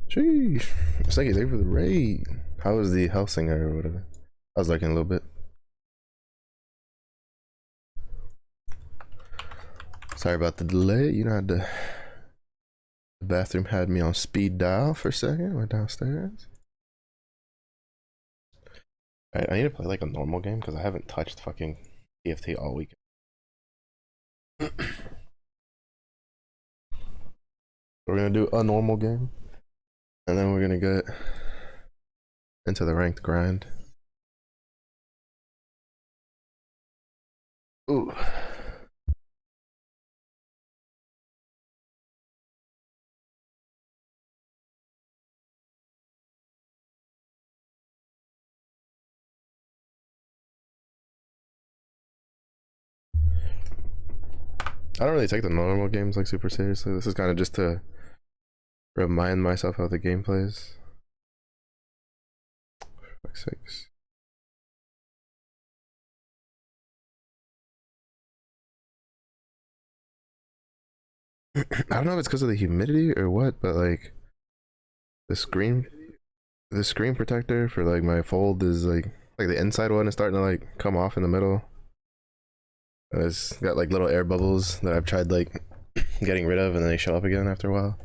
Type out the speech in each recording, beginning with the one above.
Sheesh. It's like he's there for the raid. How was the health singer or whatever? I was lurking a little bit. Sorry about the delay. You know, the bathroom had me on speed dial for a second. Went downstairs. Alright, I need to play like a normal game because I haven't touched fucking TFT all week. We're gonna do a normal game, and then we're gonna get into the ranked grind. Ooh. I don't really take the normal games like super seriously. This is kind of just to remind myself how the game plays. For fuck's sakes. I don't know if it's because of the humidity or what, but like the screen protector for like my fold is like the inside one is starting to like come off in the middle. It's got like little air bubbles that I've tried like getting rid of, and then they show up again after a while.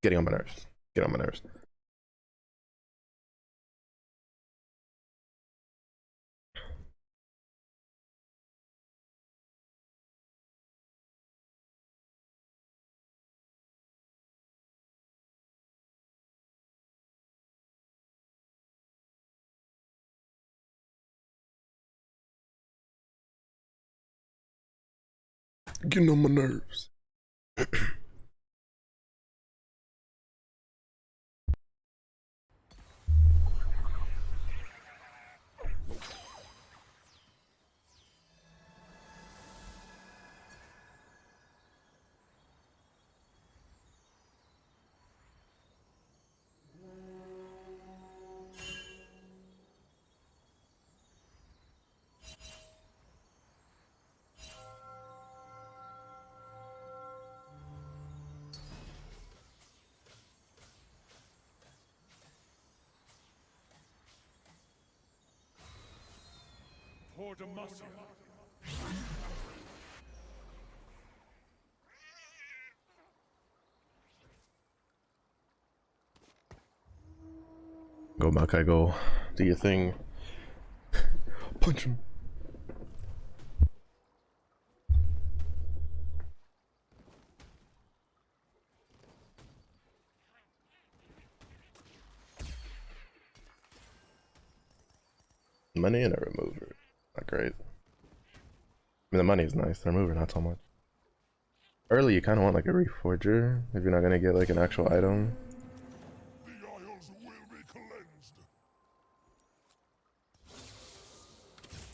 Getting on my nerves. Get on my nerves. Getting on my nerves. Go Makai, go. Do your thing. Punch him. Money and a remover. Not great. I mean, the money is nice. The remover, not so much. Early, you kind of want like a reforger if you're not gonna get like an actual item. The Isles will be cleansed.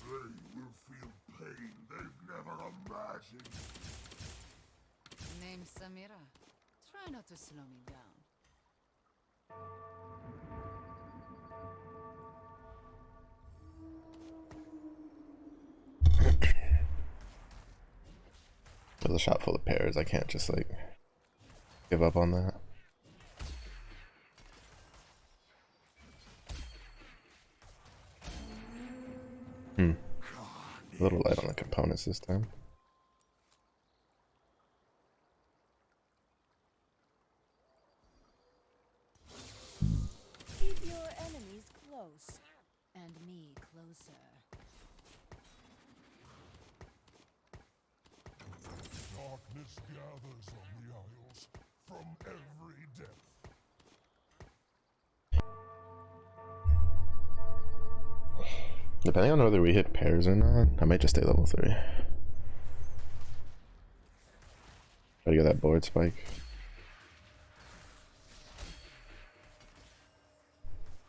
They will feel pain they've never imagined. Name's Samira. Try not to slow me down. There's a shop full of pairs. I can't just like give up on that. A little light on the components this time. Keep your enemies close, and me closer. Darkness gathers on the Isles from every depth. Depending on whether we hit pairs or not, I might just stay level 3. Try to get that board spike.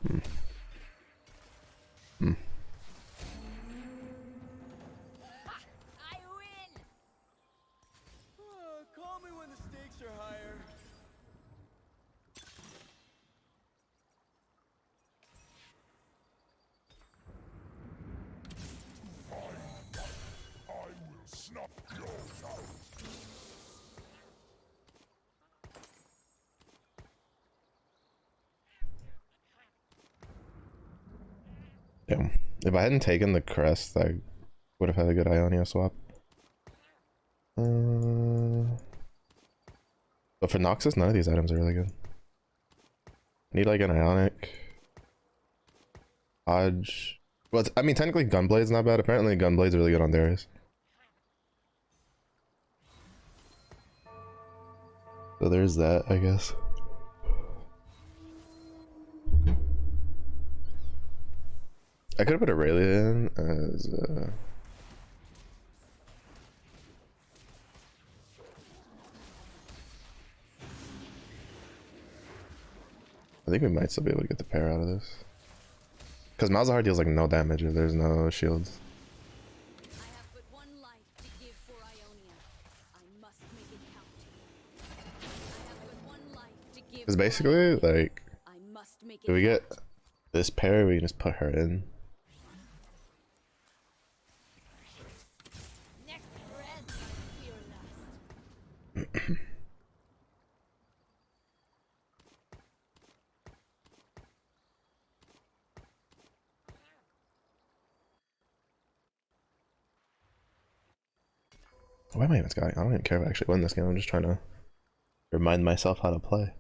I win! Call me when the stakes are higher. I will snuff yours out. Damn. If I hadn't taken the crest, I would have had a good Ionia swap. But for Noxus, none of these items are really good. Need like an Ionic. Hodge. Well, I mean, technically Gunblade's not bad. Apparently Gunblade's really good on Darius. So there's that, I guess. I could have put Aurelia in as I think we might still be able to get the pair out of this. Because Malzahar deals like no damage if there's no shields. I have but one life to give for Ionia. I must make it count. I have but one life to give. Because basically, like, I must make if it we get count. this pair, we can just put her in. Next breath, fear last. Why am I even scouting? I don't even care if I actually win this game. I'm just trying to remind myself how to play.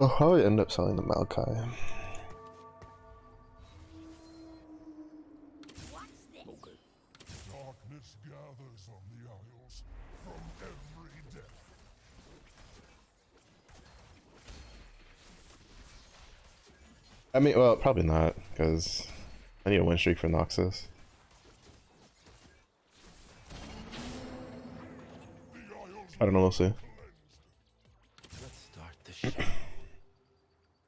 I'll probably end up selling the Maokai. Darkness gathers on the Isles from every depth. I mean, well, probably not, because I need a win streak for Noxus. I don't know, we'll see. Let's start the show.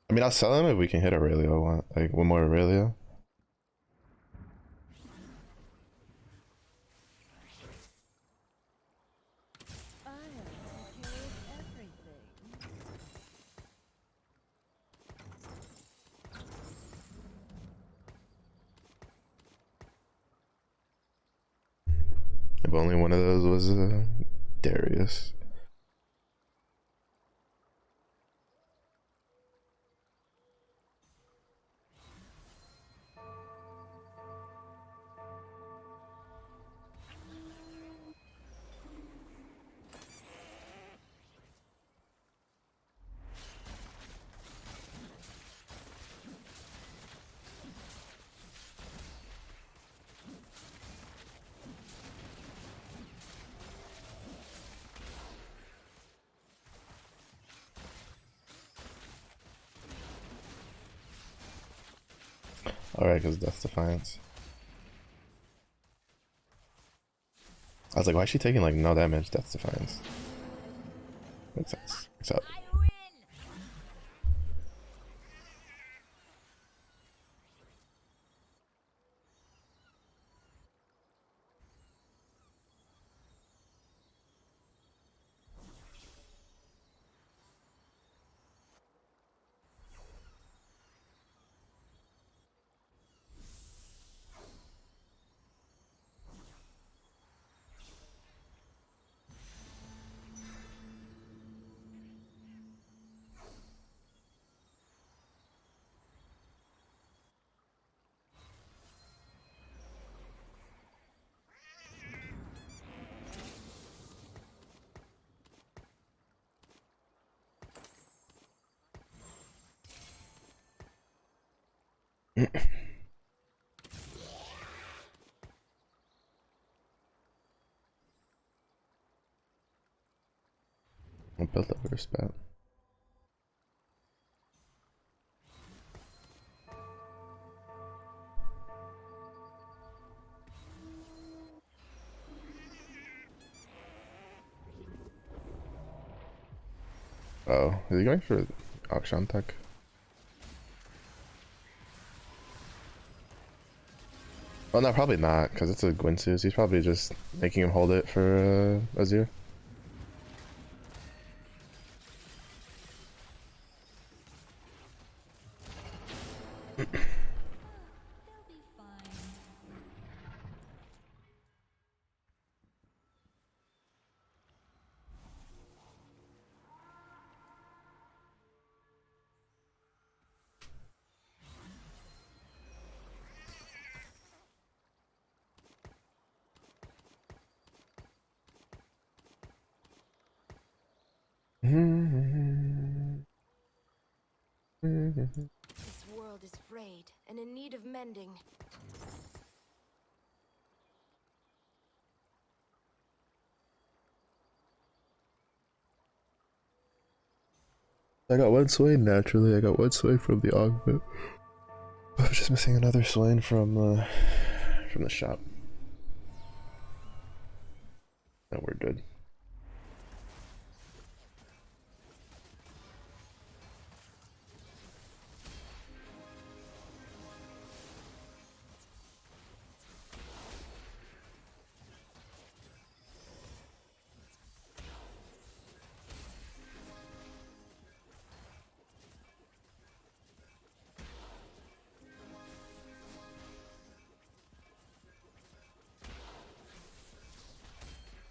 I mean, I'll sell him if we can hit Aurelia. I want like one more Aurelia. I'll take care of everything. If only one of those was Darius. Alright, because Death Defiance. I was like, why is she taking like no damage? Death Defiance. Makes sense. Except I win. I'll build up her spat. Oh, is he going for Auction Tech? Well, no, probably not, because it's a Gwynsus. He's probably just making him hold it for Azir. They'll be fine. This world is frayed and in need of mending. I got one swain naturally. I got one swain from the augment. I was just missing another swain from the shop. And we're good.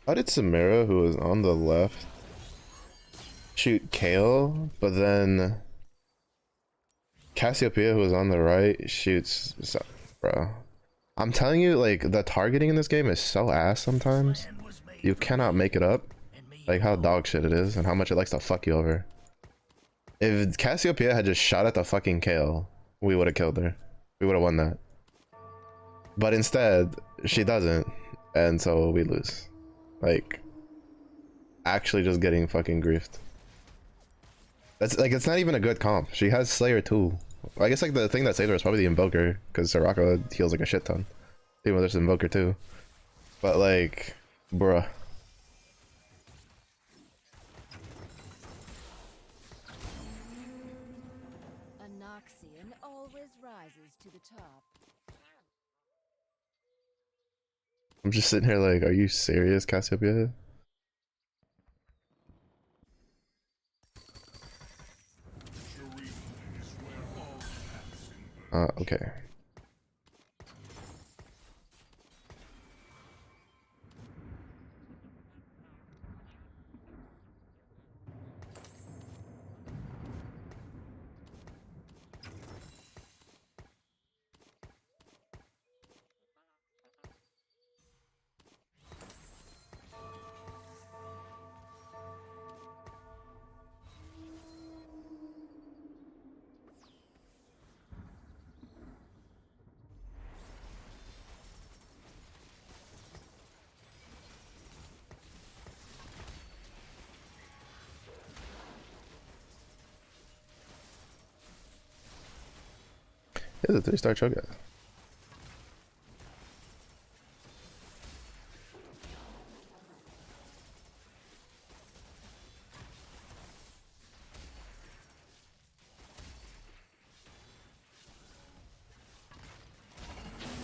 How did Samara, who was on the left, shoot Kale, but then Cassiopeia, who was on the right, shoots... Bro. I'm telling you, like, the targeting in this game is so ass sometimes. You cannot make it up. Like, how dog shit it is and how much it likes to fuck you over. If Cassiopeia had just shot at the fucking Kale, we would have killed her. We would have won that. But instead, she doesn't. And so we lose. Like, actually just getting fucking griefed. That's like, it's not even a good comp. She has Slayer too. I guess like the thing that saved her is probably the Invoker, because Soraka heals like a shit ton. Even though there's an Invoker too. But like, bruh. A Noxian always rises to the top. I'm just sitting here like, are you serious, Cassiopeia? Okay. It's a 3-star Cho'Gath.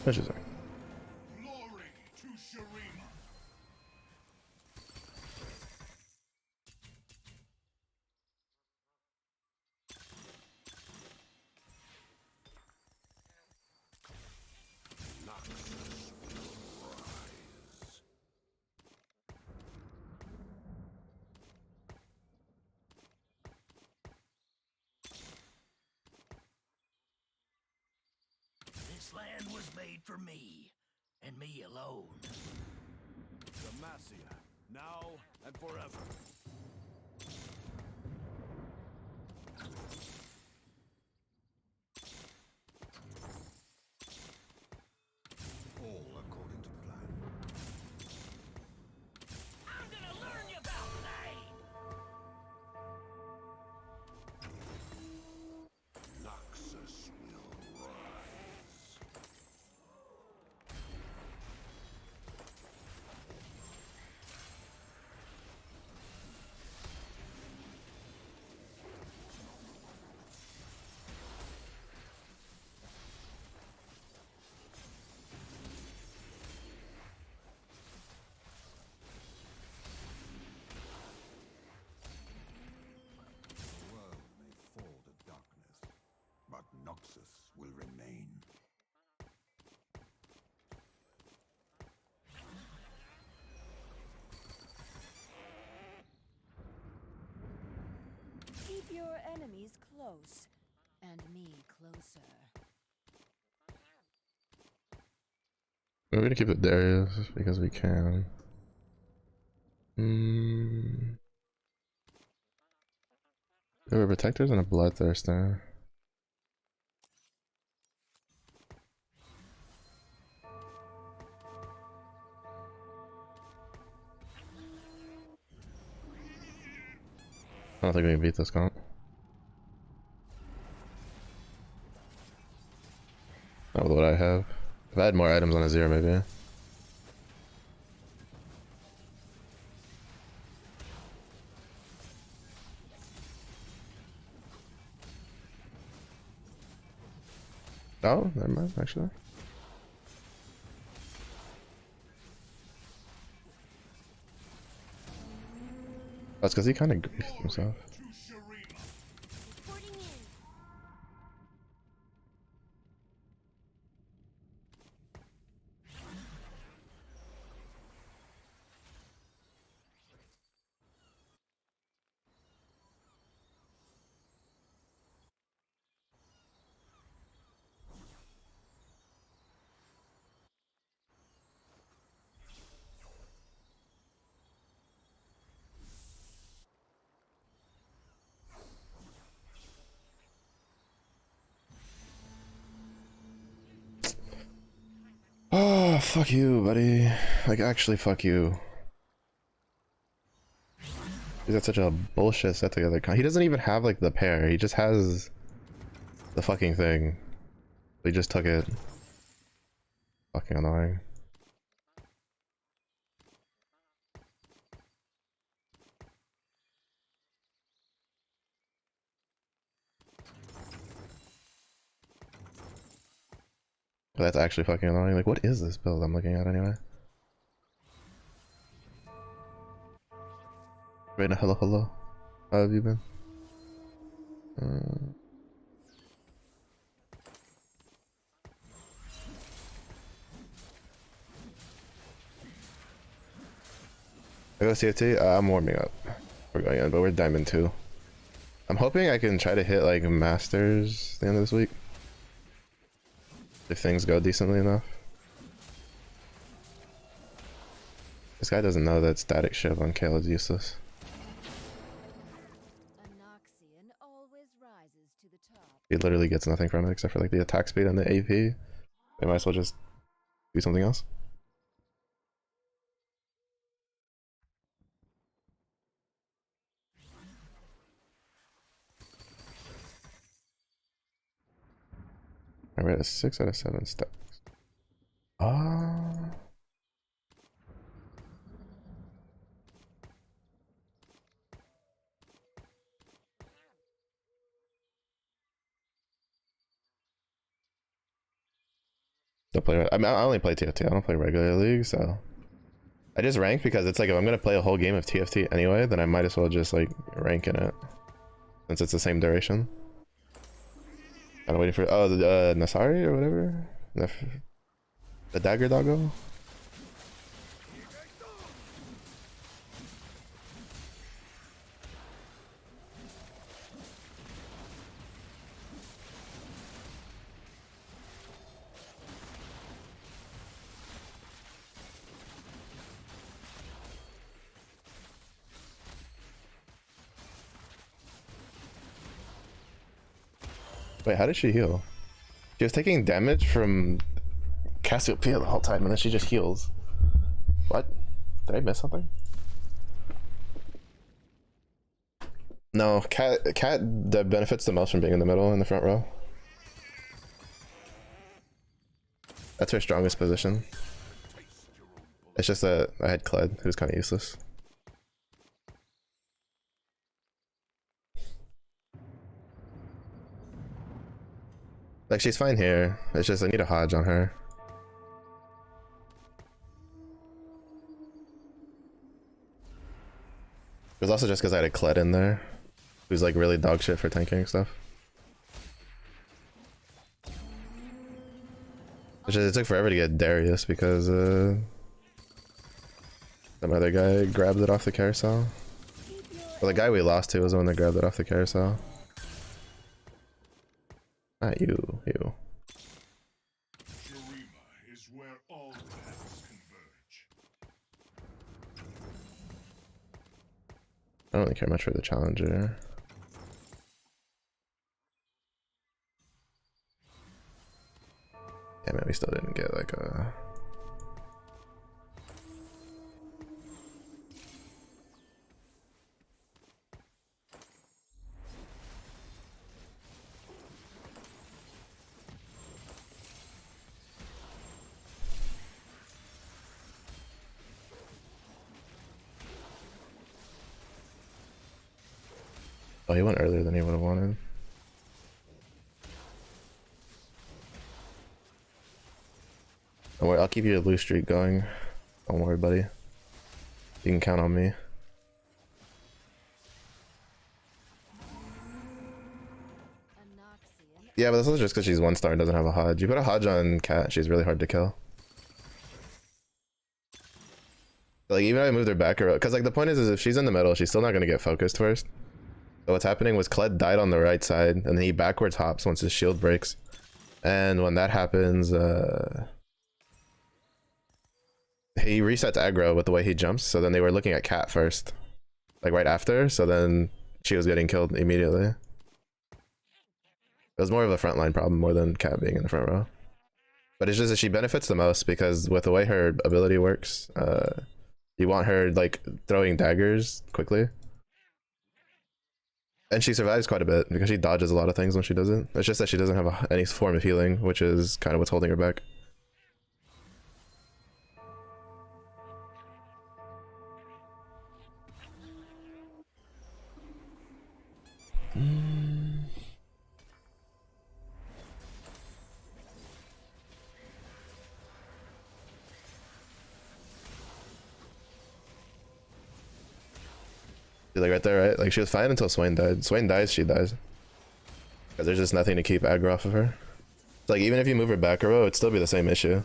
Interesting. Glory to Shurima. This land was made for me, and me alone. Demacia, now and forever. All according to plan. I'm gonna learn you about blade! Noxus will rise. The world may fall to darkness, but Noxus will remain. Keep your enemies close, and me closer. We're gonna keep it Darius because we can. There were protectors and a bloodthirster. I don't think we can beat this comp. Not with what I have. If I had more items on a 0, maybe. Oh, never mind, actually. That's because he kind of griefed himself. Reporting in. Oh, fuck you, buddy. Like, actually, fuck you. He's got such a bullshit set together. He doesn't even have, like, the pair. He just has the fucking thing. He just took it. Fucking annoying. But that's actually fucking annoying. Like, what is this build I'm looking at anyway? Right now, hello. How have you been? I go CFT? I'm warming up. We're going in, but we're Diamond 2. I'm hoping I can try to hit, like, Masters at the end of this week. If things go decently enough. This guy doesn't know that static shiv on Kale is useless. Anoxian always rises to the top. He literally gets nothing from it except for like the attack speed and the AP. They might as well just do something else. We're at a 6 out of 7 stacks. Ah. Don't play. I mean, I only play TFT. I don't play regular league, so I just rank because it's like if I'm gonna play a whole game of TFT anyway, then I might as well just like rank in it since it's the same duration. I'm waiting for the Nasari or whatever, the dagger doggo. Wait, how did she heal? She was taking damage from Cassiopeia the whole time, and then she just heals. What? Did I miss something? No, cat that benefits the most from being in the middle in the front row. That's her strongest position. It's just that I had Kled, who's kind of useless. Like, she's fine here. It's just I need a Hodge on her. It was also just because I had a Kled in there, who's like really dog shit for tanking and stuff. It took forever to get Darius because some other guy grabbed it off the carousel. Well, the guy we lost to was the one that grabbed it off the carousel. Not you, you. Shurima is where all paths converge. I don't really care much for the challenger. Yeah, man, we still didn't get like a... Oh, he went earlier than he would have wanted. Don't worry, I'll keep your blue streak going. Don't worry, buddy. You can count on me. Yeah, but this is just because she's 1 star and doesn't have a Hodge. You put a Hodge on Cat, she's really hard to kill. Like, even if I moved her back, because like the point is if she's in the middle, she's still not going to get focused first. So what's happening was Kled died on the right side, and then he backwards hops once his shield breaks. And when that happens, he resets aggro with the way he jumps, so then they were looking at Cat first. Like right after, so then she was getting killed immediately. It was more of a frontline problem more than Cat being in the front row. But it's just that she benefits the most because with the way her ability works, you want her like throwing daggers quickly. And she survives quite a bit because she dodges a lot of things when she does it. It's just that she doesn't have any form of healing, which is kind of what's holding her back. Like right there, right? Like she was fine until Swain died. Swain dies, she dies. Because there's just nothing to keep aggro off of her. It's like even if you move her back a row, it'd still be the same issue.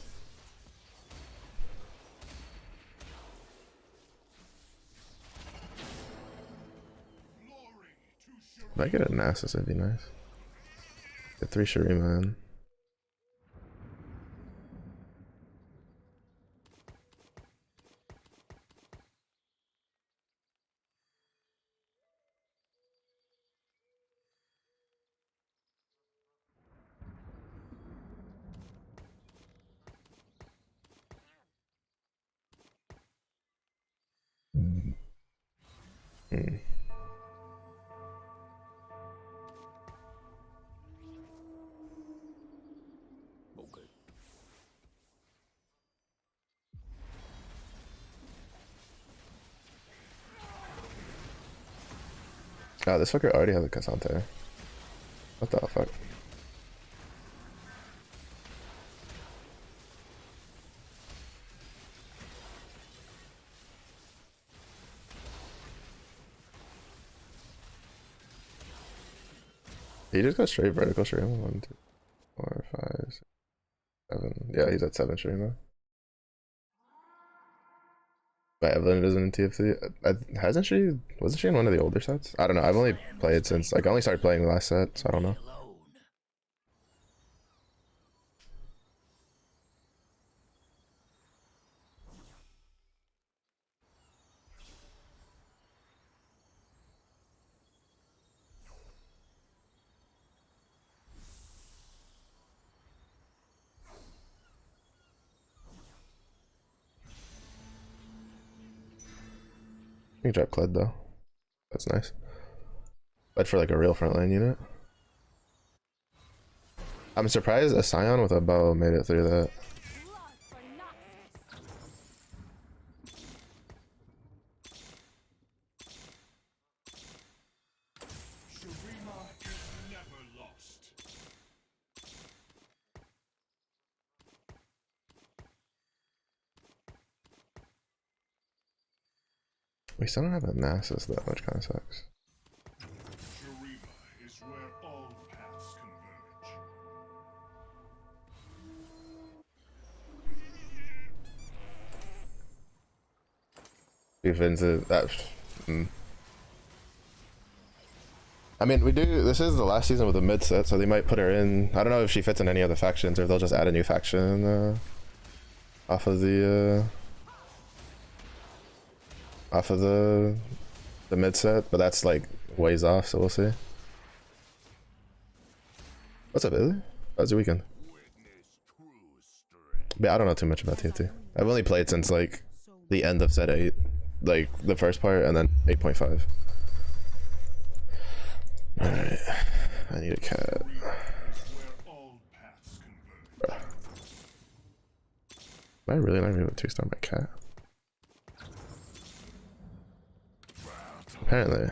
If I get a Nasus, it'd be nice. Get 3 Shurima in. Hmm. Okay. Oh, this fucker already has a Cassante. What the fuck? He just got straight vertical Shurima. 1, 2, 4, 5, 6, 7. Yeah, he's at 7 Shurima. But Evelyn isn't in TFC. Hasn't she? Wasn't she in one of the older sets? I don't know. I've only played since like I only started playing the last set, so I don't know. Alone. You can drop Kled though. That's nice. But for like a real frontline unit. I'm surprised a Scion with a bow made it through that. Shurima is never lost. We still don't have a Nasus though, which kind of sucks. Shurima is where all paths converge. Defense is that. I mean, we do. This is the last season with a mid set, so they might put her in. I don't know if she fits in any other factions or if they'll just add a new faction off of the mid set, but that's like ways off, so we'll see. What's up, Illy? How's your weekend? Yeah, I don't know too much about TFT. I've only played since like the end of set 8, like the first part, and then 8.5. Alright, I need a cat. Bruh. Am I really not even able to 2-star my cat? Apparently.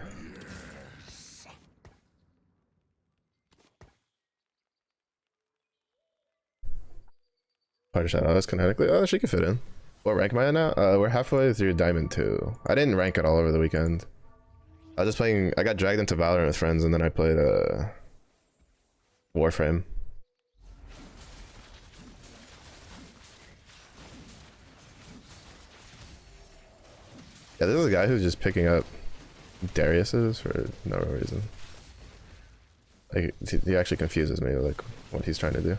Part of Shadow is kinetically. Oh, she could fit in. What rank am I at now? We're halfway through Diamond 2. I didn't rank it all over the weekend. I was just playing. I got dragged into Valorant with friends, and then I played Warframe. Yeah, this is a guy who's just picking up Darius's for no reason. Like, he actually confuses me with like what he's trying to do.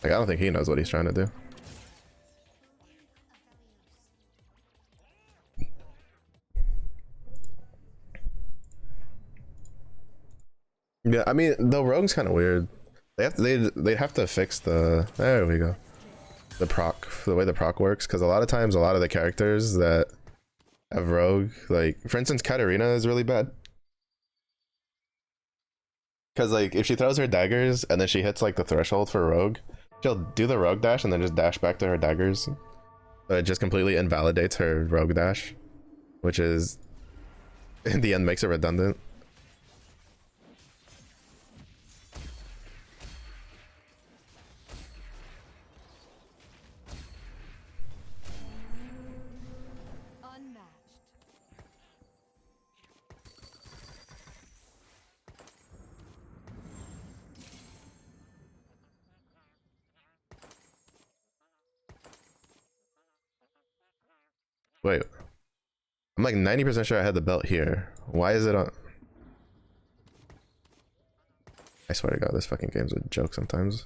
Like, I don't think he knows what he's trying to do. Yeah, I mean, the rogue's kind of weird. They have to fix the, there we go, the proc, the way the proc works, because a lot of times a lot of the characters that have rogue, like for instance Katarina is really bad, because like if she throws her daggers and then she hits like the threshold for rogue, she'll do the rogue dash and then just dash back to her daggers, but it just completely invalidates her rogue dash, which is in the end makes it redundant. Unmatched. Wait, I'm like 90% sure I had the belt here. Why is it on? I swear to God, this fucking game's a joke sometimes.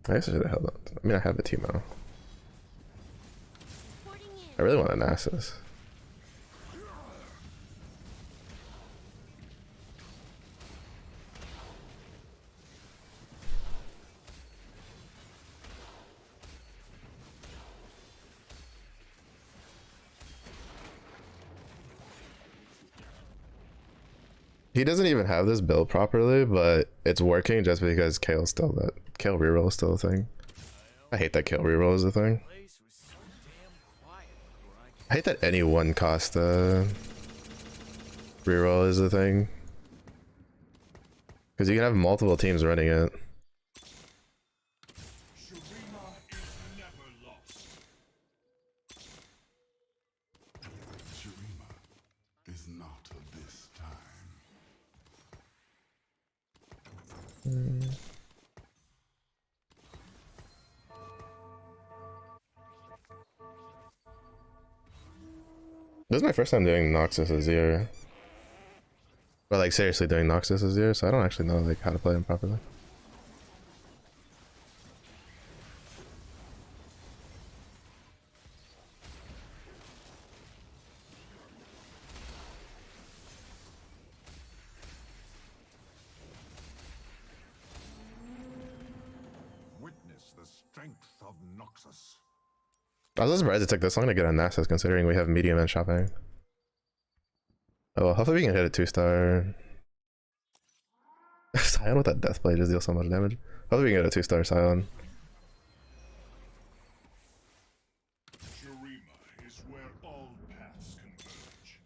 I guess I should have held on. I mean, I have a Teemo. I really want a Nasus. He doesn't even have this build properly, but it's working just because Kale's still that. Kale reroll is still a thing. I hate that Kale reroll is a thing. I hate that any one cost reroll is a thing. Because you can have multiple teams running it. Shurima is never lost. Shurima is not of this time. This is my first time doing Noxus Azir. But like seriously doing Noxus Azir, so I don't actually know like how to play him properly. Witness the strength of Noxus. I was surprised it took this long to get on Nasus considering we have medium and shopping. Oh well, hopefully we can hit a 2-star. Scion with that death blade just deals so much damage. Hopefully we can get a 2-star Scion. Shurima is where all paths converge.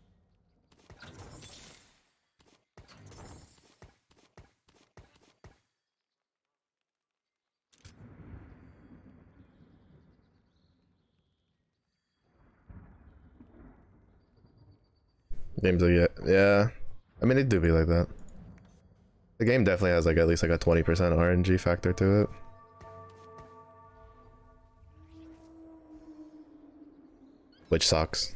Games like yeah. I mean, it do be like that. The game definitely has like at least like a 20% RNG factor to it. Which sucks.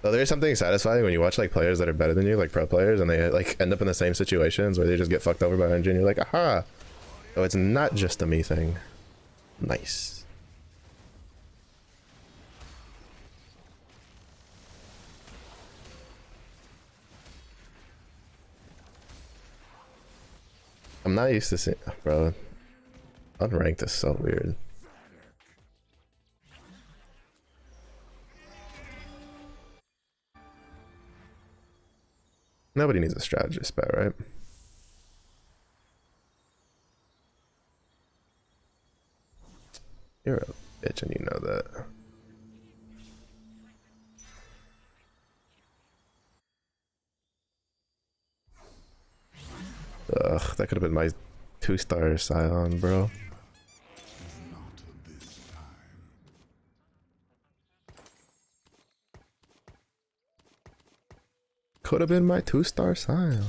So there's something satisfying when you watch like players that are better than you, like pro players, and they like end up in the same situations where they just get fucked over by RNG and you're like, aha! So it's not just a me thing. Nice. I'm not used to seeing, bro. Unranked is so weird. Nobody needs a strategist bet, right? You're a bitch and you know that. Ugh, that could have been my 2-star Scion, bro. Not this time. Could have been my 2-star Scion.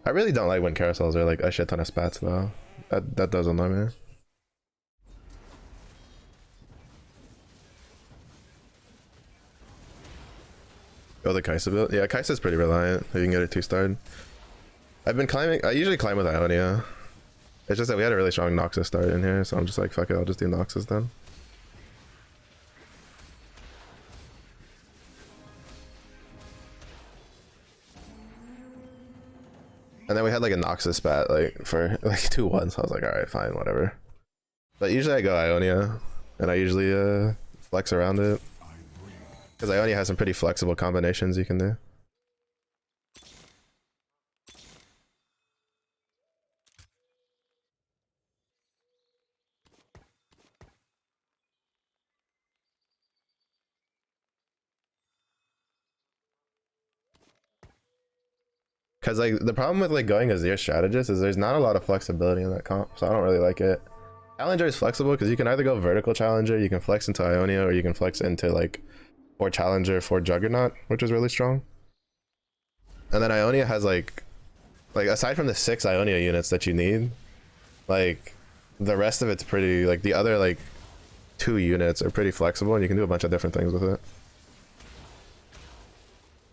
I really don't like when carousels are like a shit ton of spats though. That does annoy me. Oh, the Kaisa build? Yeah, Kaisa's pretty reliant. You can get it 2-starred. I've been climbing. I usually climb with Ionia. It's just that we had a really strong Noxus start in here, so I'm just like, fuck it, I'll just do Noxus then. And then we had like a Noxus spat like for like 2-1, so I was like, alright, fine, whatever. But usually I go Ionia, and I usually flex around it. Because Ionia has some pretty flexible combinations you can do. Because like the problem with like going as your strategist is there's not a lot of flexibility in that comp, so I don't really like it. Challenger is flexible because you can either go vertical Challenger, you can flex into Ionia, or you can flex into like 4 Challenger, 4 Juggernaut, which is really strong. And then Ionia has like aside from the 6 Ionia units that you need, like the rest of it's pretty, like the other like 2 units are pretty flexible and you can do a bunch of different things with it.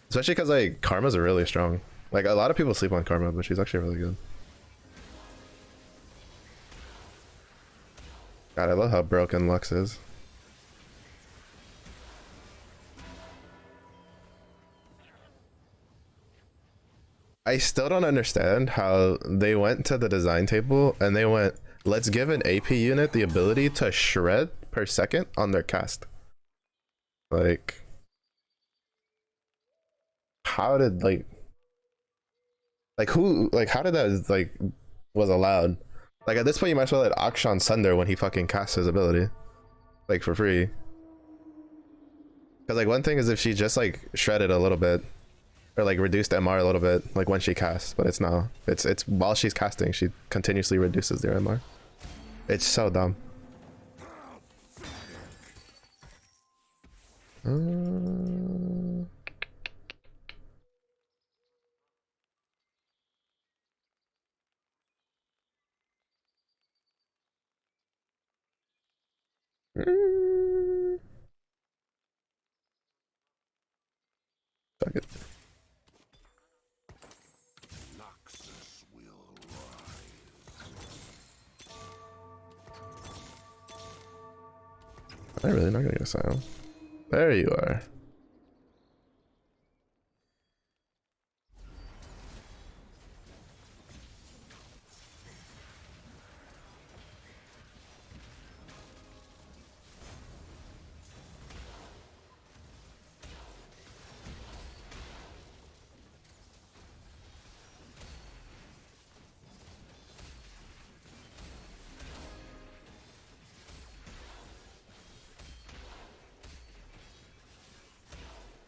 Especially because like Karma's really strong. Like a lot of people sleep on Karma, but she's actually really good. God, I love how broken Lux is. I still don't understand how they went to the design table and they went, let's give an AP unit the ability to shred per second on their cast. Like, how did who, like how did that like was allowed? Like at this point you might as well let Akshan Sunder when he fucking casts his ability, like for free. Because like one thing is if she just like shredded a little bit or like reduced MR a little bit like when she casts, but it's now it's while she's casting she continuously reduces their MR. It's so dumb. Fuck it. Noxus will rise. Am I really not gonna get a sound? There you are.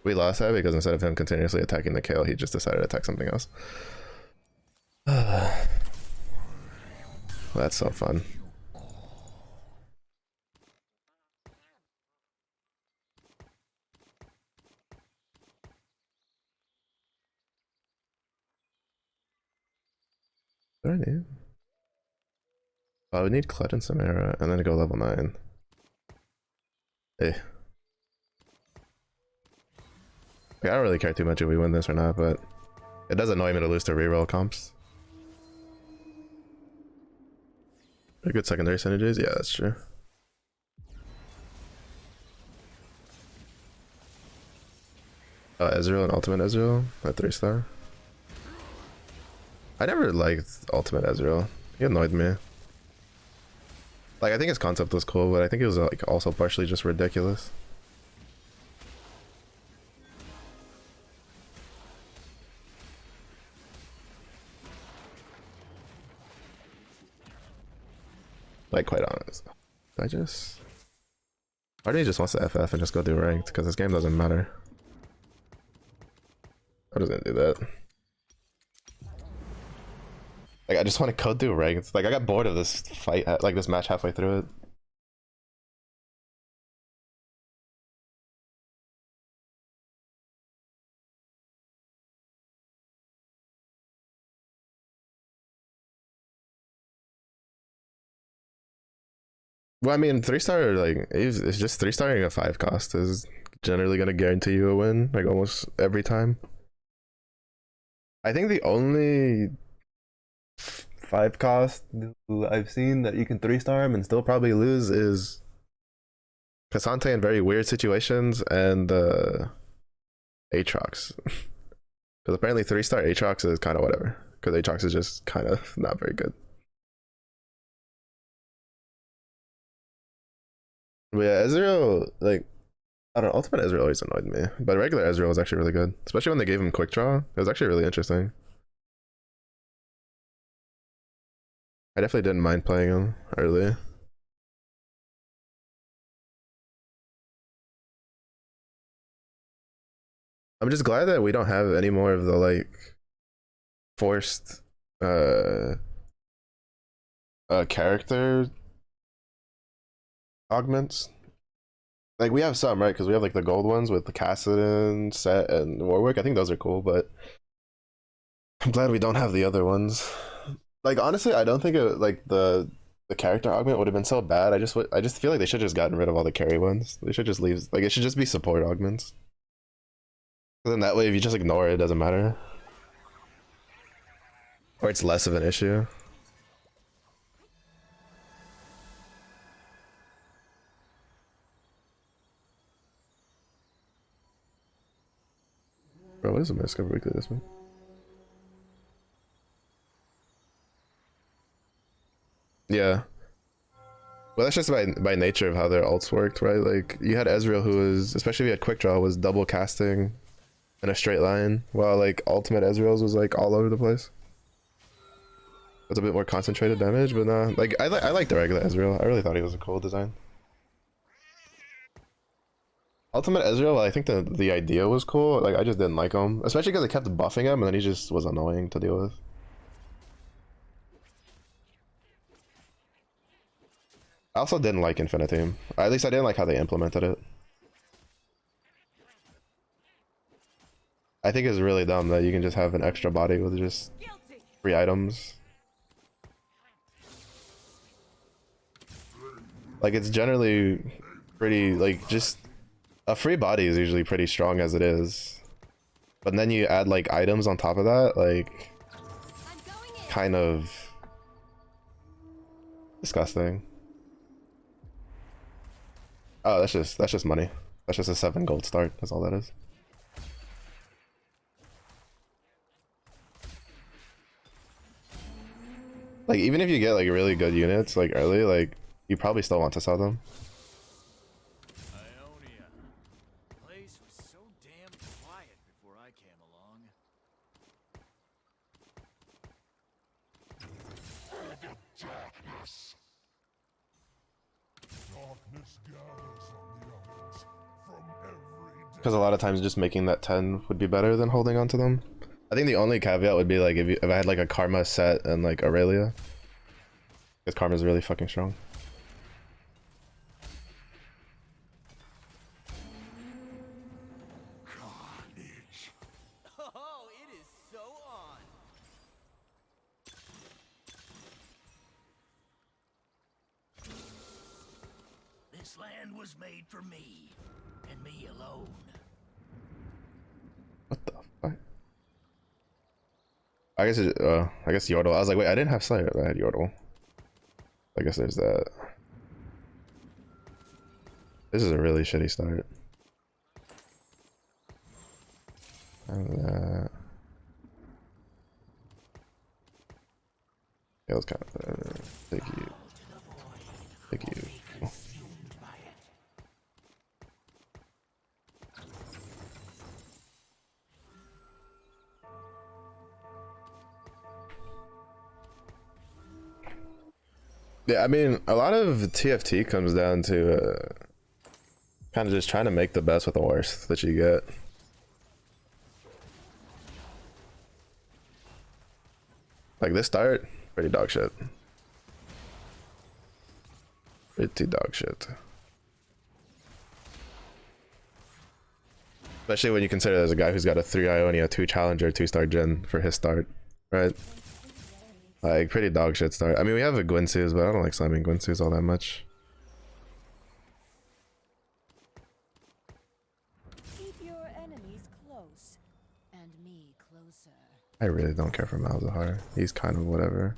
We lost that because instead of him continuously attacking the Kale, he just decided to attack something else. That's so fun. What do I need? Oh, we need Clut and Samara, and then to go level 9. Eh. Like, I don't really care too much if we win this or not, but it does annoy me to lose to reroll comps. They're good secondary synergies? Yeah, that's true. Ezreal and Ultimate Ezreal at 3-star. I never liked Ultimate Ezreal. He annoyed me. Like, I think his concept was cool, but I think it was like also partially just ridiculous. Like, quite honest. I just... Part of me just wants to FF and just go do ranked, because this game doesn't matter. I'm just gonna do that. Like, I just want to go do ranked. Like, I got bored of this fight, like this match halfway through it. Well, I mean, 3-star, like, it's just 3-starring a 5 cost is generally gonna guarantee you a win, like, almost every time. I think the only 5 cost I've seen that you can 3-star him and still probably lose is Cassante in very weird situations and Aatrox. Because apparently 3-star Aatrox is kind of whatever. Because Aatrox is just kind of not very good. But yeah, Ezreal, like, I don't know, Ultimate Ezreal always annoyed me. But regular Ezreal was actually really good. Especially when they gave him Quick Draw. It was actually really interesting. I definitely didn't mind playing him early. I'm just glad that we don't have any more of the, like, forced character augments. Like, we have some, right? Because we have like the gold ones with the Kassadin, Set, and Warwick. I think those are cool, but I'm glad we don't have the other ones. Like, honestly, I don't think it like the character augment would have been so bad. I just feel like they should have just gotten rid of all the carry ones. They should just leave, like, it should just be support augments. Then that way, if you just ignore it, it doesn't matter. Or it's less of an issue. Bro, what is the Discover Weekly this week? Yeah. Well, that's just by nature of how their ults worked, right? Like, you had Ezreal who was, especially if you had Quick Draw, was double casting in a straight line, while like Ultimate Ezreal's was like all over the place. It's a bit more concentrated damage, but nah. Like, I like the regular Ezreal. I really thought he was a cool design. Ultimate Ezreal, I think the idea was cool. Like, I just didn't like him, especially because they kept buffing him, and then he just was annoying to deal with. I also didn't like Infinity. At least I didn't like how they implemented it. I think it's really dumb that you can just have an extra body with just 3 items. Like, it's generally pretty, like, just a free body is usually pretty strong as it is. But then you add like items on top of that, like, kind of disgusting. Oh, that's just money. That's just a 7 gold start. That's all that is. Like, even if you get like really good units like early, like, you probably still want to sell them. Ionia. The place was so damn quiet before I came along. Darkness. Darkness gathers on the isles from every Because a lot of times just making that 10 would be better than holding on to them. I think the only caveat would be like if I had like a Karma set and like Aurelia. Because Karma's really fucking strong. carnage. Oh, it is so on. This land was made for me, and me alone. What the fuck? I guess Yordle. I was like, wait, I didn't have Slayer, I had Yordle. I guess there's that. This is a really shitty start. And that. Yeah, it was kind of thank you. Thank you. Yeah, I mean, a lot of TFT comes down to kind of just trying to make the best with the worst that you get. Like this start, pretty dog shit. Pretty dog shit. Especially when you consider there's a guy who's got a 3 Ionia, 2 Challenger, 2-star Gen for his start, right? Like, pretty dog shit start. I mean, we have a Gwynsu's, but I don't like slamming Gwynsu's all that much. Keep your enemies close, and me closer. I really don't care for Malzahar. He's kind of whatever.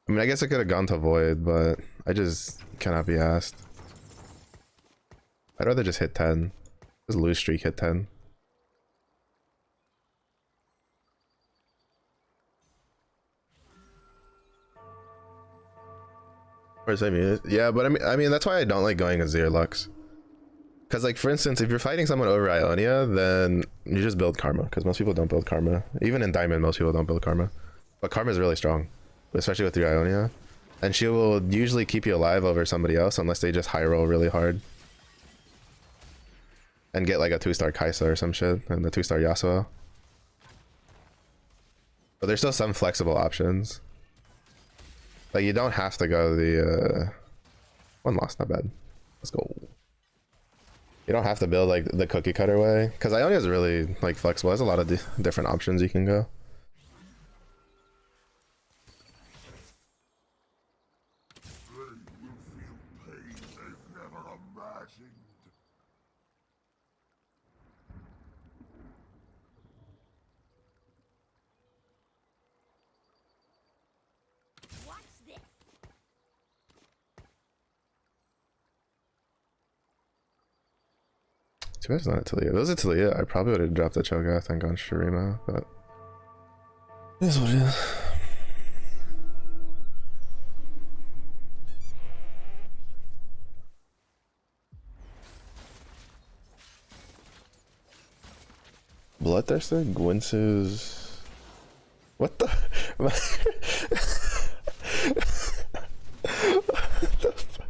I mean, I guess I could have gone to Void, but I just cannot be asked. I'd rather just hit 10. Just lose streak, hit 10. Where's I mean, yeah, but I mean that's why I don't like going Azir Lux. Cause like for instance, if you're fighting someone over Ionia, then you just build Karma. Cause most people don't build Karma. Even in Diamond, most people don't build Karma. But Karma is really strong, especially with your Ionia, and she will usually keep you alive over somebody else unless they just high roll really hard and get like a 2-star Kaisa or some shit and the 2-star Yasuo. But there's still some flexible options. Like you don't have to go the one loss, not bad. Let's go. You don't have to build like the cookie cutter way, because Ionia is really like flexible. There's a lot of different options you can go. They will feel pain they've never imagined. Watch this. Too bad it's not a Talia. If it was a Talia, I probably would have dropped the Cho'Gath and gone Shurima, but it is what it is. Bloodthirster? Gwynsu's... What the... What the fuck?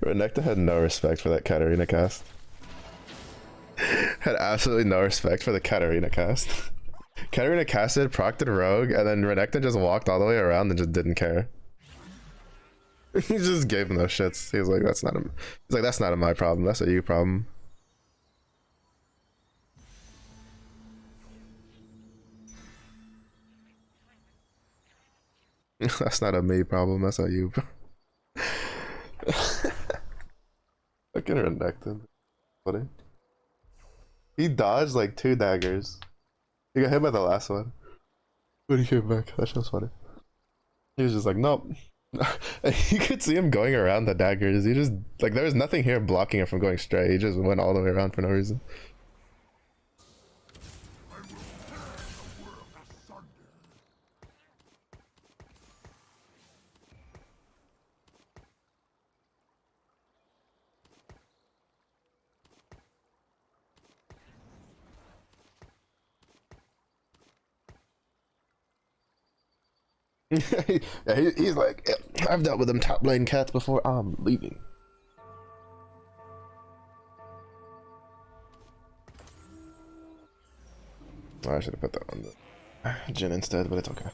Renekton had no respect for that Katarina cast. Had absolutely no respect for the Katarina cast. Katarina casted, procced Rogue, and then Renekton just walked all the way around and just didn't care. He just gave him those shits. He was like, that's not a... He's like, that's not my problem, that's a you problem. That's not a me problem, that's a you. Fucking Renekton. Funny. He dodged like 2 daggers. He got hit by the last one. When he came back, that shit was funny. He was just like, nope. You could see him going around the daggers. He just, like, there was nothing here blocking him from going straight. He just went all the way around for no reason. I will tear the world asunder. Yeah, he's like, I've dealt with them top lane cats before, I'm leaving. Oh, I should have put that on the Jhin instead, but it's okay.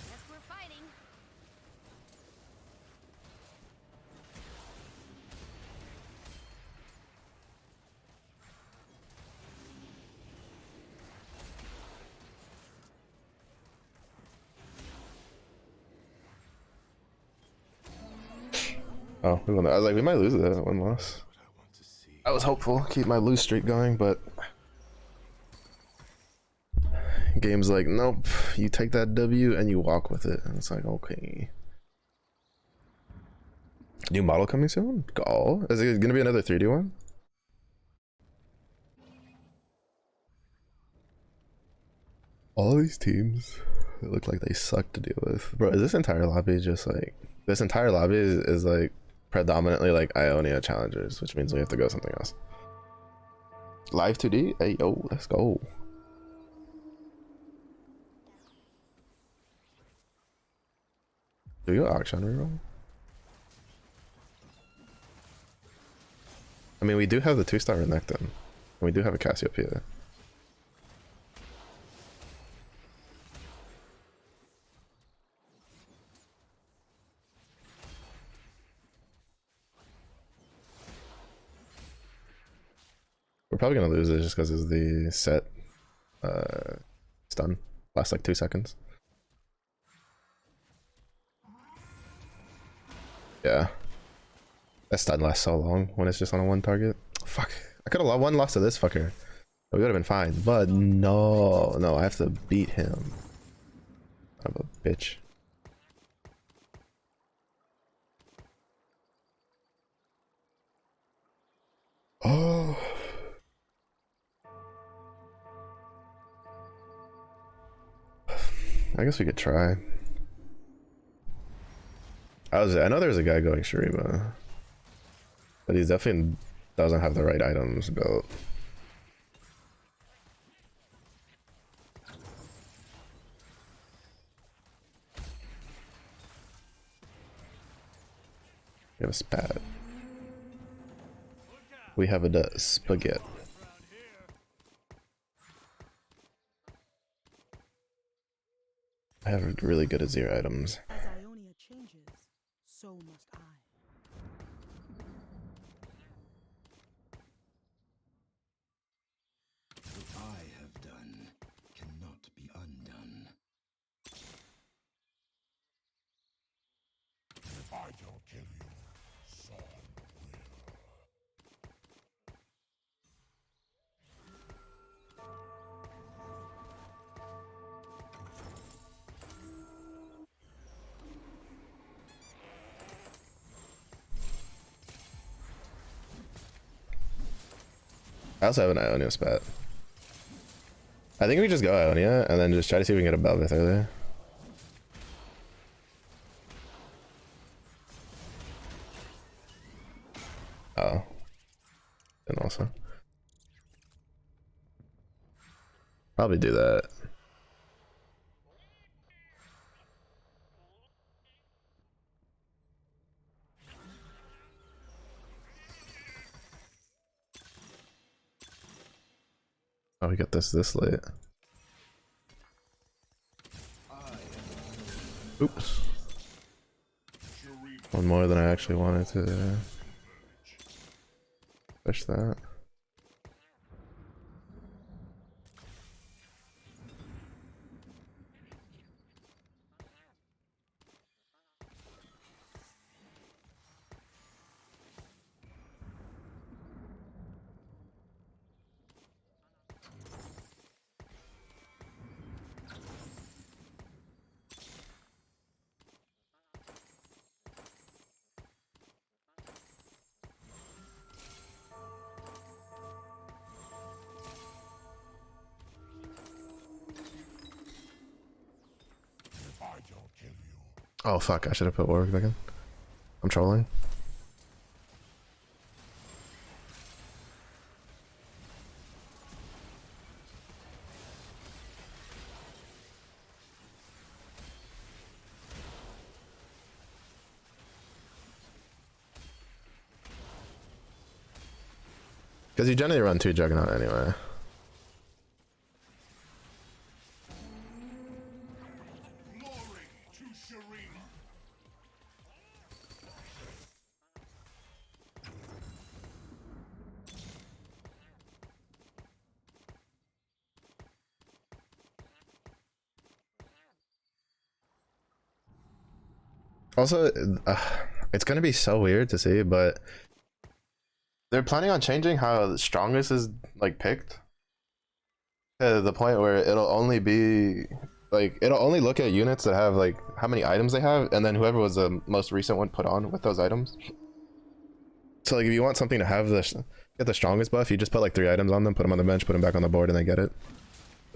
Guess we're fighting. Oh, we won that. I was like, we might lose that one loss. I was hopeful, keep my lose streak going, but game's like, nope, you take that W and you walk with it. And it's like, okay. New model coming soon? Oh, is it gonna be another 3D one? All these teams look like they suck to deal with. Bro, is this entire lobby just like... This entire lobby is like predominantly like Ionia challengers, which means we have to go something else. Live 2D? Hey, yo, let's go. Do we go auction reroll? I mean, we do have the 2-star Renekton. And we do have a Cassiopeia. We're probably gonna lose it just because it's the set stun. Lasts like 2 seconds. Yeah. That stun lasts so long when it's just on a 1 target. Fuck. I could have lost to this fucker. We would have been fine. But no. No, I have to beat him. Son of a bitch. Oh. I guess we could try. I know there's a guy going Shurima, but he definitely doesn't have the right items built. We have a spat. We have a spaghetti. I have really good Azir items. As Ionia changes, so must I. What I have done cannot be undone. If I don't kill you, some will. I also have an Ionia spat. I think we just go Ionia and then just try to see if we can get a Belvith earlier. Oh. And also. Probably do that. Oh, we got this late. Oops. One more than I actually wanted to push that. If I don't kill you, Oh fuck, I should have put Warwick back in. I'm trolling. Because you generally run 2 Juggernaut anyway. glory to Shurima. Also, it's gonna be so weird to see, but they're planning on changing how the strongest is like picked to the point where it'll only be like it'll only look at units that have like how many items they have, and then whoever was the most recent one put on with those items. So like if you want something to have get the strongest buff, you just put like 3 items on them, put them on the bench, put them back on the board, and they get it.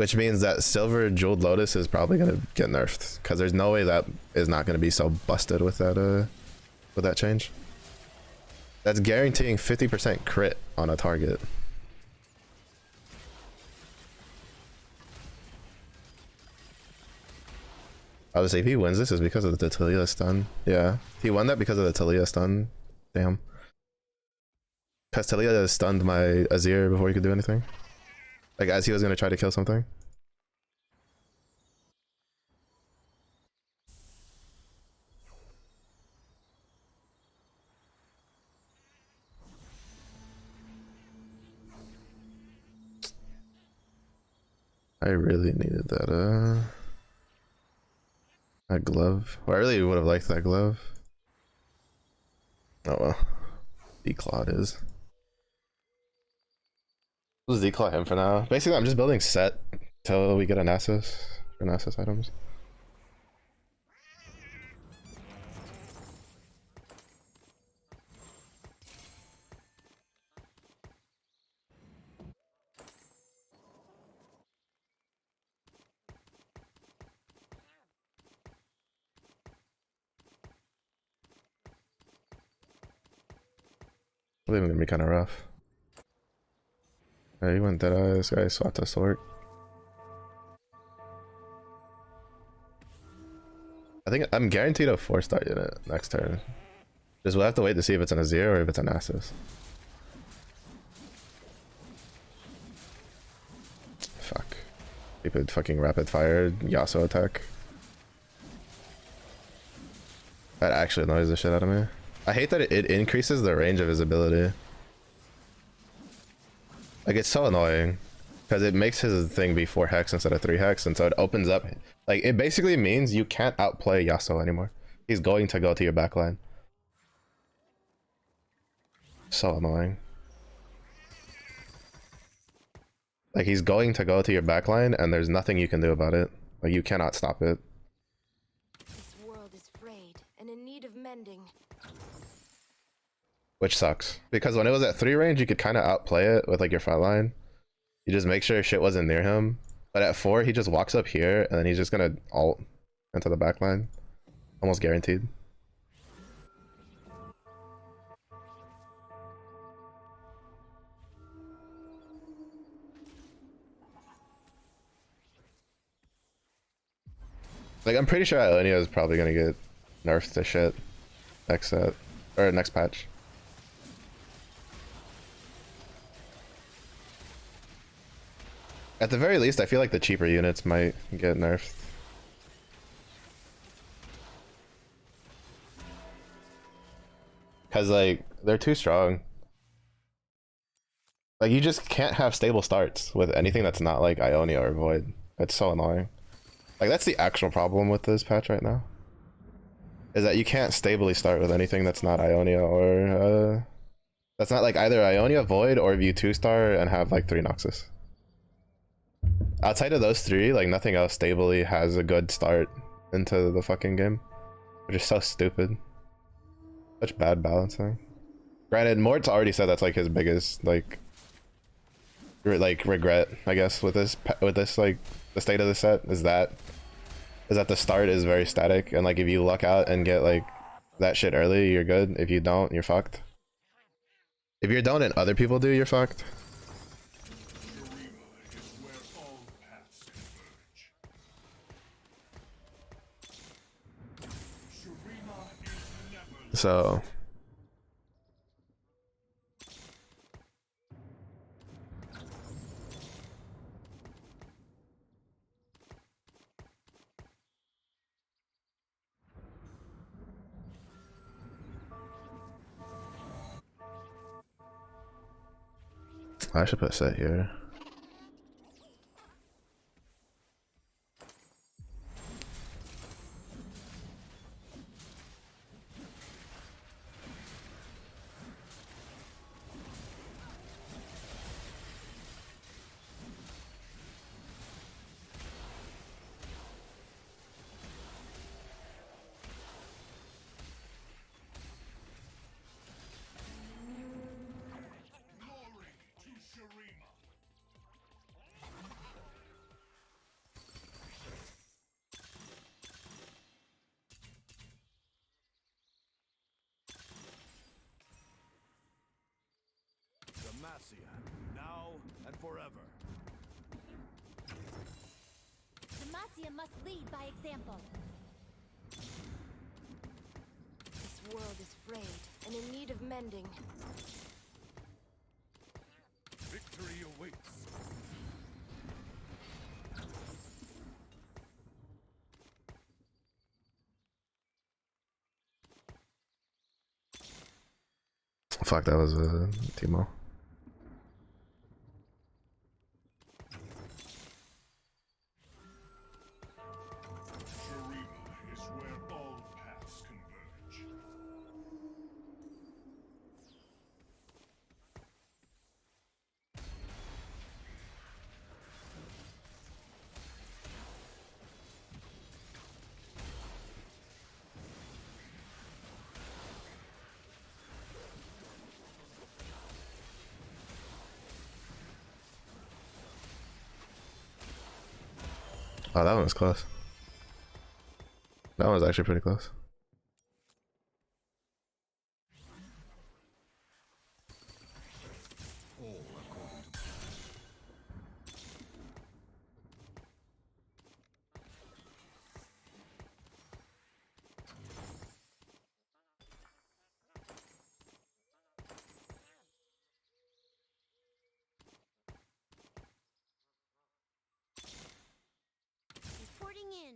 Which means that Silver Jeweled Lotus is probably gonna get nerfed because there's no way that is not gonna be so busted with that change. That's guaranteeing 50% crit on a target. Obviously, if he wins this, is because of the Talia stun. Yeah, he won that because of the Talia stun. Damn. Because Talia stunned my Azir before he could do anything. Like, as he was gonna try to kill something. I really needed that glove. Well, I really would have liked that glove. Oh well. Declawed is. Let's declaw him for now. Basically, I'm just building set till we get a Nasus for Nasus items. I believe it's gonna be kind of rough. Alright, he went Deadeye. This guy swapped a sword. I think I'm guaranteed a 4-star unit next turn. Just we'll have to wait to see if it's an Azir or if it's a Nasus. Fuck. Stupid fucking rapid fire Yasuo attack. That actually annoys the shit out of me. I hate that it increases the range of his ability. Like, it's so annoying. Because it makes his thing be 4 hex instead of 3 hex, and so it opens up... Like, it basically means you can't outplay Yasuo anymore. He's going to go to your backline. So annoying. Like, he's going to go to your backline, and there's nothing you can do about it. Like, you cannot stop it. This world is frayed and in need of mending. Which sucks. Because when it was at 3 range, you could kind of outplay it with, like, your front line. You just make sure shit wasn't near him. But at 4, he just walks up here, and then he's just gonna ult into the backline. Almost guaranteed. Like, I'm pretty sure Ionia is probably gonna get nerfed to shit next set. Or next patch. At the very least, I feel like the cheaper units might get nerfed. Because, like, they're too strong. Like, you just can't have stable starts with anything that's not, like, Ionia or Void. It's so annoying. Like, that's the actual problem with this patch right now. Is that you can't stably start with anything that's not Ionia or, that's not, like, either Ionia, Void, or View 2-star and have, like, 3 Noxus. Outside of those 3, like, nothing else stably has a good start into the fucking game. Which is so stupid. Such bad balancing. Granted, Mort's already said that's, like, his biggest, like regret, I guess, with this, like, the state of the set is that the start is very static, and, like, if you luck out and get, like, that shit early, you're good. If you don't, you're fucked. If you don't and other people do, you're fucked. So I should put set here. Demacia, now and forever. Demacia must lead by example. This world is frayed and in need of mending. Victory awaits. Fuck, that was a Timo. Shurima is where all paths converge. Oh, that one was close. That one was actually pretty close. Reporting in.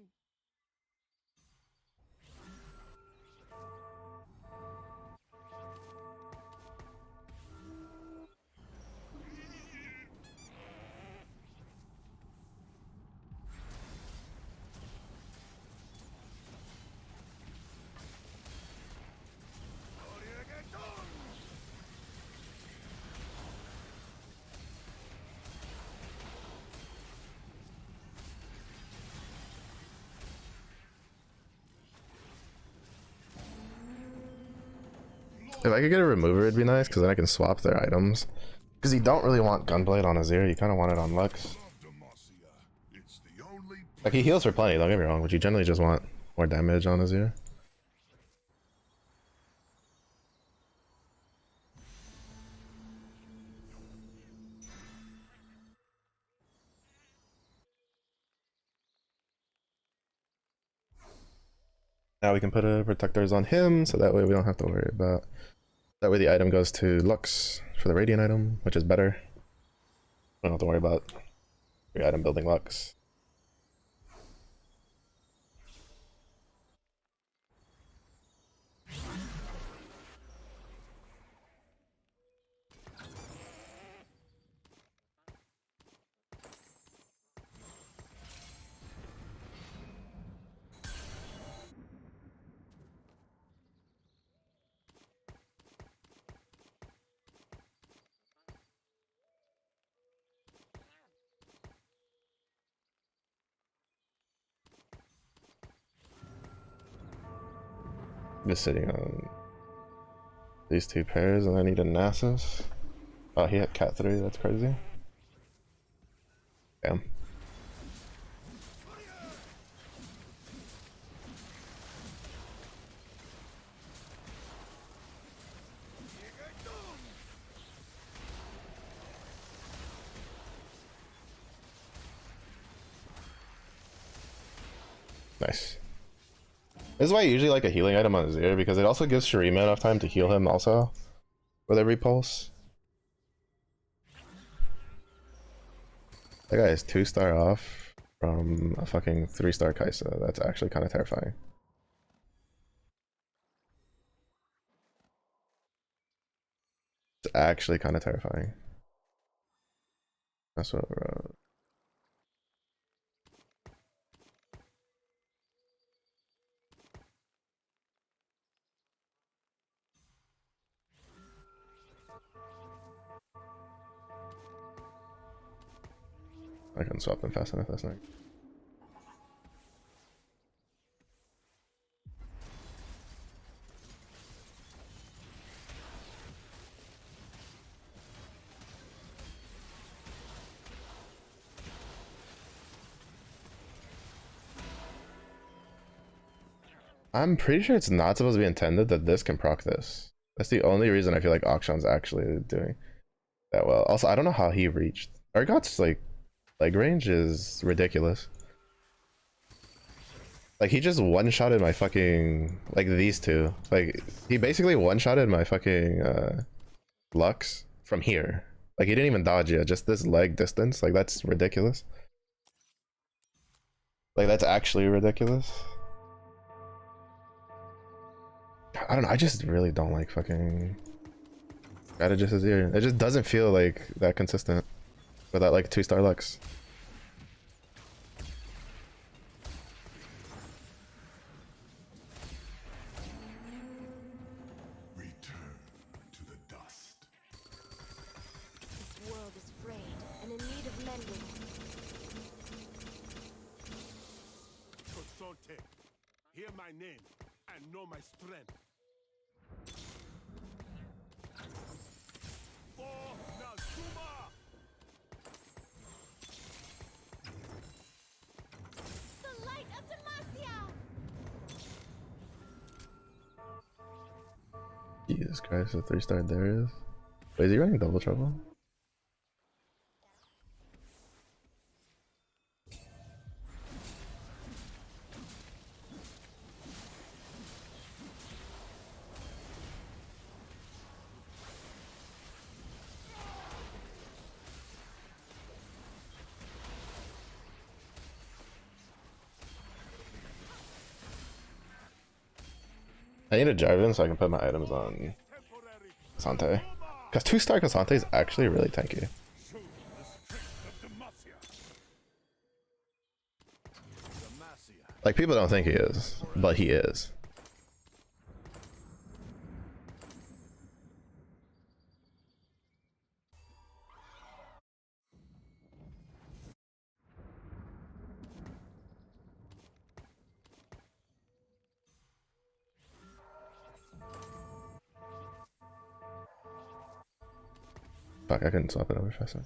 If I could get a remover, it'd be nice, because then I can swap their items. Because you don't really want Gunblade on Azir, you kind of want it on Lux. Love Demacia. It's the only Like, he heals for plenty, don't get me wrong, but you generally just want more damage on Azir. Now we can put a protectors on him, so that way we don't have to worry about... That way the item goes to Lux for the Radiant item, which is better. We don't have to worry about your item building Lux. Just sitting on these two pairs, and I need a Nasus. Oh, he had Cat 3, that's crazy. Damn. Nice. This is why I usually like a healing item on Azir, because it also gives Shurima enough time to heal him also with every pulse. That guy is 2-star off from a fucking 3-star Kaisa. That's actually kind of terrifying. It's actually kind of terrifying. That's what I wrote. I can swap them fast enough, that's nice. I'm pretty sure it's not supposed to be intended that this can proc this. That's the only reason I feel like Akshan's actually doing that well. Also, I don't know how he reached. Urgot's like leg range is ridiculous. Like he just one-shotted my fucking like these two. Like he basically one-shotted my fucking Lux from here. Like he didn't even dodge it, just this leg distance. Like that's ridiculous. Like that's actually ridiculous. I don't know, I just really don't like fucking strategist is here. It just doesn't feel like that consistent with that like 2-star Lux. Return to the dust. This world is frayed and in need of mending. Consulte. Hear my name and know my strength. For Nazuma! The light of Demacia! Jesus Christ, a 3-star Darius. Wait, is he running double trouble? I need a Jarvan so I can put my items on Temporary Kasante. Because 2-star Kasante is actually really tanky. show the strength of Demacia. Demacia. Like people don't think he is, but he is. Fuck, I couldn't swap it over fast enough.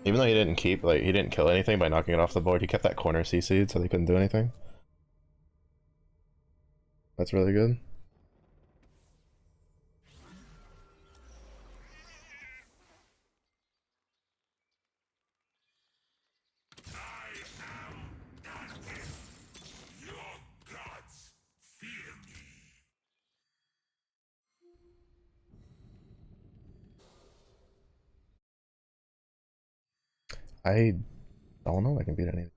Even though he didn't keep, like, he didn't kill anything by knocking it off the board, he kept that corner CC'd so they couldn't do anything. That's really good. Your gods fear me. I don't know if I can beat anything.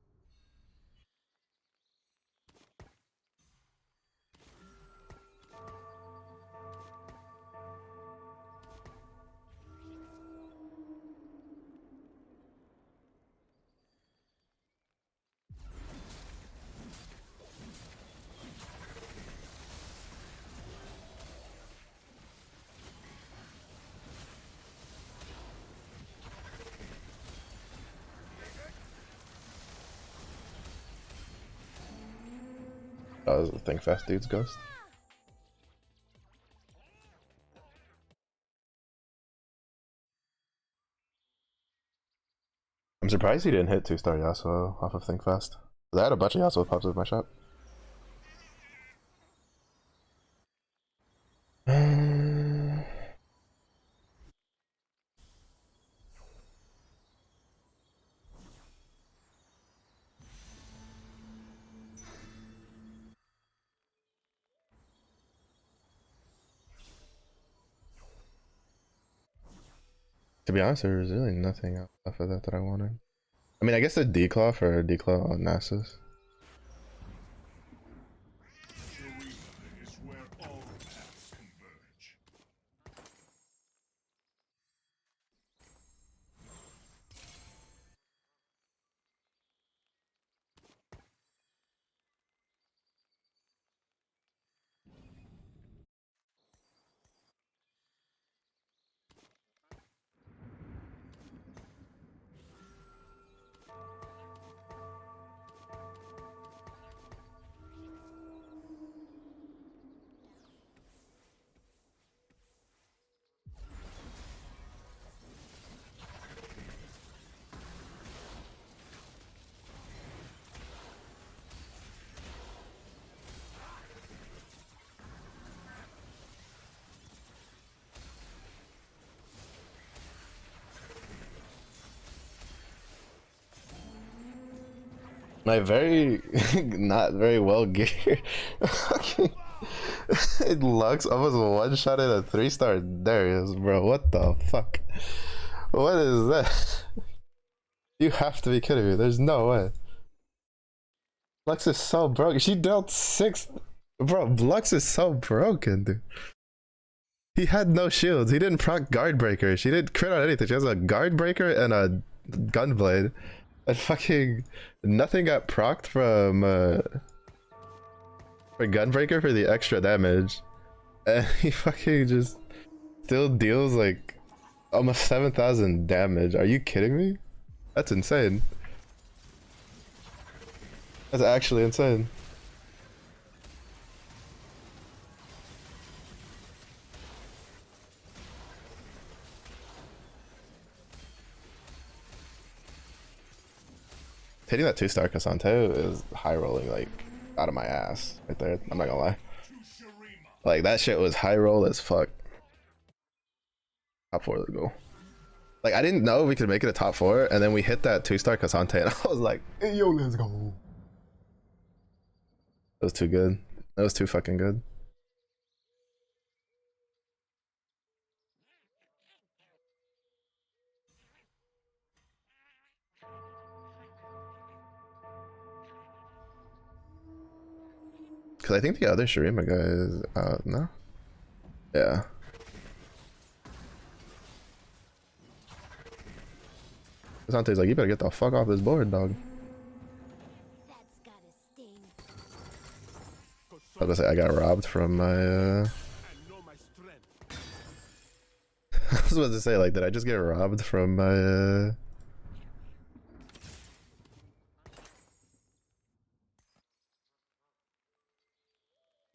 That was the Think Fast dude's ghost. I'm surprised he didn't hit 2-star Yasuo off of Think Fast. I had a bunch of Yasuo pops with my shot. To be honest, there was really nothing off of that that I wanted. I mean, I guess the declaw for declaw on Nasus. Arena is where all paths converge. My very not very well geared fucking it looks almost one shot at a 3-star Darius, bro. What the fuck? What is that? You have to be kidding me. There's no way. Lux is so broken. She dealt 6. Bro, Lux is so broken, dude. He had no shields. He didn't proc guard breaker. She didn't crit on anything. She has a guard breaker and a gunblade. And fucking nothing got procced from for gunbreaker for the extra damage. And he fucking just still deals like almost 7,000 damage. Are you kidding me? That's insane. That's actually insane. Hitting that 2-star Cassante is high rolling like out of my ass right there. I'm not gonna lie. Like that shit was high roll as fuck. Top 4 of the goal. Like I didn't know we could make it a top 4, and then we hit that 2-star Cassante, and I was like, hey, yo, let's go. That was too good. That was too fucking good. Because I think the other Shurima guy is out, no? Yeah. Sante's like, you better get the fuck off this board, dog. That's gotta sting. I was gonna say, I got robbed from my, And know my strength. I was about to say, like, did I just get robbed from my,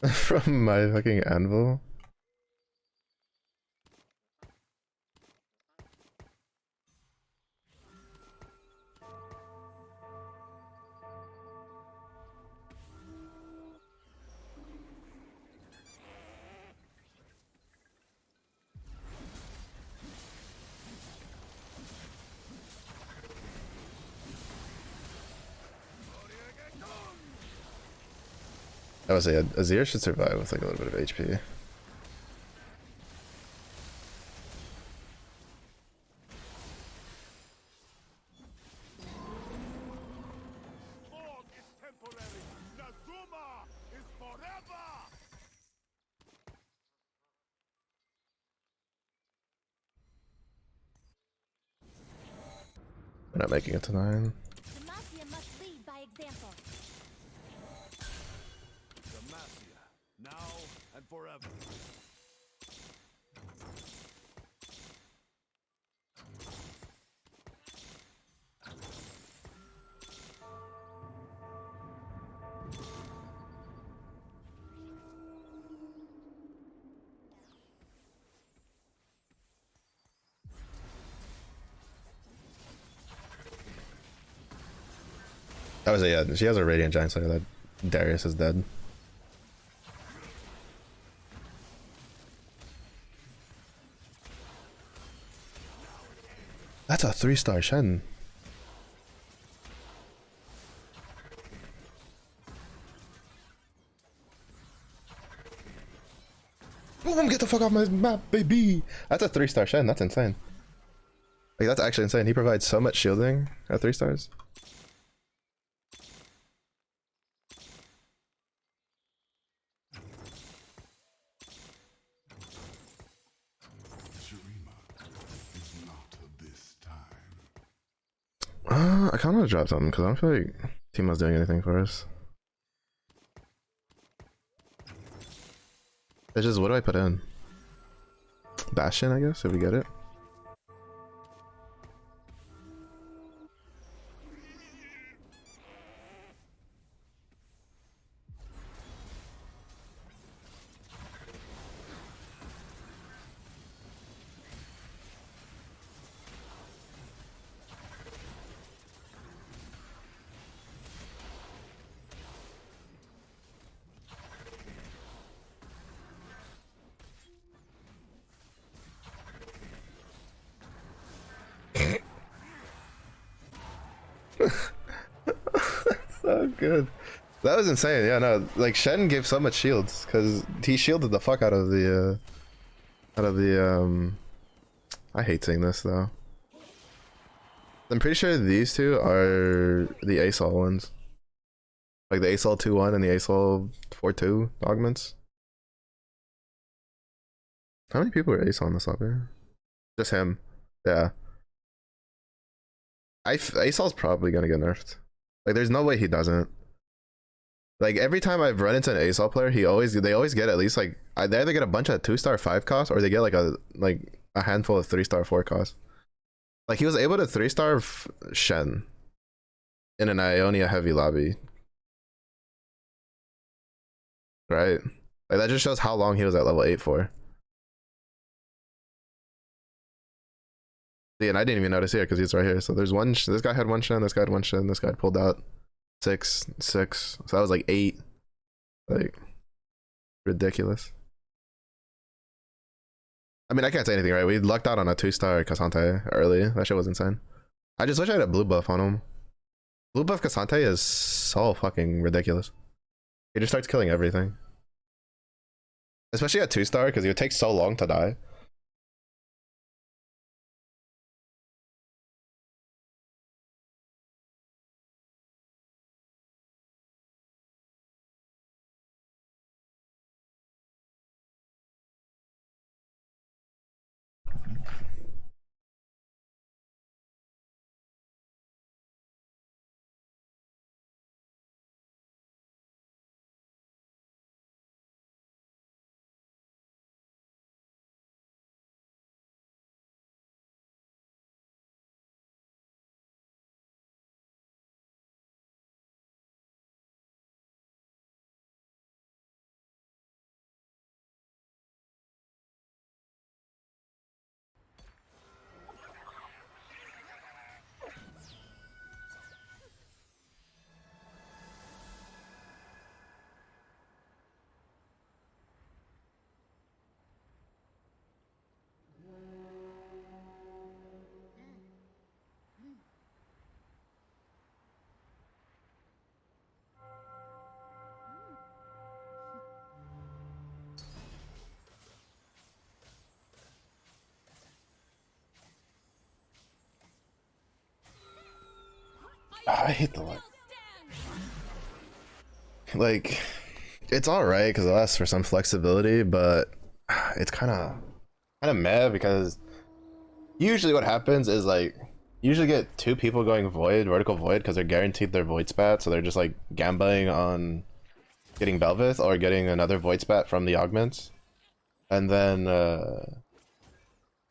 from my fucking anvil? I would say Azir should survive with like a little bit of HP. Fog is temporary. Nazuma is forever. We're not making it to 9. Demacia must lead by example. Demacia, now and forever. That was a, yeah, she has a Radiant Giant Slayer that Darius is dead. That's a 3-star Shen. Boom, get the fuck off my map, baby! That's a 3-star Shen, that's insane. Like, that's actually insane. He provides so much shielding at 3 stars. Shurima is not of this time. I kind of want to drop something because I don't feel like Teemo's doing anything for us. It's just, what do I put in? Bastion, I guess, if we get it. So good. That was insane. Yeah, no, like Shen gave so much shields because he shielded the fuck out of the. I hate saying this though. I'm pretty sure these two are the ASOL ones, like the ASOL 2-1 and the ASOL 4-2 augments. How many people are ASOL in this lobby? Just him. Yeah. ASOL's probably gonna get nerfed. Like, there's no way he doesn't. Like, every time I've run into an ASOL player, they always get at least like they either get a bunch of 2-star 5 costs or they get like a handful of 3-star 4 costs. Like, he was able to 3-star Shen in an Ionia heavy lobby, right? Like, that just shows how long he was at level 8 for. See, and I didn't even notice here because he's right here. So there's one. This guy had one Shen. This guy had one Shen. This guy had pulled out 6. So that was like 8. Like, ridiculous. I mean, I can't say anything, right? We lucked out on a 2-star Cassante early. That shit was insane. I just wish I had a blue buff on him. Blue buff Cassante is so fucking ridiculous. He just starts killing everything. Especially at 2-star because he would take so long to die. I hate the light. Like, it's all right because it allows for some flexibility, but it's kind of meh because usually what happens is like usually get 2 people going void, vertical void, because they're guaranteed their void spat, so they're just like gambling on getting Belveth or getting another void spat from the augments, and then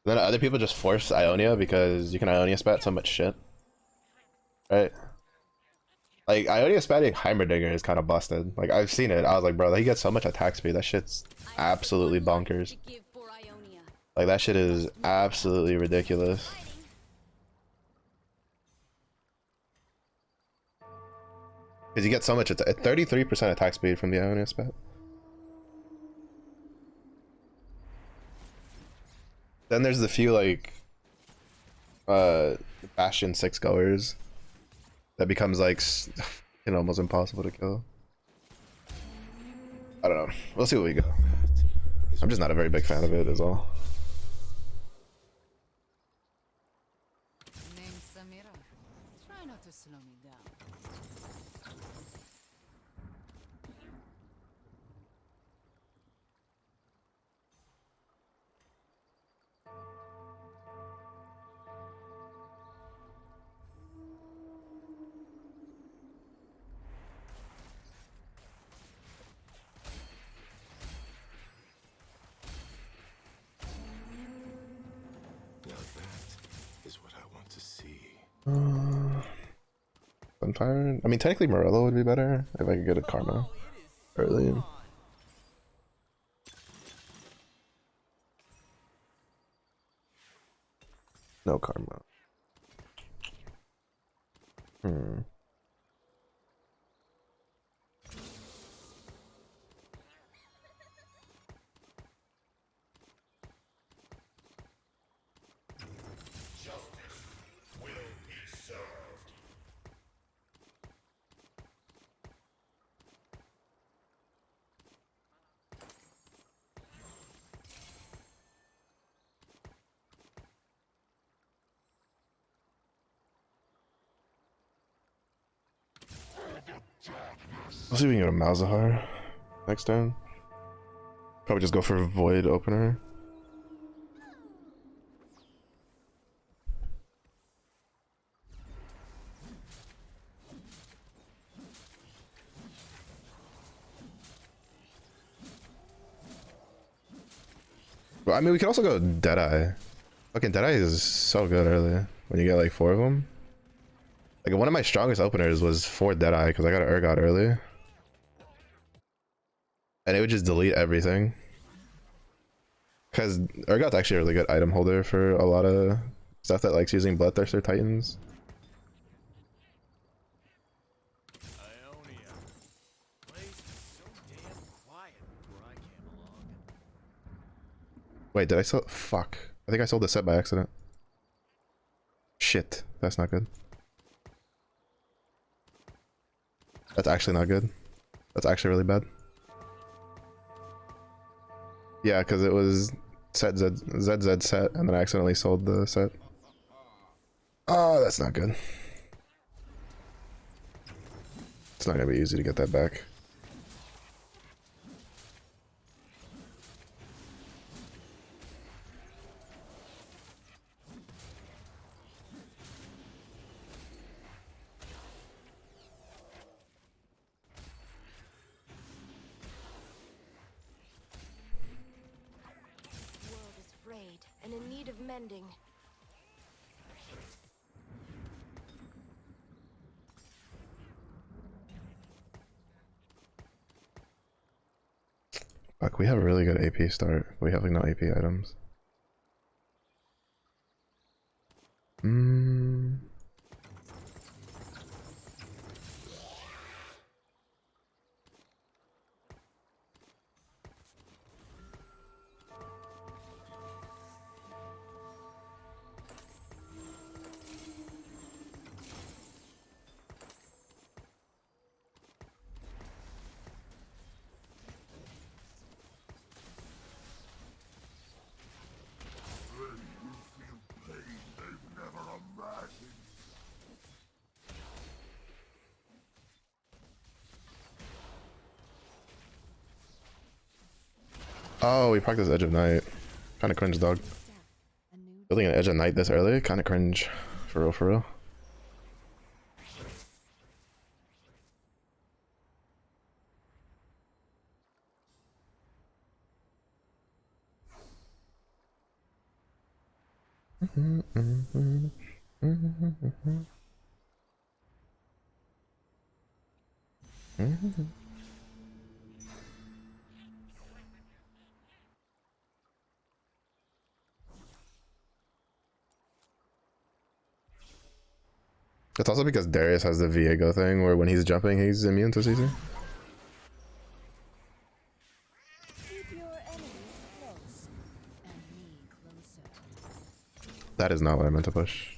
other people just force Ionia because you can Ionia spat so much shit, right? Like, Ionia spatting Heimerdinger is kind of busted. Like, I've seen it. I was like, bro, he gets so much attack speed. That shit's absolutely bonkers. Like, that shit is absolutely ridiculous. Because you get so much 33% attack speed from the Ionia spat. Then there's the few, like, Bastion 6 goers that becomes like almost impossible to kill. I don't know. We'll see what we go. I'm just not a very big fan of it, is all. Name's Samira. Try not to slow me down. Now that is what I want to see. Sunfire? I mean, technically Morello would be better if I could get a Karma early. No Karma. I'll see if we can get a Malzahar next turn. Probably just go for a Void Opener. Well, I mean, we could also go Deadeye. Fucking Deadeye is so good early when you get like 4 of them. Like one of my strongest openers was 4 Deadeye because I got an Urgot early. And it would just delete everything. Because Urgot's actually a really good item holder for a lot of stuff that likes using Bloodthirster Titans. Ionia. Place was so damn quiet before I came along. Wait, did I sell? Fuck. I think I sold the set by accident. Shit. That's not good. That's actually not good. That's actually really bad. Yeah, because it was set ZZ set, and then I accidentally sold the set. Oh, that's not good. It's not gonna be easy to get that back. World is frayed and in need of mending. Fuck, we have a really good AP start. We have like no AP items. Oh, we practiced Edge of Night. Kinda cringe, dog. A new Building an Edge of Night this early? Kinda cringe. For real, for real. It's also because Darius has the Viego thing where when he's jumping, he's immune to CC. keep your enemies close and me closer. That is not what I meant to push.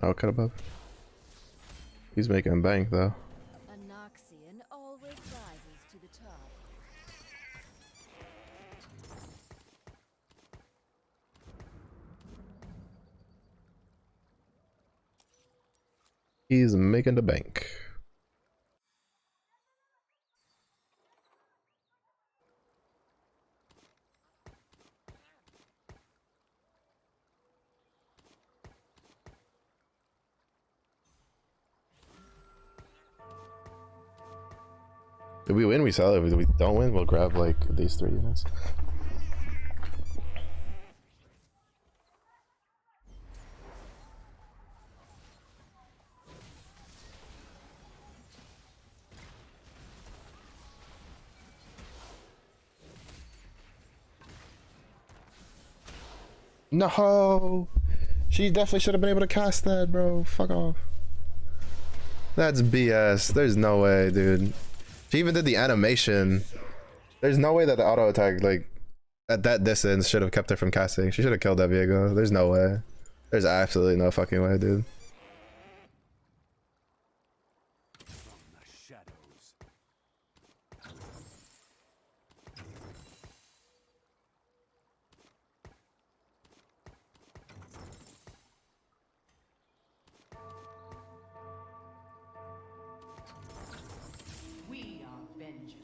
Oh, cut above. He's making bank though. A Noxian always rises to the top. He's making the bank. If we win, we sell. If we don't win, we'll grab like these 3 units. No, she definitely should have been able to cast that, bro. Fuck off. That's BS. There's no way, dude. She even did the animation. There's no way that the auto attack, like, at that distance should have kept her from casting. She should have killed that Viego. There's no way. There's absolutely no fucking way, dude. From the shadows. We are vengeance.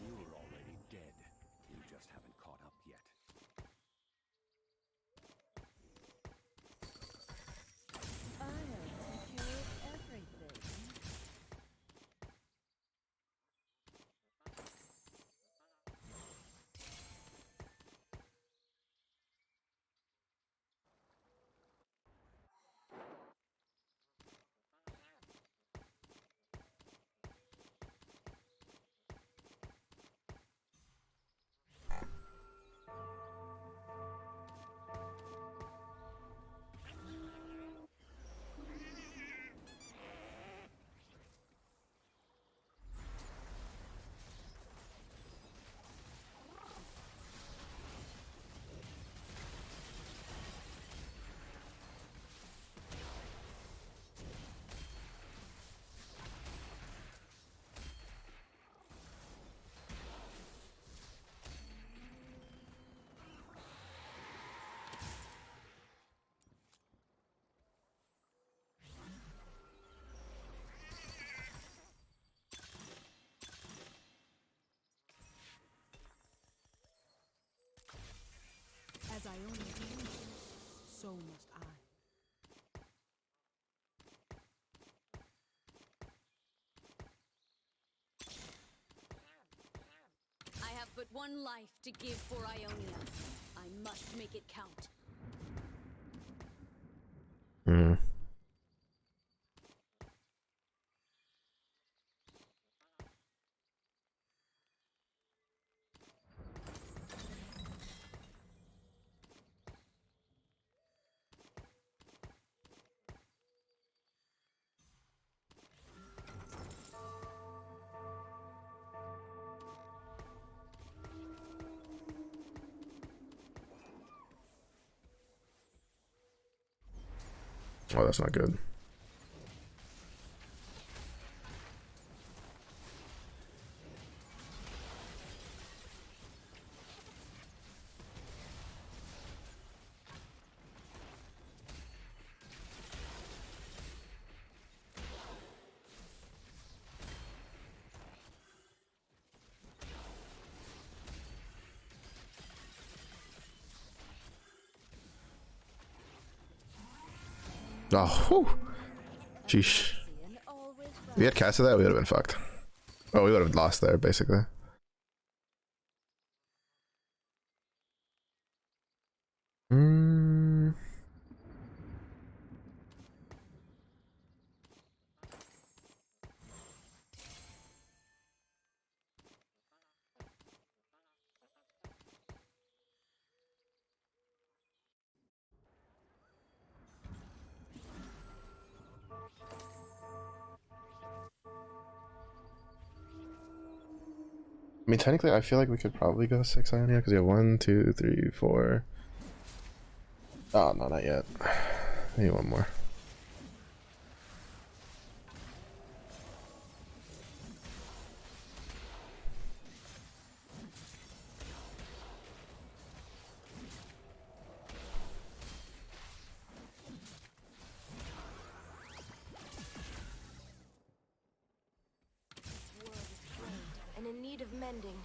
You're already dead. You just haven't caught up yet. I'll take care of everything. As Ionia changes, so must I. I have but one life to give for Ionia. I must make it count. Hmm. Oh, that's not good. Oh, whew. Sheesh. And always If we had casted that, we would have been fucked. Oh, we would have lost there, basically. Hmm. I mean, technically, I feel like we could probably go 6 Ionia because you have 1, 2, 3, 4. Oh, no, not yet. I need one more. This world is frayed and in need of mending.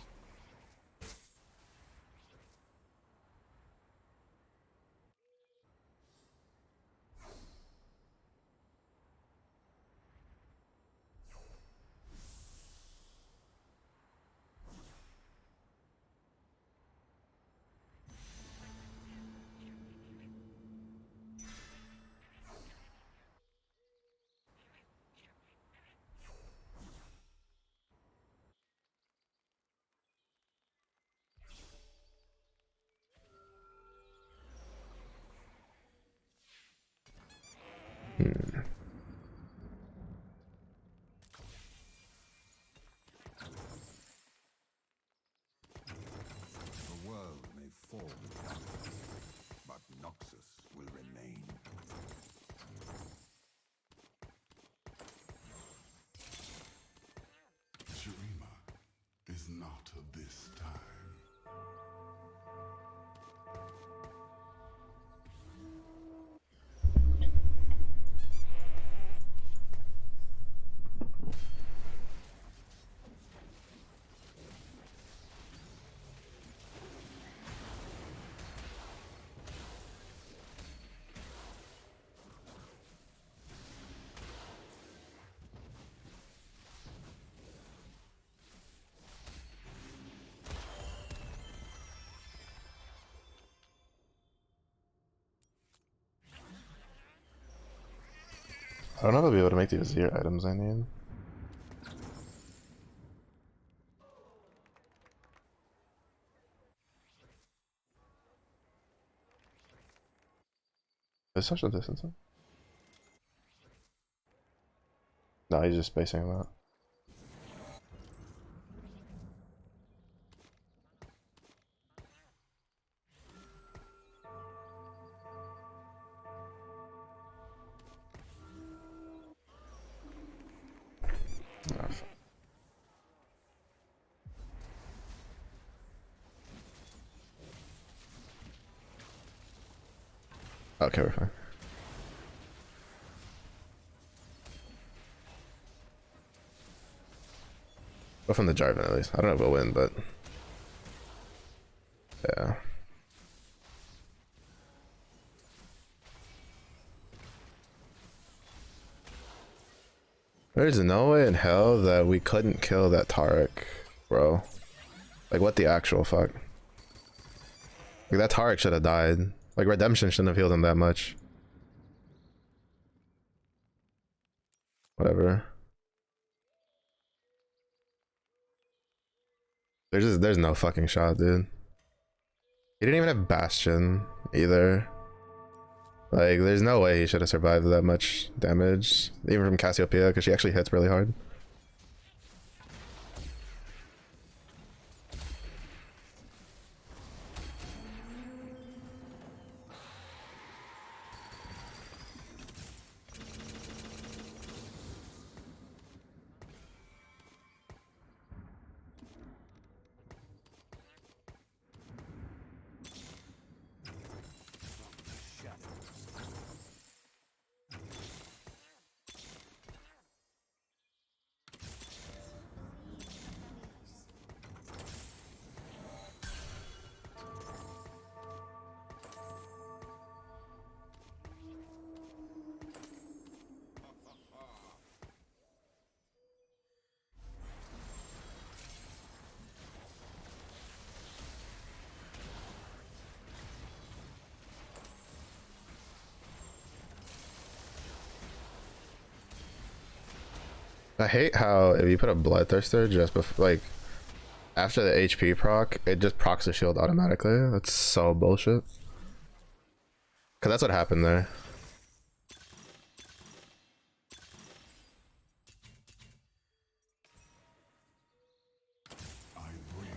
this time. I don't know if I'll be able to make the Azir items I need. Is social distancing? No, he's just spacing him out. Oh, fuck. Okay, we're fine. Go from the Jarvan at least. I don't know if we'll win, but yeah. There's no way in hell that we couldn't kill that Taric, bro. Like, what the actual fuck? Like, that Taric should have died. Like, Redemption shouldn't have healed him that much. Whatever. There's no fucking shot, dude. He didn't even have Bastion either. Like, there's no way he should have survived that much damage, even from Cassiopeia, because she actually hits really hard. I hate how if you put a Bloodthirster just before, like, after the HP proc, it just procs the shield automatically. That's so bullshit. Cause that's what happened there. I bring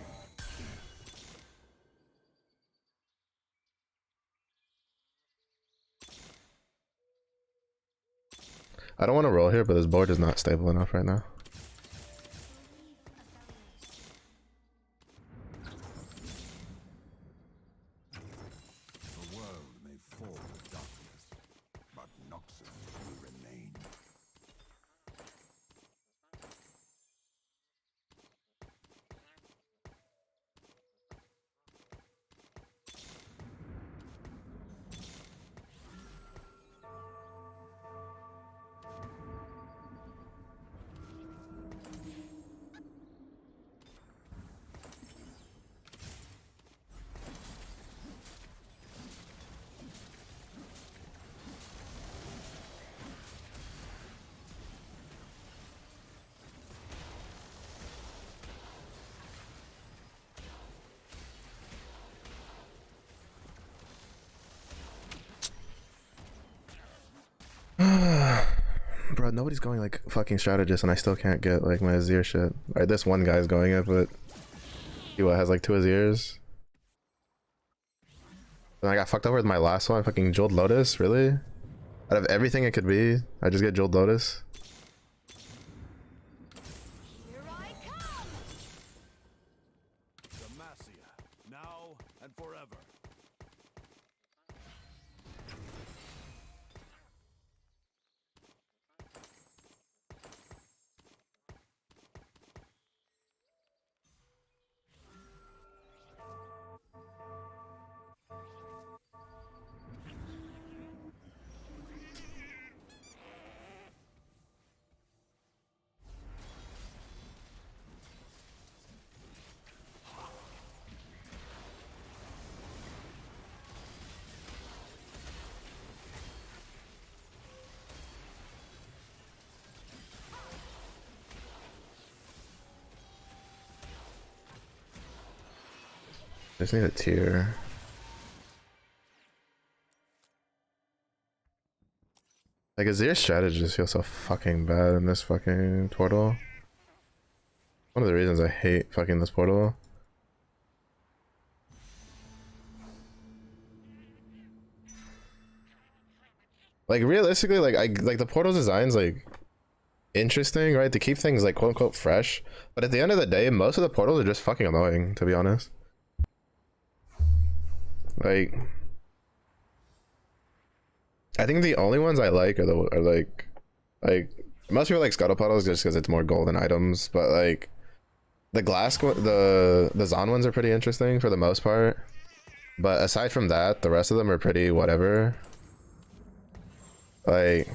I don't want to roll here, but this board is not stable enough right now. the world may fall to darkness, but Noxus will remain. Bro, nobody's going like fucking strategist, and I still can't get like my Azir shit. Alright, this one guy's going it, but he what, has like 2 Azirs. And I got fucked over with my last one. Fucking Jeweled Lotus, really? Out of everything it could be, I just get Jeweled Lotus. Here I come! I just need a tier. Like, Azir's strategy just feels so fucking bad in this fucking portal. One of the reasons I hate fucking this portal. Like, realistically, like the portal's design's like interesting, right? To keep things like quote unquote fresh. But at the end of the day, most of the portals are just fucking annoying, to be honest. Like, I think the only ones I like are like most people like scuttle puddles just because it's more golden items, but like the the Zon ones are pretty interesting for the most part. But aside from that, the rest of them are pretty whatever. Like,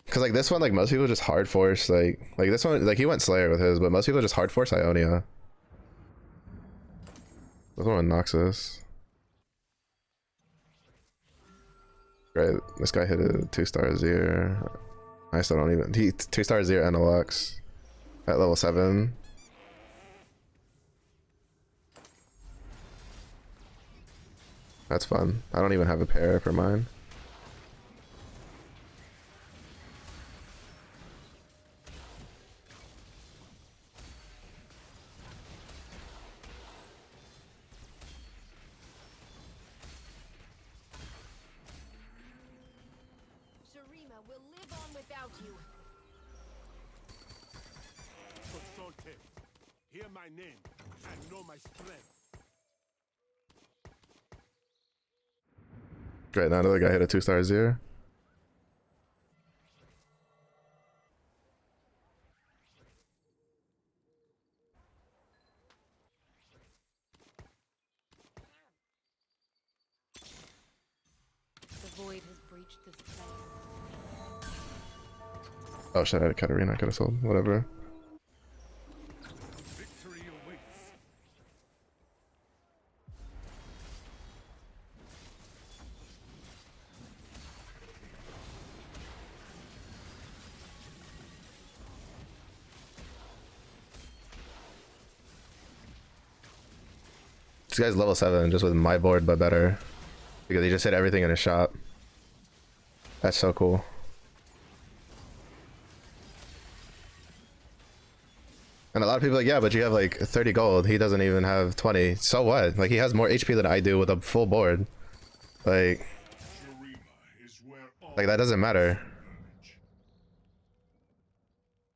cause like this one, like most people just hard force like this one, like he went Slayer with his, but most people just hard force Ionia. This one knocks us. Great, this guy hit a 2-star Azir. I still don't even. He 2-star Azir and a Lux at level 7. That's fun. I don't even have a pair for mine. Shurima will live on without you. Consorte, hear my name and know my strength. Great, now another guy hit a 2-star Azir. The void has breached this place. Oh shit, I had a Katarina, I could have sold. Whatever. Victory awaits. This guy's level 7 just with my board but better. Because he just hit everything in his shop. That's so cool. And a lot of people are like, yeah, but you have like 30 gold. He doesn't even have 20. So what? Like, he has more HP than I do with a full board. Like that doesn't matter.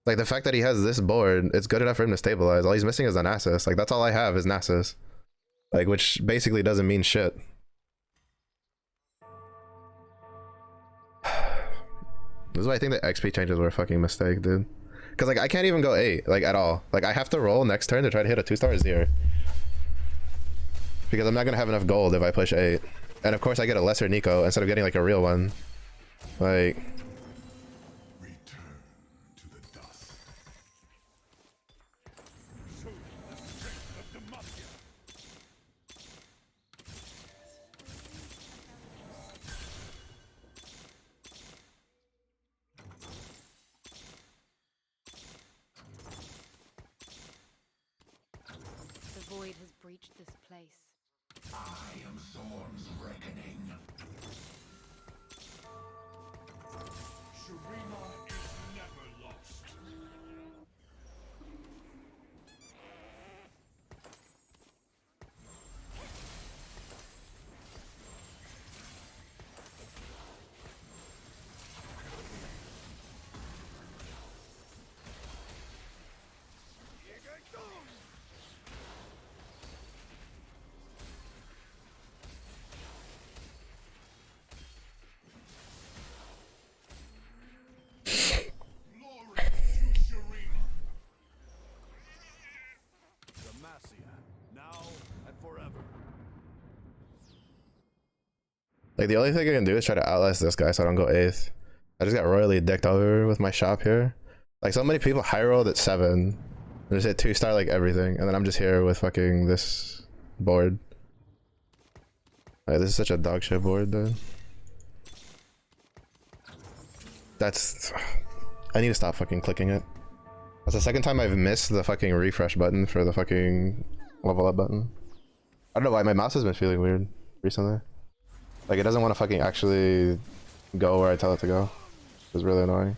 Like, the fact that he has this board, it's good enough for him to stabilize. All he's missing is an Nasus. Like, that's all I have is Nasus. Like, which basically doesn't mean shit. This is why I think the XP changes were a fucking mistake, dude. Because, like, I can't even go 8, like, at all. Like, I have to roll next turn to try to hit a 2-star Azir. Because I'm not going to have enough gold if I push 8. And, of course, I get a lesser Nico instead of getting, like, a real one. Like... Return to the dust. Show the strength of the mafia. The void has breached this place. I am Zorn's reckoning. Shurima is never lost. Glory to Shurima. Demacia, now and forever. Like, the only thing I can do is try to outlast this guy so I don't go 8th. I just got royally dicked over with my shop here. Like, so many people high rolled at 7 and just hit 2-star like everything, and then I'm just here with fucking this board. Like, this is such a dog shit board, dude. That's... I need to stop fucking clicking it. That's the second time I've missed the fucking refresh button for the fucking level up button. I don't know why my mouse has been feeling weird recently. Like it doesn't want to fucking actually go where I tell it to go. It's really annoying.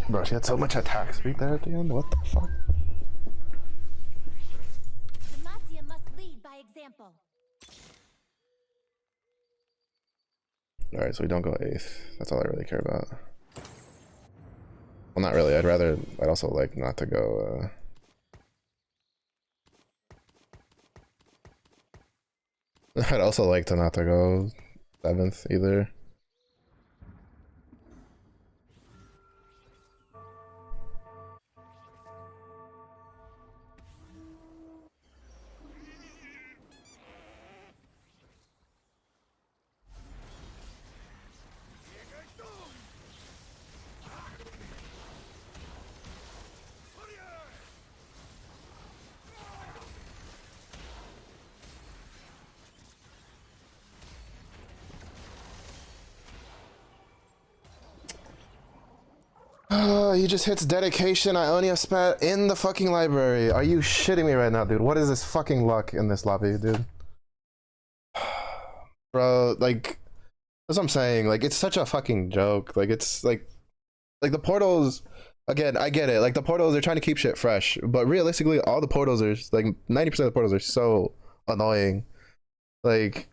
Bro, she had so much attack speed there at the end. What the fuck? Demacia must lead by example. Alright, so we don't go 8th. That's all I really care about. Well, not really. I'd also like not to go, I'd also like to not to go 7th either. He just hits dedication. Ionia spat in the fucking library. Are you shitting me right now, dude? What is this fucking luck in this lobby, dude? Bro, like, that's what I'm saying. Like, it's such a fucking joke. Like, it's like the portals. Again, I get it. Like, the portals, they're trying to keep shit fresh, but realistically, all the portals are like 90% of the portals are so annoying. Like,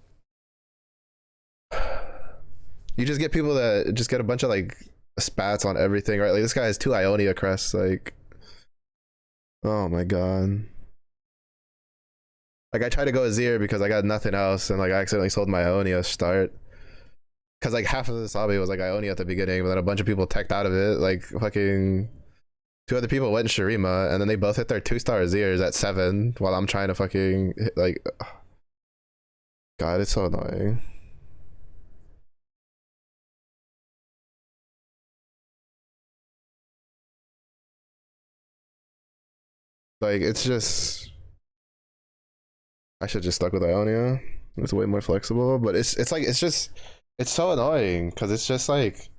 you just get people that just get a bunch of like spats on everything, right? Like this guy has 2 Ionia crests, like, oh my god. Like I tried to go Azir because I got nothing else, and like I accidentally sold my Ionia start. Cause like half of this lobby was like Ionia at the beginning, but then a bunch of people teched out of it. Like fucking 2 other people went in Shurima, and then they both hit their 2-star Azirs at 7 while I'm trying to fucking hit, like, God, it's so annoying. Like, it's just, I should just stuck with Ionia. It's way more flexible, but it's like, it's so annoying because it's just like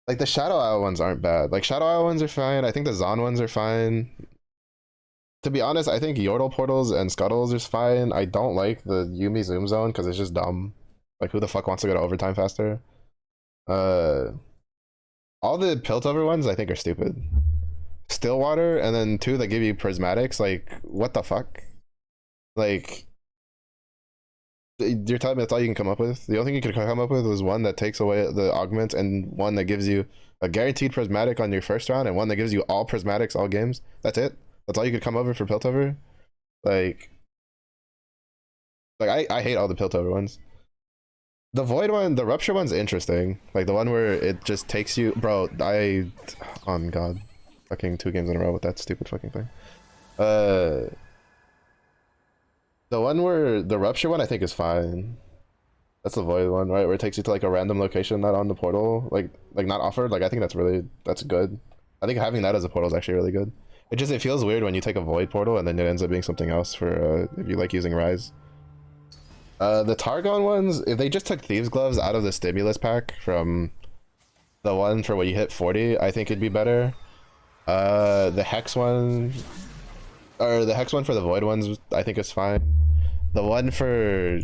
the Shadow Isle ones aren't bad. Like Shadow Isle ones are fine. I think the Zon ones are fine. To be honest, I think Yordle portals and Scuttles is fine. I don't like the Yuumi Zoom Zone because it's just dumb. Like who the fuck wants to go to overtime faster? All the Piltover ones I think are stupid. Stillwater and then 2 that give you prismatics, like what the fuck? Like you're telling me that's all you can come up with? The only thing you could come up with was one that takes away the augments and one that gives you a guaranteed prismatic on your first round and one that gives you all prismatics all games. That's it? That's all you could come over for Piltover? Like I hate all the Piltover ones. The Void one, the Rupture one's interesting. Like the one where it just takes you, bro, oh my god. Fucking 2 games in a row with that stupid fucking thing. The one where the Rupture one I think is fine. That's the Void one, right? Where it takes you to like a random location not on the portal, like not offered. Like I think that's good. I think having that as a portal is actually really good. It feels weird when you take a Void portal and then it ends up being something else for if you like using Rise. The Targon ones, if they just took Thieves Gloves out of the stimulus pack from the one for when you hit 40, I think it'd be better. The Hex one, or the Hex one for the Void ones, I think is fine. The one for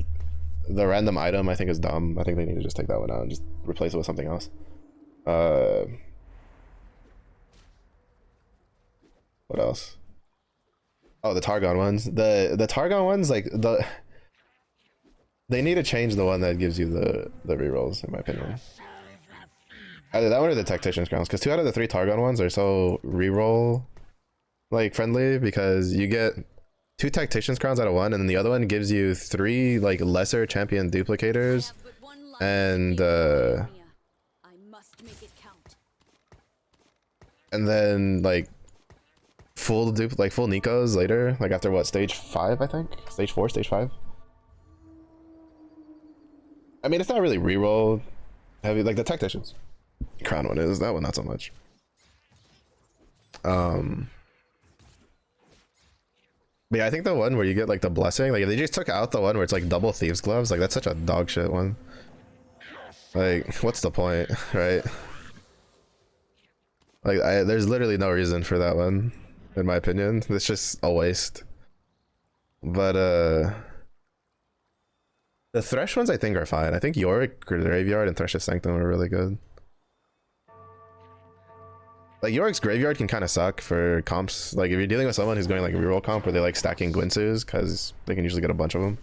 the random item, I think is dumb. I think they need to just take that one out and just replace it with something else. What else? Oh, the Targon ones. The Targon ones, like they need to change the one that gives you the rerolls, in my opinion. Either that one or the Tactician's Crowns, because 2 out of the 3 Targon ones are so reroll like friendly, because you get 2 Tactician's Crowns out of 1, and then the other one gives you 3 like lesser champion duplicators, and then like full Nikos later, like after what, stage 5, I think? Stage 4, stage 5? I mean, it's not really reroll. Heavy, like the tacticians. Crown one is, that one not so much. But yeah, I think the one where you get like the blessing, like if they just took out the one where it's like double thieves gloves, like that's such a dog shit one. Like, what's the point, right? Like, there's literally no reason for that one, in my opinion. It's just a waste. But the Thresh ones I think are fine. I think Yorick Graveyard and Thresh's Sanctum are really good. Like Yorick's Graveyard can kind of suck for comps. Like if you're dealing with someone who's going like reroll comp where they like stacking Gwinsus because they can usually get a bunch of them,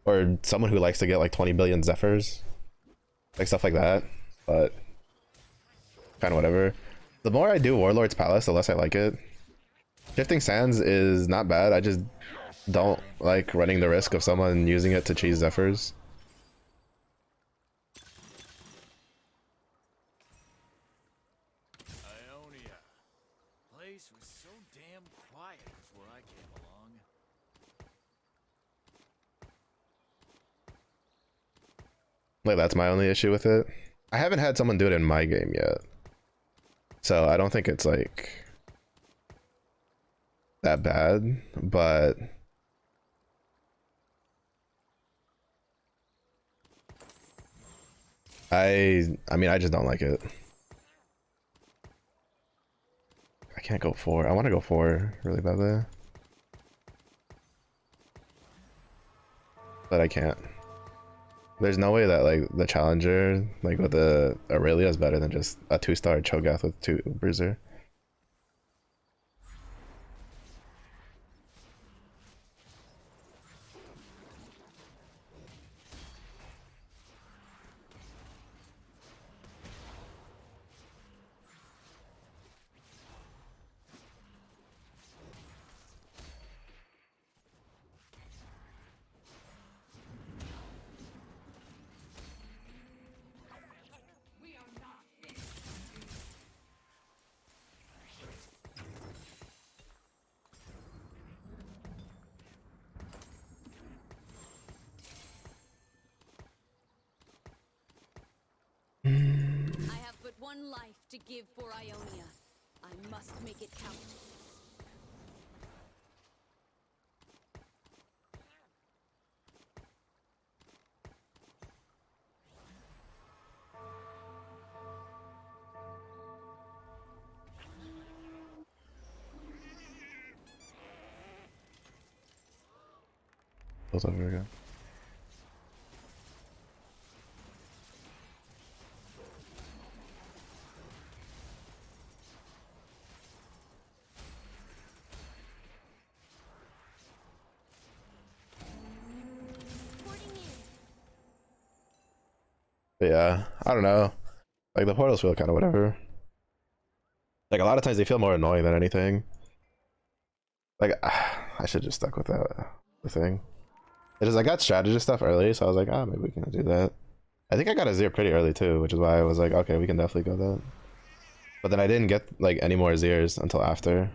or someone who likes to get like 20 billion Zephyrs, like stuff like that. But kind of whatever. The more I do Warlord's Palace, the less I like it. Shifting Sands is not bad. I just don't like running the risk of someone using it to cheese Zephyrs. Ionia. Place was so damn quiet before I came along. Like that's my only issue with it. I haven't had someone do it in my game yet, so I don't think it's like that bad, but I mean I just don't like it. I can't go 4. I want to go 4 really badly, but I can't. There's no way that like the challenger like with the Aurelia is better than just a 2-star Cho'Gath with 2 Bruiser. I have but one life to give for Ionia. I must make it count. Goes over again. But yeah, I don't know. Like the portals feel kind of whatever. Like a lot of times they feel more annoying than anything. Like I should just stuck with that the thing. It is I got strategist stuff early, so I was like, ah, maybe we can do that. I think I got a Zir pretty early too, which is why I was like, okay, we can definitely go that. But then I didn't get like any more Zirs until after,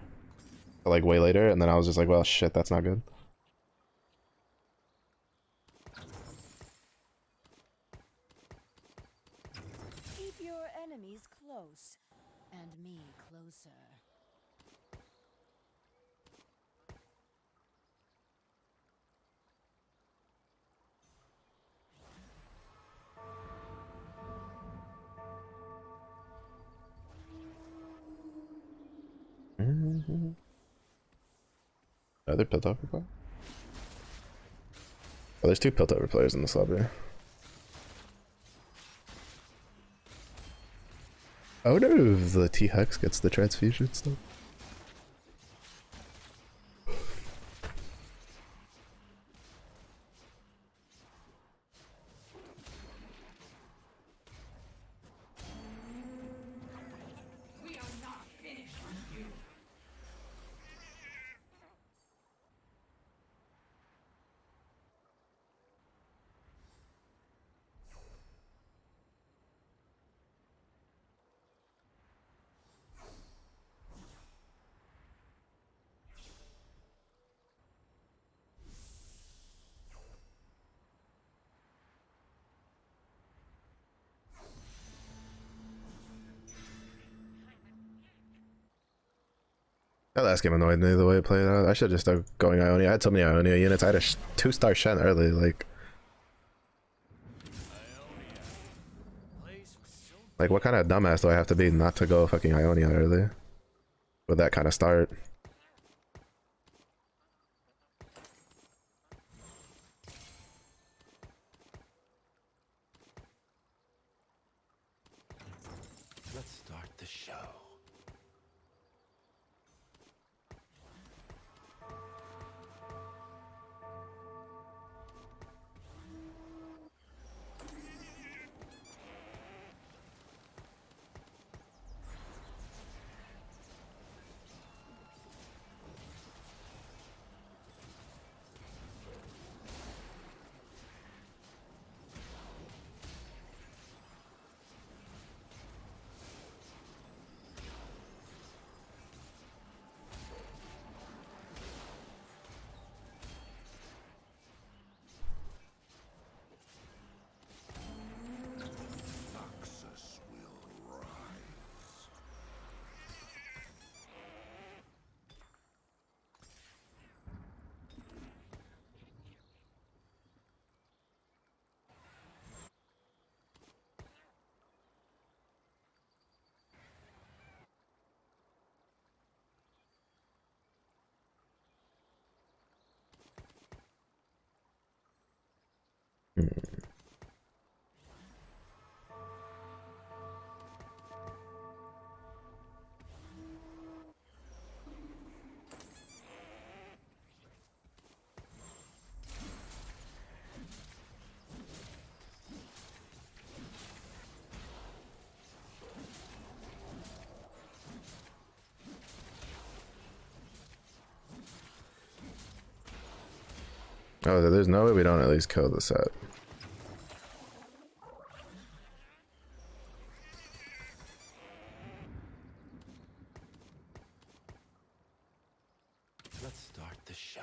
like way later, and then I was just like, well, shit, that's not good. Keep your enemies close, and me closer. Other Piltover player? Oh, there's 2 Piltover players in this lobby. I wonder if the T-Hex gets the transfusion stuff. That last game annoyed me the way it played out. I should have just started going Ionia. I had so many Ionia units. I had a 2-star Shen early. Like what kind of dumbass do I have to be not to go fucking Ionia early with that kind of start? Let's start the show. Noxus will rise. Oh, there's no way we don't at least kill the set. Let's start the show.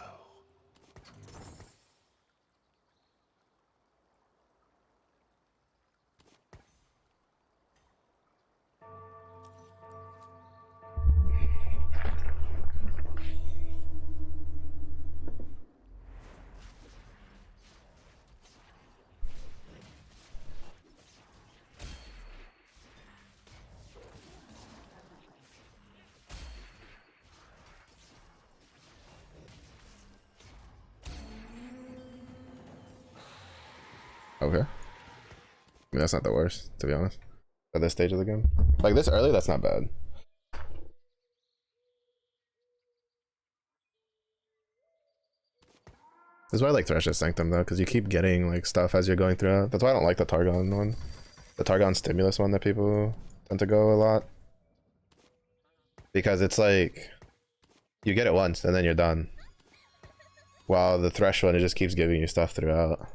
Okay. I mean, that's not the worst, to be honest. At this stage of the game. Like this early, that's not bad. This is why I like Thresh's Sanctum though, because you keep getting like stuff as you're going through it. That's why I don't like the Targon one. The Targon Stimulus one that people tend to go a lot. Because it's like, you get it once and then you're done. While the Thresh one, it just keeps giving you stuff throughout.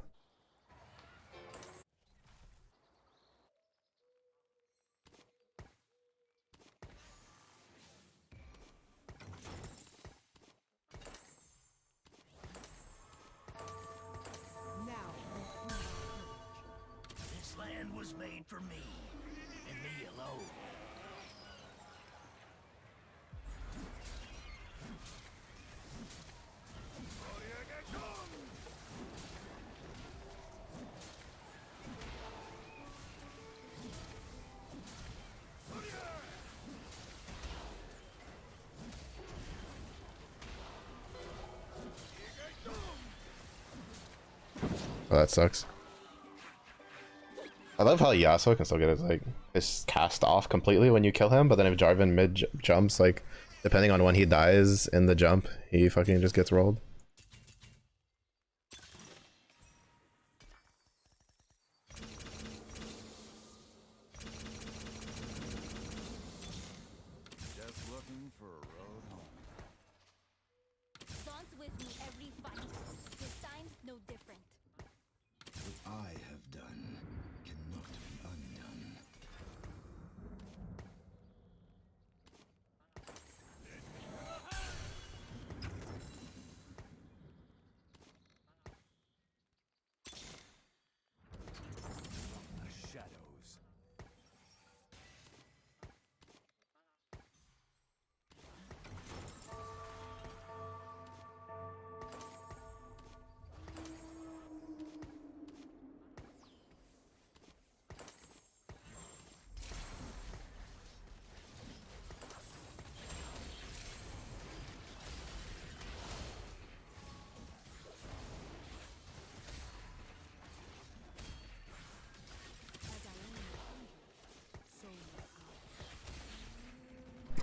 This land was made for me, and me alone. Oh, that sucks. I love how Yasuo can still get his cast off completely when you kill him, but then if Jarvan mid jumps, like depending on when he dies in the jump, he fucking just gets rolled. Just looking for a road home. Dawn's with me every fight. This time's no different. What I have done cannot be undone.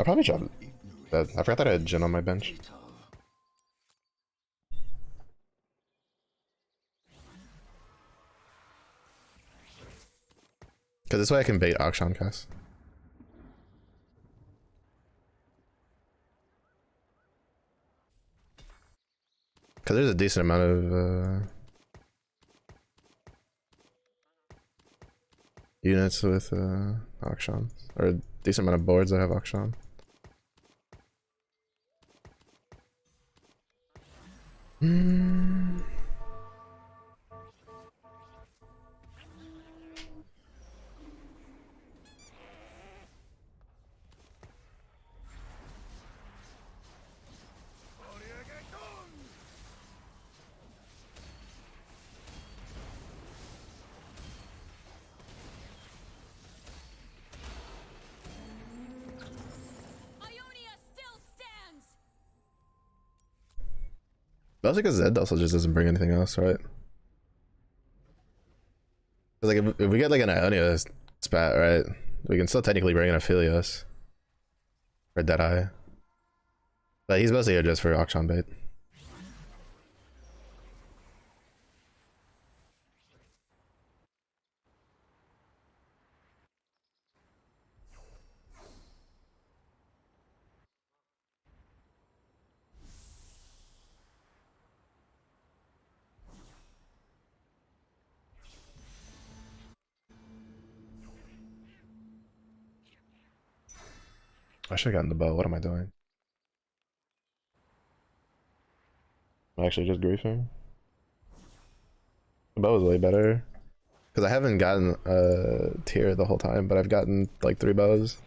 probably drop that. I forgot that I had Jin on my bench. Because this way I can bait Akshan cast. Because there's a decent amount of units with Akshan. Or a decent amount of boards that have Akshan. Ionia still stands. Also because Zed also just doesn't bring anything else, right? 'Cause, like if we get like an Ionia spat, right? We can still technically bring in a Philios. Or Deadeye. But he's mostly here just for Akshan bait. I should have gotten the bow. What am I doing? I'm actually just griefing. The bow is way better. Because I haven't gotten a tier the whole time, but I've gotten like 3 bows.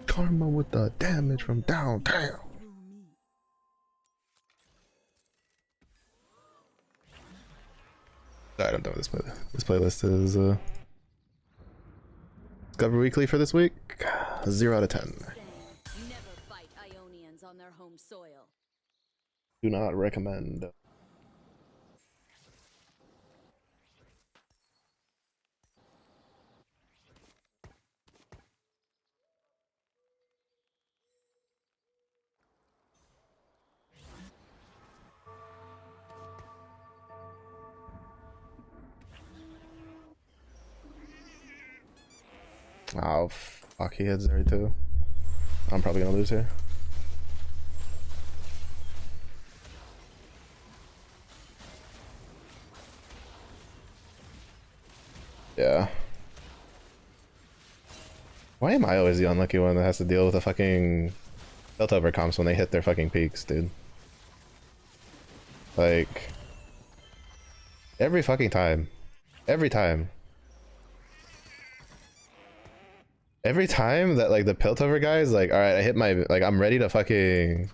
Karma with the damage from downtown. Alright, I'm done with this playlist. This playlist is Discover Weekly for this week. 0 out of 10. Never fight Ionians on their home soil. Do not recommend. Oh, fuck, he had Zeri too. I'm probably gonna lose here. Yeah. Why am I always the unlucky one that has to deal with the fucking built over comps when they hit their fucking peaks, dude? Like, every fucking time. Every time. Every time that like the Piltover guy is like, alright, I hit my, like I'm ready to fucking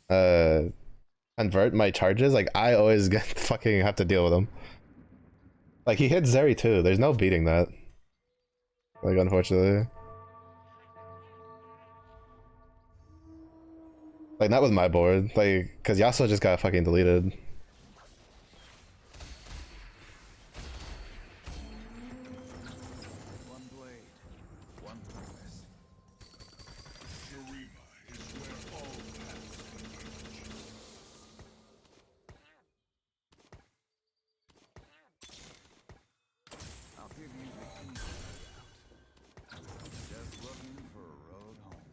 convert my charges, like I always get fucking have to deal with him. Like he hit Zeri too, there's no beating that. Like unfortunately. Like not with my board, like cause Yasuo just got fucking deleted. One blade, one purpose. Shurima is where all paths converge. I'll give you the easy route. Just looking for a road home.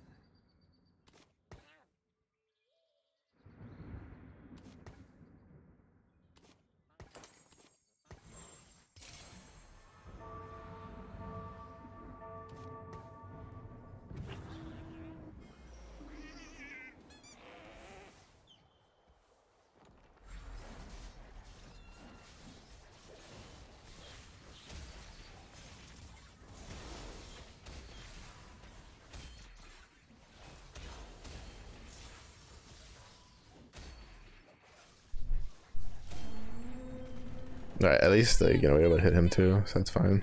Alright, at least like, you know, we're able to hit him too, so that's fine.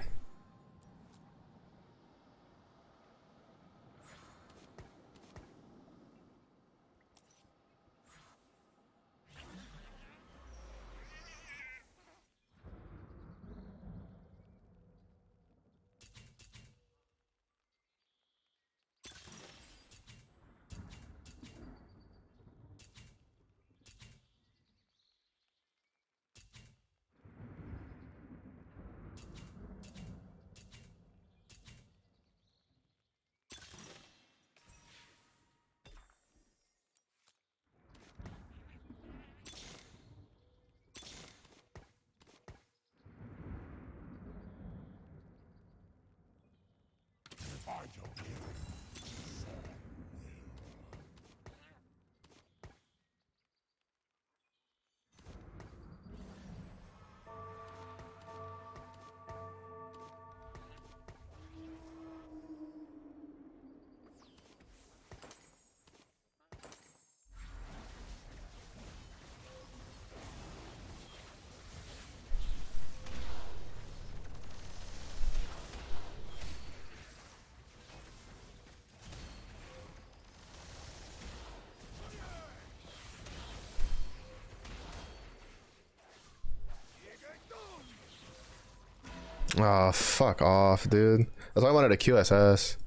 Oh, fuck off, dude. That's why I wanted a QSS.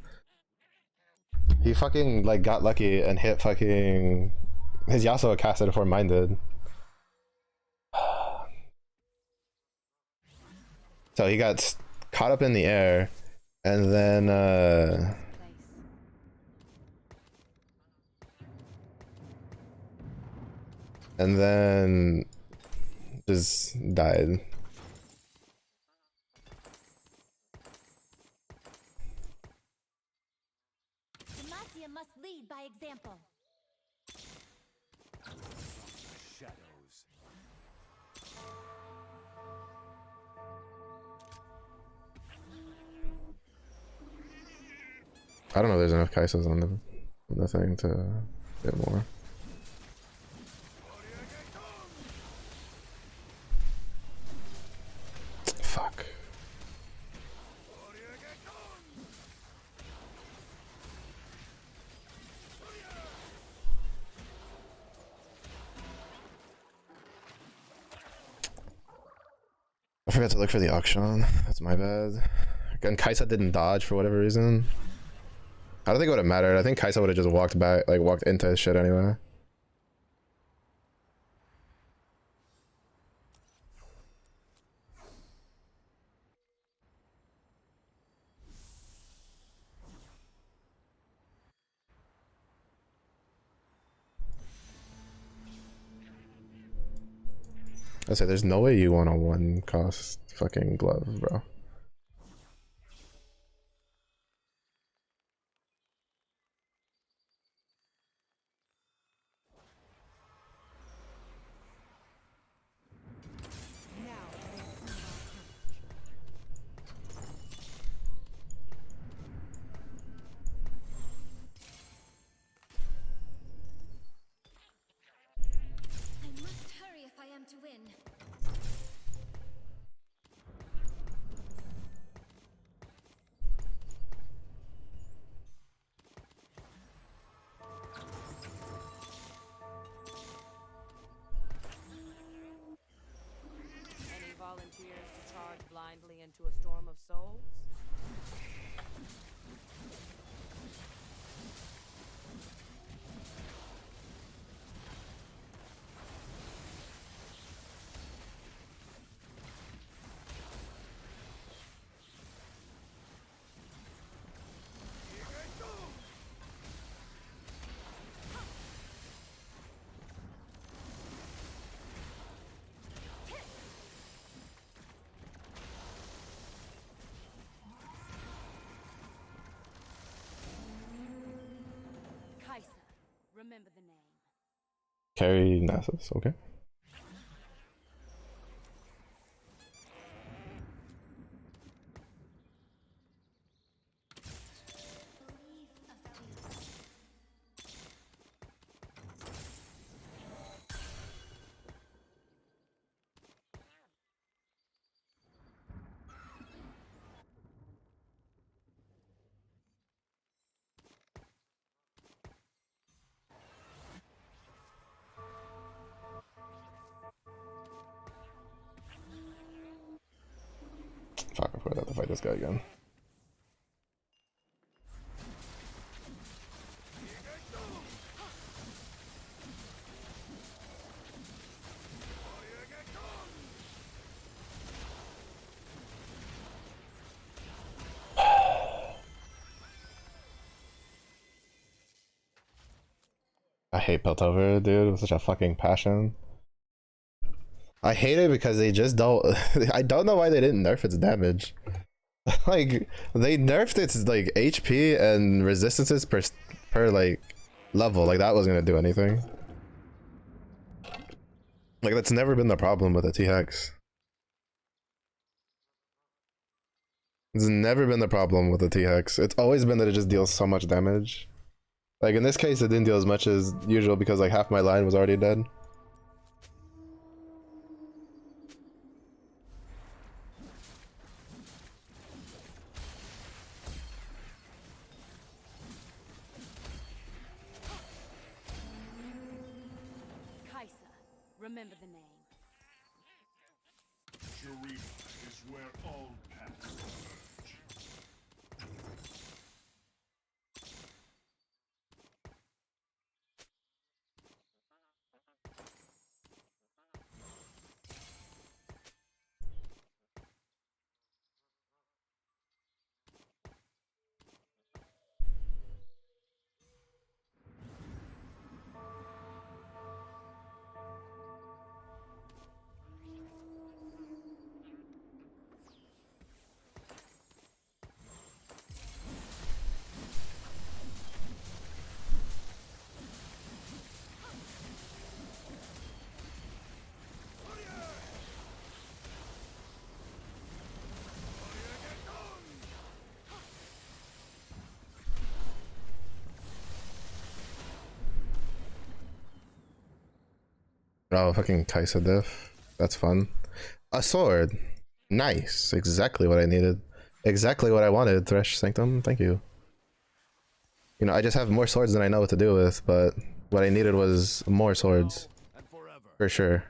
He fucking like got lucky and hit fucking his Yasuo casted before mine did. So he got caught up in the air, and then just died. Demacia must lead by example. Shadows. I don't know if there's enough Kaisas on the thing to get more. Fuck. I forgot to look for the auction. That's my bad. And Kaisa didn't dodge for whatever reason. I don't think it would have mattered. I think Kaisa would have just walked back, like walked into his shit anyway. I say there's no way you want a one cost fucking glove, bro. I must hurry if I am to win. Any volunteers to charge blindly into a storm of souls? Kaisa, remember the name. Carry Nasus, okay. fight this guy again. I hate Piltover, dude, with such a fucking passion. I hate it because they just don't. I don't know why they didn't nerf its damage. Like, they nerfed its like HP and resistances per like level. Like, that wasn't gonna do anything. Like, that's never been the problem with a T-Hex. It's never been the problem with a T-Hex. It's always been that it just deals so much damage. Like, in this case, it didn't deal as much as usual because like half my line was already dead. Kaisa, remember the name. Shurima is where all paths converge. Oh, fucking Kaisa diff. That's fun. A sword. Nice. Exactly what I needed. Exactly what I wanted, Thresh Sanctum. Thank you. You know, I just have more swords than I know what to do with, but what I needed was more swords. And forever. For sure.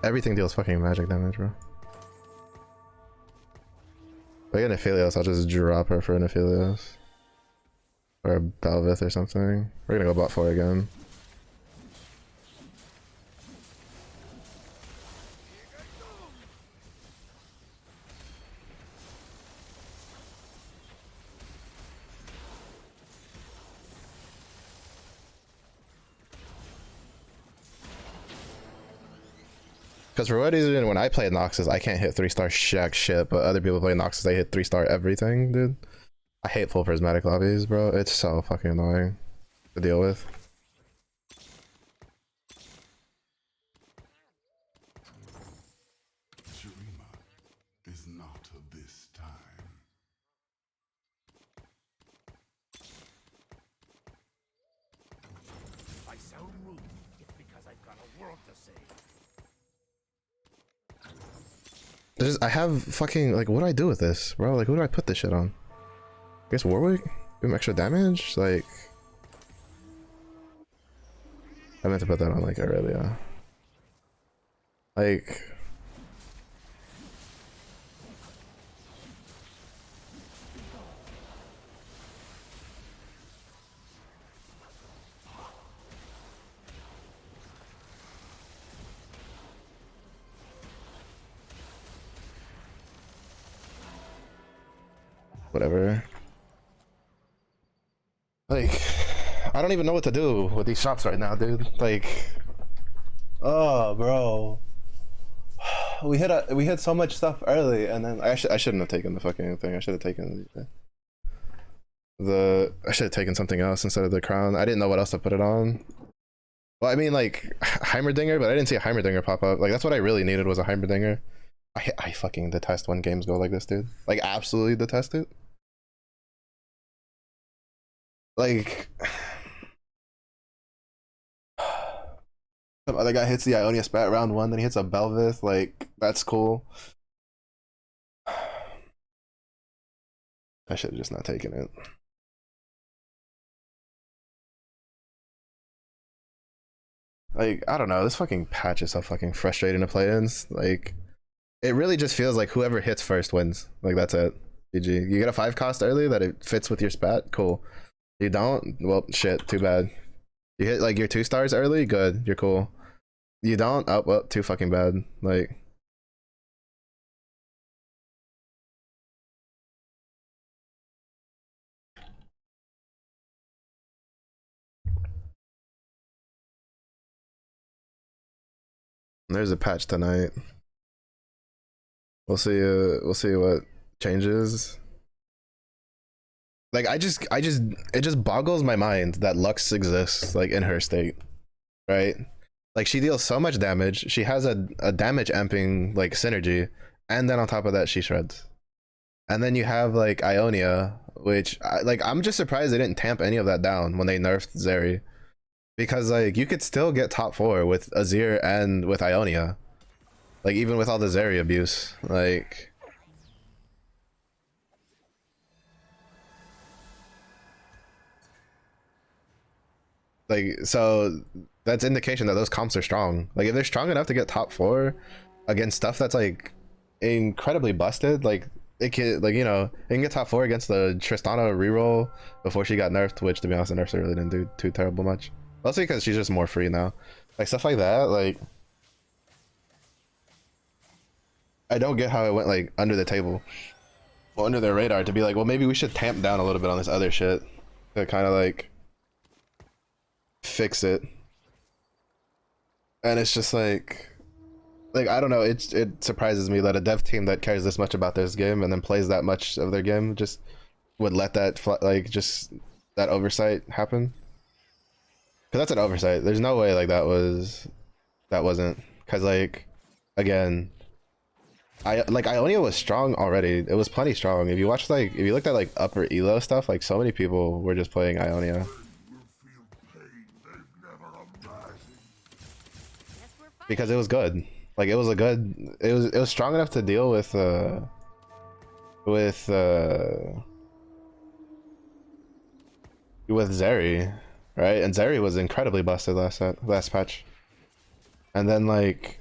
Everything deals fucking magic damage, bro. If I get an Aphelios, I'll just drop her for an Aphelios. Or a Balvith or something. We're gonna go bot 4 again. Because for what reason, when I play Noxus, I can't hit 3-star jack shit, but other people play Noxus, they hit 3-star everything, dude. I hate full prismatic lobbies, bro. It's so fucking annoying to deal with. Shurima is not of this time. If I sound rude, it's because I've got a world to save. I have fucking, like, what do I do with this, bro? Like, who do I put this shit on? I guess Warwick? Give him extra damage? Like, I meant to put that on, like, Aurelia. Like, whatever. Like, I don't even know what to do with these shots right now, dude. Like, oh, bro. We hit so much stuff early, and then I shouldn't have taken the fucking thing. I should have taken I should have taken something else instead of the crown. I didn't know what else to put it on. Well, I mean, like, Heimerdinger, but I didn't see a Heimerdinger pop up. Like, that's what I really needed, was a Heimerdinger. I fucking detest when games go like this, dude. Like, absolutely detest it. Like, Some other guy hits the Ionia spat round 1, then he hits a Belvith. Like, that's cool. I should have just not taken it. Like, I don't know. This fucking patch is so fucking frustrating to play in. Like, it really just feels like whoever hits first wins. Like, that's it. GG. You get a 5 cost early that it fits with your spat? Cool. You don't? Well, shit. Too bad. You hit, like, your 2 stars early? Good. You're cool. You don't? Oh, well, too fucking bad. Like... There's a patch tonight. We'll see. We'll see what changes. Like, it just boggles my mind that Lux exists, like, in her state, right? Like, she deals so much damage. She has a damage amping, like, synergy, and then on top of that, she shreds. And then you have, like, Ionia, which, I'm just surprised they didn't tamp any of that down when they nerfed Zeri. Because, like, you could still get top 4 with Azir and with Ionia. Like, even with all the Zeri abuse. Like... so that's indication that those comps are strong. Like, if they're strong enough to get top 4 against stuff that's, like, incredibly busted, like, it can, like, you know, it can get top 4 against the Tristana reroll before she got nerfed, which, to be honest, the nerfs really didn't do too terrible much. Mostly because she's just more free now. Like, stuff like that, like... I don't get how it went, like, under the table. Well, under their radar to be like, well, maybe we should tamp down a little bit on this other shit. To kind of, like... fix it. And it's just like... I don't know, it surprises me that a dev team that cares this much about this game and then plays that much of their game just would let that, just that oversight happen. Because that's an oversight. There's no way, like, that wasn't. Because, like, again, Ionia was strong already. It was plenty strong. If you watched, like, if you looked at, like, upper elo stuff, like, so many people were just playing Ionia. Because it was good. Like, it was a good, it was strong enough to deal with Zeri, right? And Zeri was incredibly busted last patch. And then, like,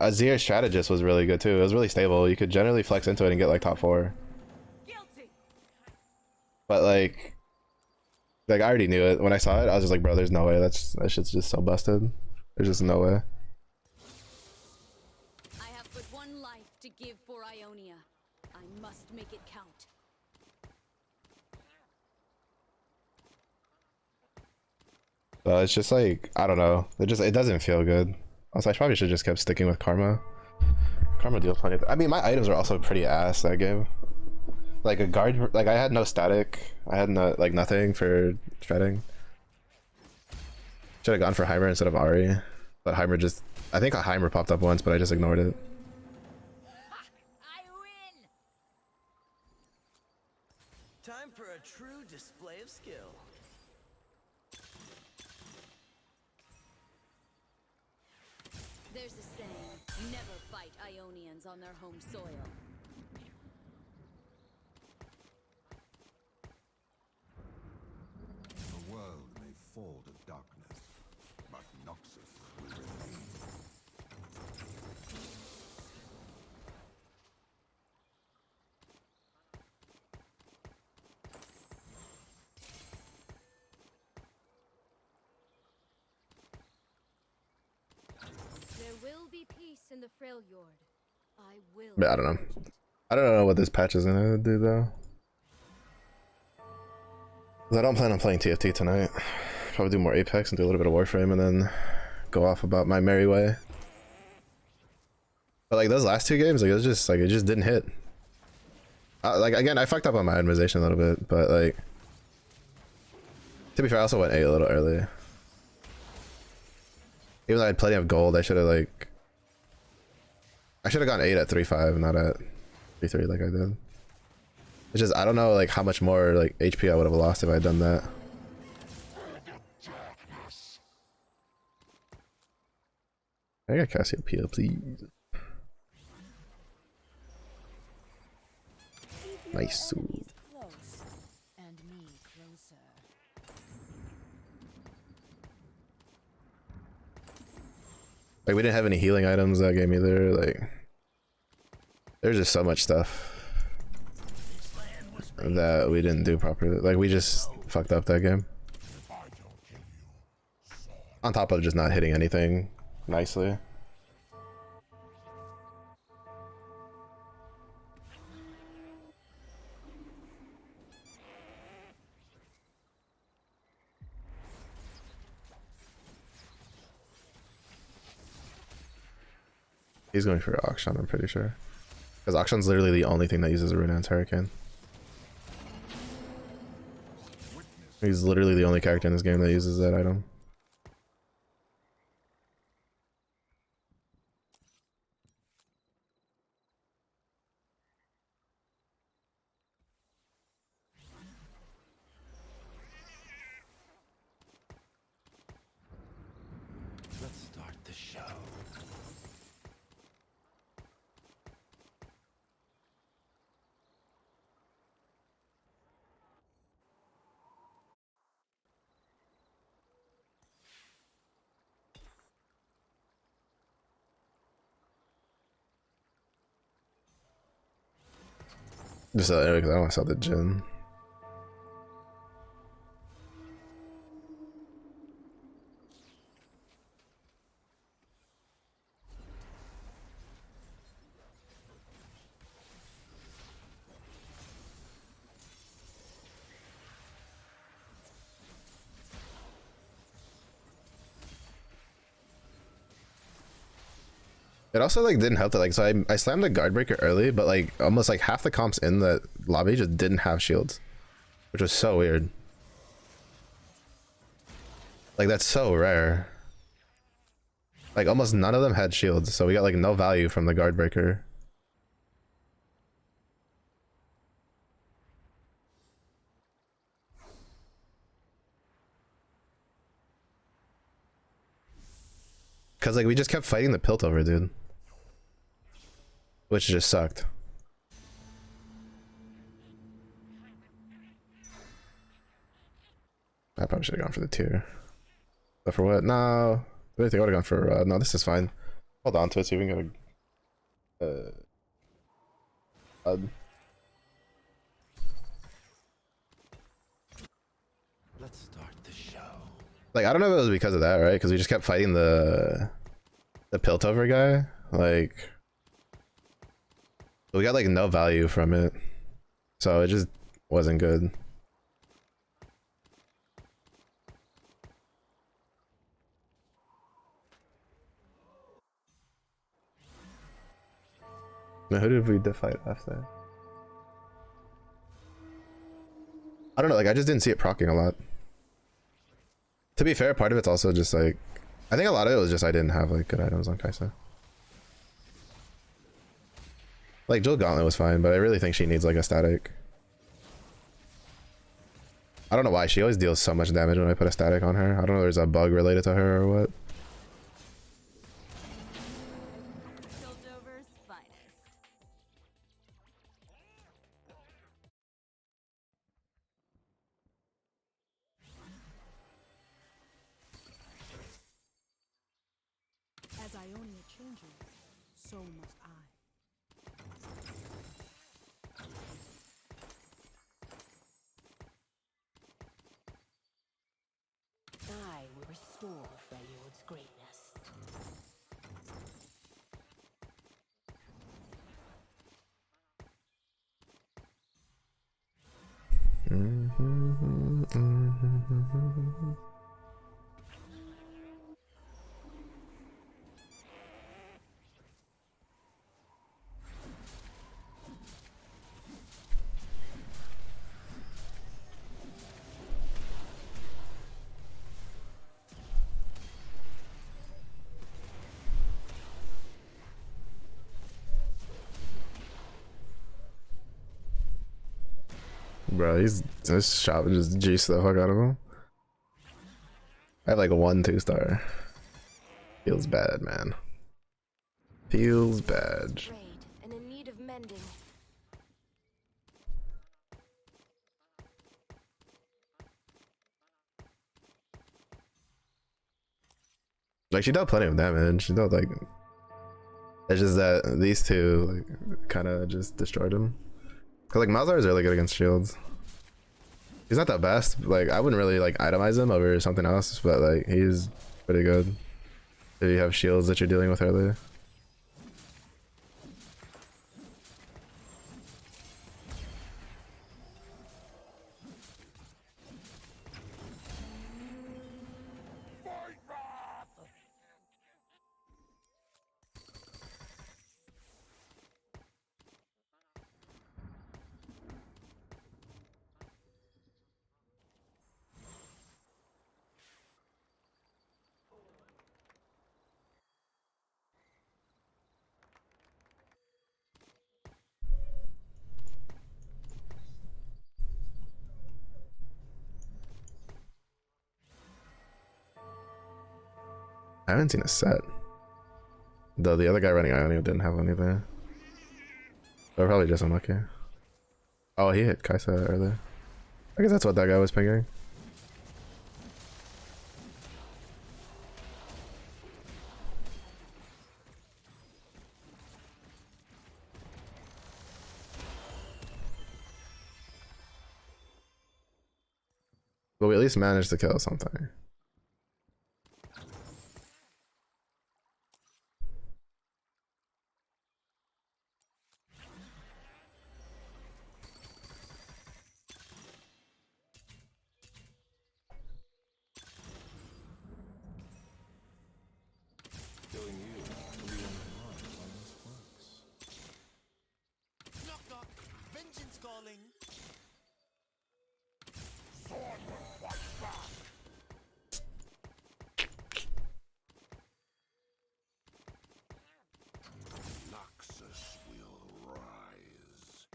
Azir strategist was really good too. It was really stable. You could generally flex into it and get, like, top 4. Guilty. But, like I already knew it when I saw it. I was just like, bro, there's no way. That shit's just so busted. There's just no way. I have but one life to give for Ionia. I must make it count. So it's just like, I don't know. It doesn't feel good. Also, I probably should just kept sticking with Karma. Karma deals plenty. I mean, my items are also pretty ass that game. Like a guard, like I had no static. I had no, like, nothing for shredding. Should have gone for Heimer instead of Ahri. But Heimer just, I think a Heimer popped up once, but I just ignored it. I win. Time for a true display of skill. There's a saying, never fight Ionians on their home soil. The world may fall to darkness, but Noxus will remain. There will be peace in the Freljord. I will. But I don't know. I don't know what this patch is gonna do though. 'Cause I don't plan on playing TFT tonight. Probably do more Apex and do a little bit of Warframe and then go off about my merry way. But, like, those last 2 games, like, it was just, like, it just didn't hit. Like, again, I fucked up on my itemization a little bit, but, like, to be fair, I also went A a little early. Even though I had plenty of gold, I should have, like, I should have gone 8 at 3.5, not at 3.3 like I did. It's just, I don't know, like, how much more, like, HP I would have lost if I had done that. I got Cassiopeia, please. Keep your Nice. enemies close and me closer. Like we didn't have any healing items that game either. Like there's just so much stuff that we didn't do properly. Like we just fucked up that game. On top of just not hitting anything nicely. He's going for Auction, I'm pretty sure. Because Auction's literally the only thing that uses a Rune's Hurricane. He's literally the only character in this game that uses that item. Let's start the show. Just anyway, because I don't want to sell the Jin. It also like didn't help that like so I slammed the guard breaker early, but like almost like half the comps in the lobby just didn't have shields, which was so weird. Like that's so rare. Like almost none of them had shields, so we got like no value from the guard breaker. Cause like we just kept fighting the Piltover, dude. Which just sucked. I probably should have gone for the tier. But for what? No. I think I would have gone for no, this is fine. Hold on to it, see if we can get a Let's start the show. like I don't know if it was because of that, right? Because we just kept fighting the Piltover guy. Like we got like no value from it. So it just wasn't good. Now, who did we fight after? I don't know, like I just didn't see it proccing a lot. To be fair, part of it's also just like I think a lot of it was just I didn't have like good items on Kaisa. Like Jewel Gauntlet was fine, but I really think she needs like a static. I don't know why she always deals so much damage when I put a static on her. I don't know if there's a bug related to her or what. Piltover's finest. As Ionia changes, so must I. I will restore Freljord's greatness. Bro, this shot just juiced the fuck out of him. I have like a 1-2 star. Feels bad, man. Feels bad. Frayed and in need of mending. Like she dealt plenty of damage. She dealt like it's just that these two like kind of just destroyed him. Cause like Malzar is really good against shields. He's not the best. Like I wouldn't really like itemize him over something else, but like he's pretty good. If you have shields that you're dealing with early. I haven't seen a set. Though the other guy running Ionia didn't have one either. They're probably just unlucky. Oh, he hit Kaisa earlier. I guess that's what that guy was pinging. But we at least managed to kill something. Killing you will be one of my finest works. Knock knock. Vengeance calling. Noxus will rise.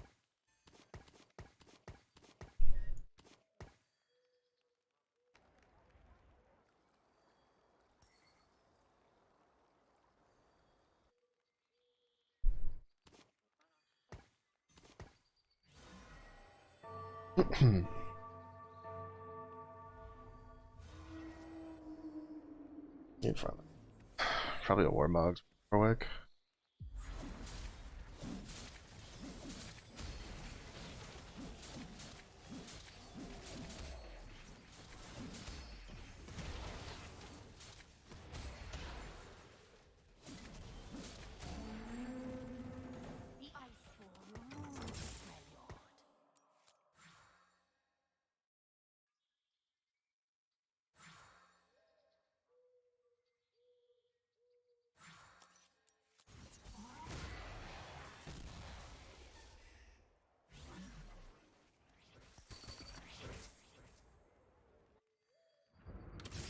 Need probably a Warmog Warwick.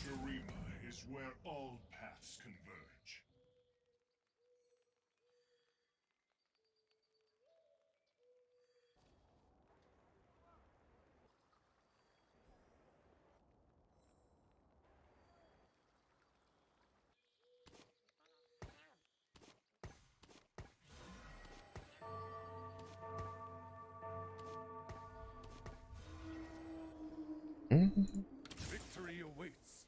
Shurima is where all paths converge. Victory awaits.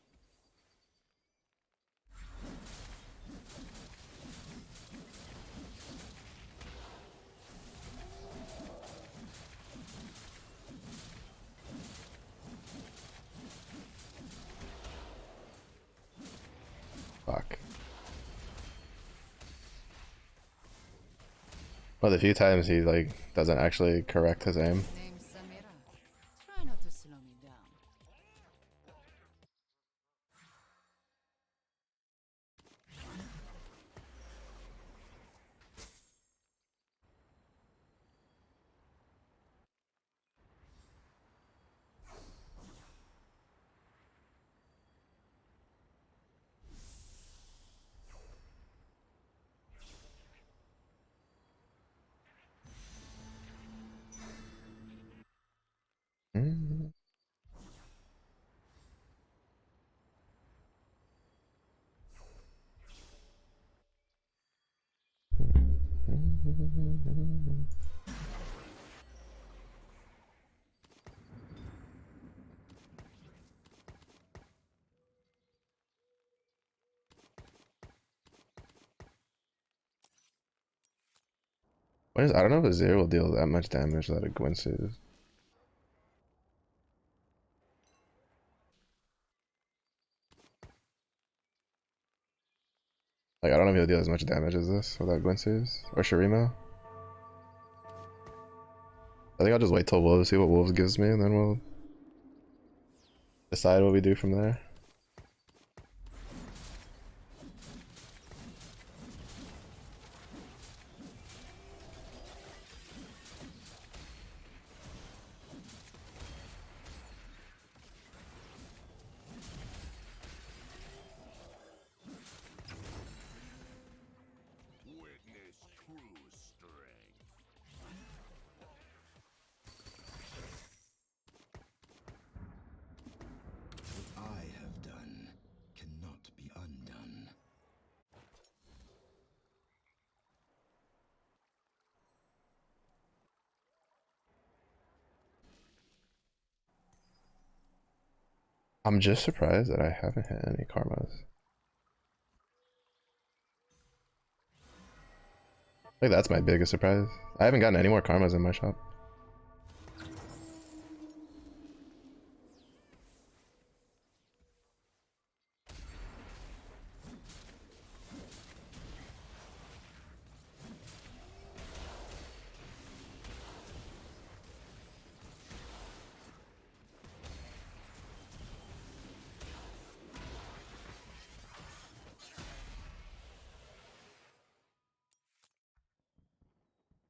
Fuck. Well, the few times he like doesn't actually correct his aim. Name's Samira. Try not to slow me down. I don't know if a zero will deal that much damage that a Gwyn's is. Like, I don't know if he'll deal as much damage as this without Gwyn's or Shurima. I think I'll just wait till Wolves, see what Wolves gives me, and then we'll decide what we do from there. Witness true strength. What I have done cannot be undone. I'm just surprised that I haven't hit any karmas. Like, that's my biggest surprise. I haven't gotten any more karmas in my shop.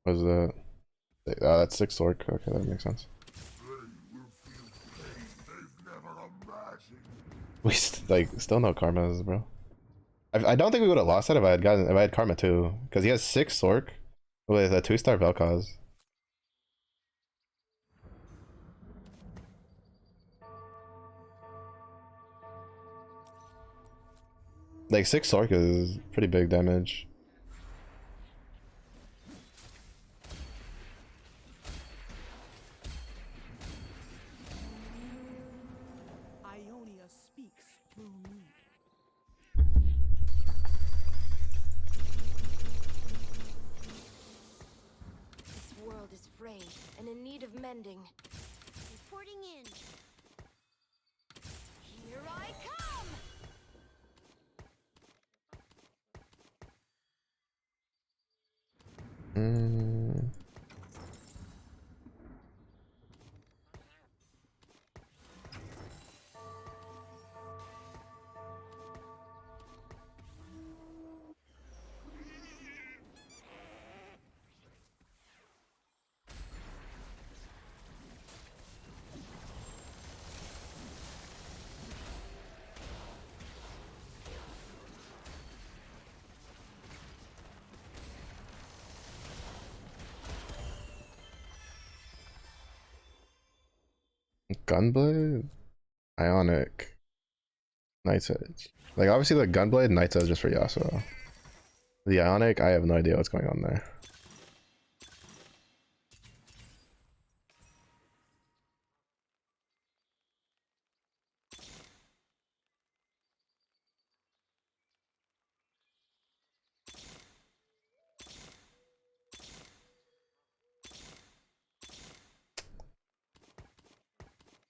What was that? Oh, that's 6 orc. Okay, that makes sense. We like still no karmas, bro. I don't think we would have lost that if I had karma too, because he has 6 orc with a 2-star Vel'Koz. Like 6 orc is pretty big damage. Ionia speaks through me. This world is frayed and in need of mending. Reporting in. Here I come! Mm. Gunblade? Ionic. Knight's Edge. Like, obviously the Gunblade, Knight's Edge just for Yasuo. The Ionic, I have no idea what's going on there.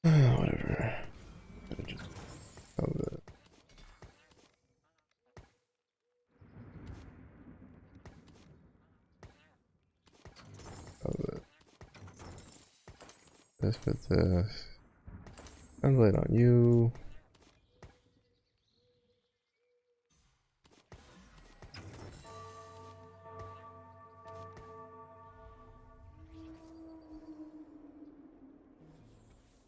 Whatever. This with this. Gunblade on you.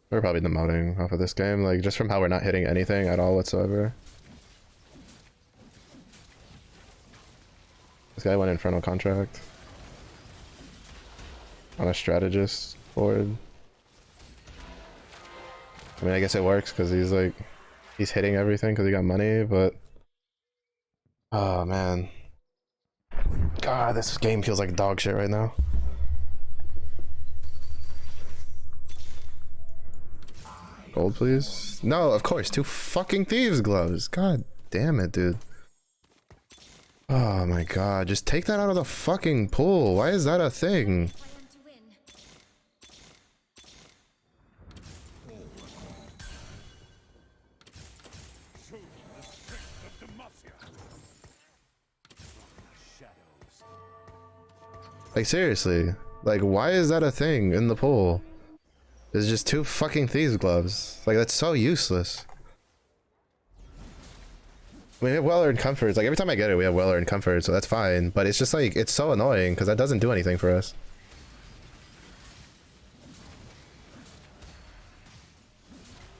We're probably demoting off of this game, like just from how we're not hitting anything at all whatsoever. This guy went Infernal Contract on a strategist board. I mean, I guess it works because he's hitting everything because he got money, but oh man, God, this game feels like dog shit right now. Gold, please. No, of course. 2 fucking thieves gloves. God damn it, dude. Oh my god. Just take that out of the fucking pool. Why is that a thing? Plan to win. Show them the strength of Demacia. Shadows. Like, seriously. Like, why is that a thing in the pool? There's just 2 fucking thieves gloves. Like, that's so useless. I mean, we have well-earned comforts. Like, every time I get it, we have well-earned comforts, so that's fine. But it's just like, it's so annoying because that doesn't do anything for us.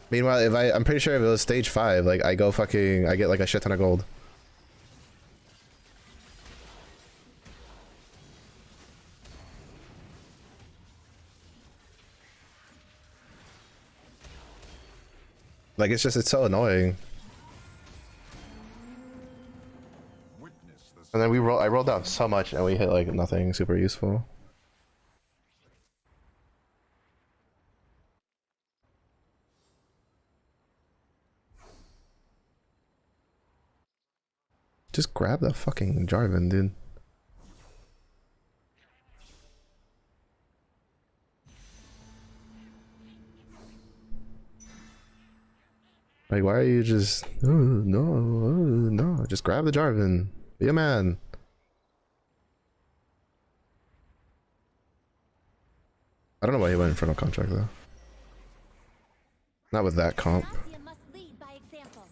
Meanwhile, if I'm pretty sure if it was stage 5, like, I get like a shit ton of gold. Like, it's so annoying. Witness the And then I rolled down so much and we hit like nothing super useful. Just grab the fucking Jarvan, dude. Like, why are you just... no, just grab the Jarvan. Be a man. I don't know why he went in front of contract, though. Not with that comp. Nausea must lead by example.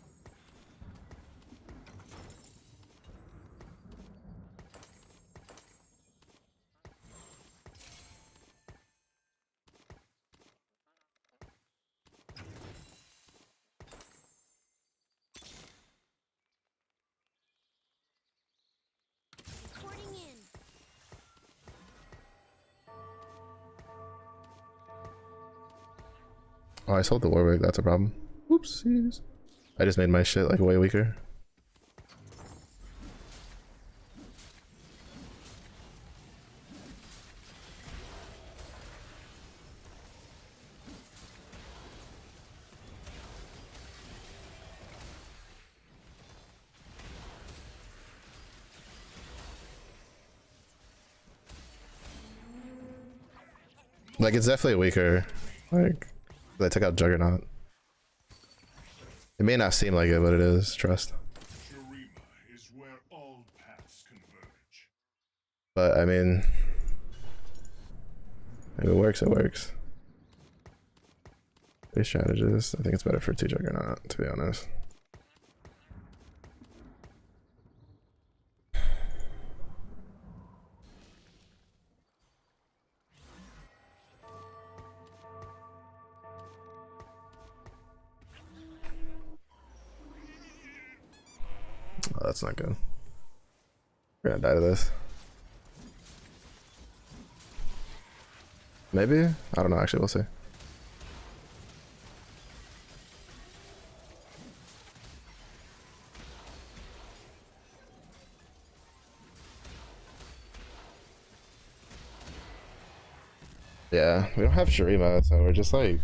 Reporting in. Oh, I sold the Warwick, that's a problem. Whoopsies. I just made my shit like way weaker. Like, it's definitely weaker. Like, I took out Juggernaut. It may not seem like it, but it is. Trust. Shurima is where all paths converge. But, I mean... if it works, it works. Base strategist. I think it's better for 2 Juggernaut, to be honest. Oh, that's not good. We're gonna die to this. Maybe? I don't know, actually, we'll see. Yeah, we don't have Shurima, so we're just like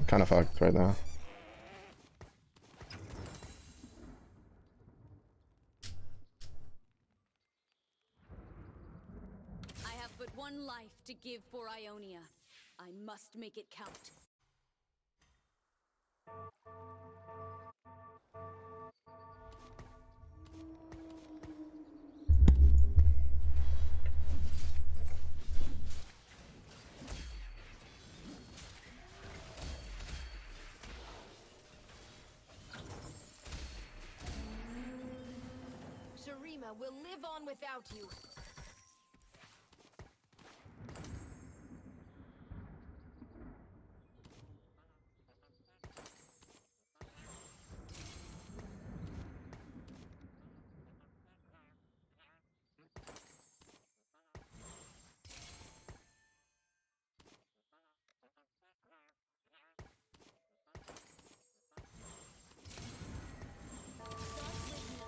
kind of fucked right now. I have but one life to give for Ionia. I must make it count. Shurima will live on without you.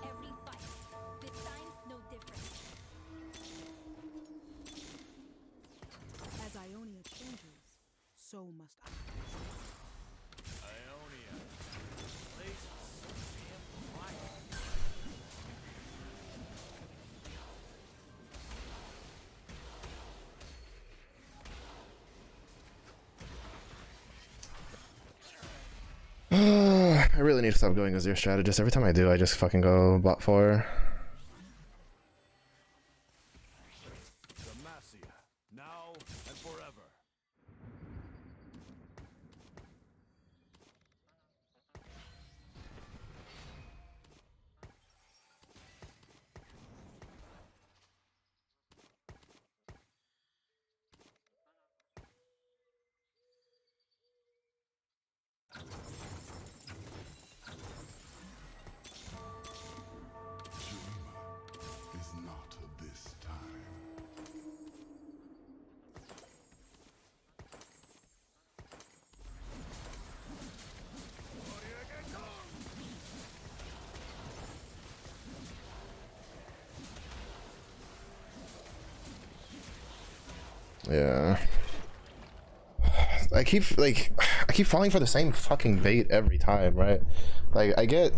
Every fight. This time's no different. As Ionia changes, so must I. really need to stop going Azir strategist. Every time I do, I just fucking go bot 4. Demacia, now and forever. Is not this time. Yeah. I keep falling for the same fucking bait every time, right? Like I get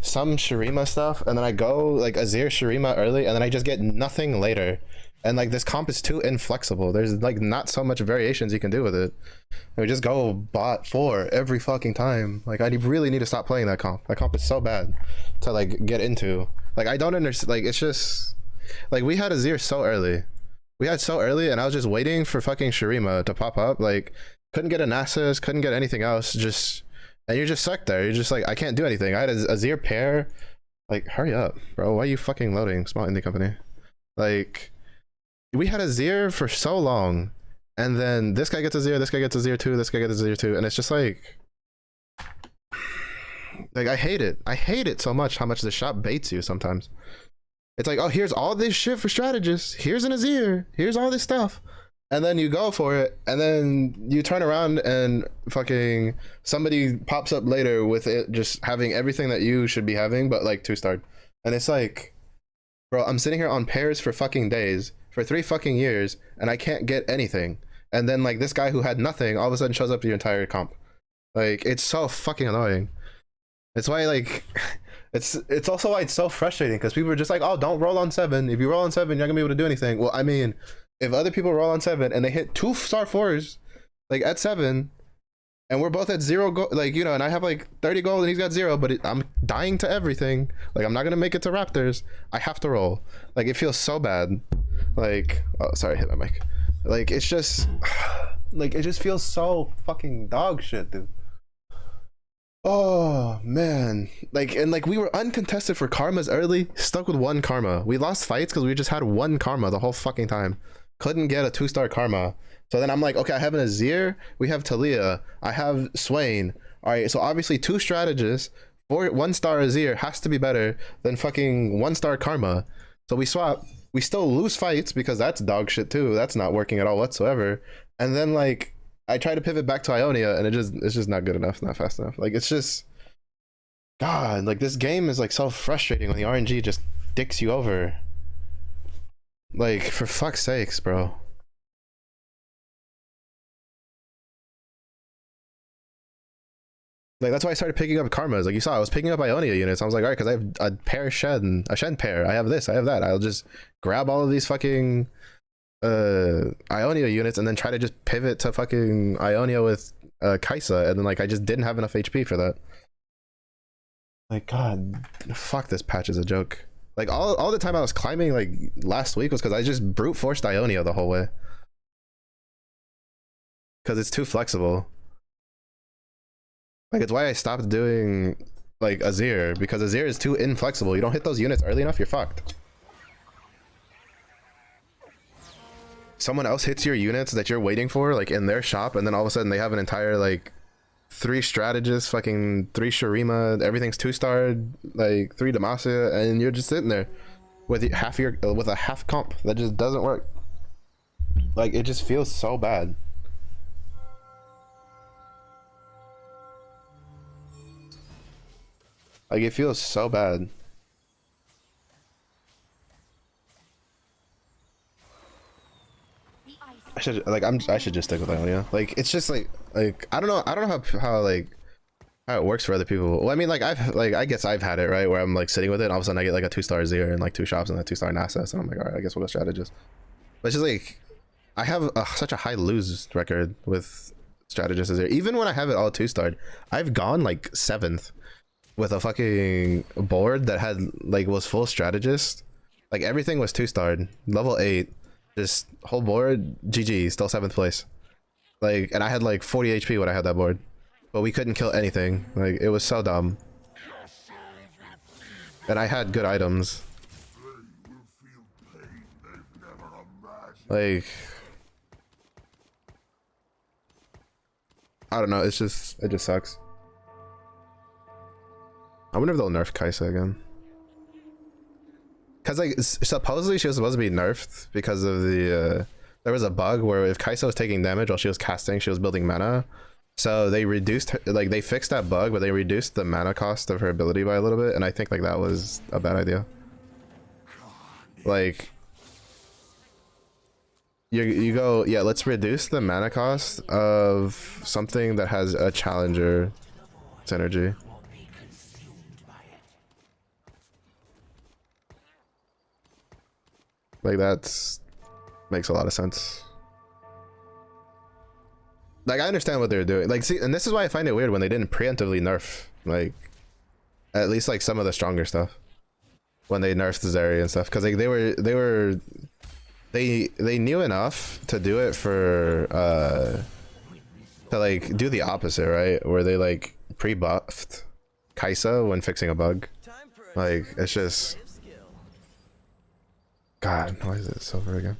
some Shurima stuff and then I go like Azir Shurima early and then I just get nothing later. And like this comp is too inflexible. There's like not so much variations you can do with it. And we just go bot 4 every fucking time. Like I really need to stop playing that comp. That comp is so bad to like get into. Like I don't understand. Like it's just like we had Azir so early. We had so early and I was just waiting for fucking Shurima to pop up. Like couldn't get a Nasus, couldn't get anything else. Just and you're just stuck there. You're just like I can't do anything. I had a Azir pair. Like hurry up, bro. Why are you fucking loading? Small indie company. Like we had Azir for so long, and then this guy gets Azir, this guy gets Azir too, this guy gets Azir too, and it's just like I hate it. I hate it so much how much the shop baits you sometimes. It's like, oh, here's all this shit for strategists. Here's an Azir. Here's all this stuff. And then you go for it, and then you turn around and fucking somebody pops up later with it just having everything that you should be having, but like 2-starred. And it's like, bro, I'm sitting here on pairs for fucking days, for 3 fucking years, and I can't get anything. And then like this guy who had nothing all of a sudden shows up to your entire comp. Like, it's so fucking annoying. It's why like it's also why it's so frustrating, because people are just like, oh, don't roll on 7. If you roll on 7, you're not gonna be able to do anything. Well, I mean, if other people roll on 7 and they hit 2-star 4s like at 7, and we're both at 0 gold, like, you know, and I have like 30 gold and he's got 0, but I'm dying to everything, like I'm not gonna make it to Raptors, I have to roll. Like it feels so bad. Like, oh sorry, I hit my mic. Like it's just like it just feels so fucking dog shit, dude. Oh man, like, and like we were uncontested for karmas early, stuck with 1 karma. We lost fights because we just had 1 karma the whole fucking time. Couldn't get a 2-star karma. So then I'm like, okay, I have an Azir, we have Talia, I have Swain. All right, so obviously 2 strategists for 1-star Azir has to be better than fucking 1-star karma. So we swap. We still lose fights because that's dog shit too. That's not working at all whatsoever. And then like I try to pivot back to Ionia and it's just not good enough, not fast enough. Like it's just, God, like this game is like so frustrating when the RNG just dicks you over. Like for fuck's sakes, bro. Like that's why I started picking up karmas. Like you saw, I was picking up Ionia units. I was like, all right, because I have a pair Shen, a Shen pair. I have this, I have that. I'll just grab all of these fucking Ionia units and then try to just pivot to fucking Ionia with Kaisa, and then like I just didn't have enough HP for that. Like God, fuck, this patch is a joke. Like all the time I was climbing like last week was because I just brute forced Ionia the whole way. Because it's too flexible. Like it's why I stopped doing like Azir, because Azir is too inflexible. You don't hit those units early enough, you're fucked. Someone else hits your units that you're waiting for like in their shop, and then all of a sudden they have an entire like 3 strategists, fucking 3 Shurima, everything's 2-starred, like 3 Demacia, and you're just sitting there with with a half comp that just doesn't work. Like it just feels so bad. Like it feels so bad. I should just stick with Ionia. Like it's just like I don't know how like how it works for other people. Well, I mean, like I guess I've had it right where I'm like sitting with it, and all of a sudden I get like a 2-star Azir and like 2 shops and a 2-star Nasus, and I'm like, all right, I guess we'll go strategist. But it's just like I have such a high lose record with strategist Azir. Even when I have it all 2-starred, I've gone like 7th with a fucking board that had like was full strategist. Like everything was 2-starred, level 8, just whole board, GG, still 7th place. Like, and I had like 40 HP when I had that board, but we couldn't kill anything. Like, it was so dumb. And I had good items. Like, I don't know, it just sucks. I wonder if they'll nerf Kaisa again. Cause like supposedly she was supposed to be nerfed because of the there was a bug where if Kaisa was taking damage while she was casting, she was building mana. So they reduced her, like they fixed that bug, but they reduced the mana cost of her ability by a little bit, and I think like that was a bad idea. Like you go, yeah, let's reduce the mana cost of something that has a challenger synergy. Like that's makes a lot of sense. Like I understand what they're doing. Like see, and this is why I find it weird when they didn't preemptively nerf like at least like some of the stronger stuff when they nerfed the Zeri and stuff, because like they knew enough to do it for to like do the opposite, right? Where they like pre-buffed Kaisa when fixing a bug. Like it's just God, why is it silver again?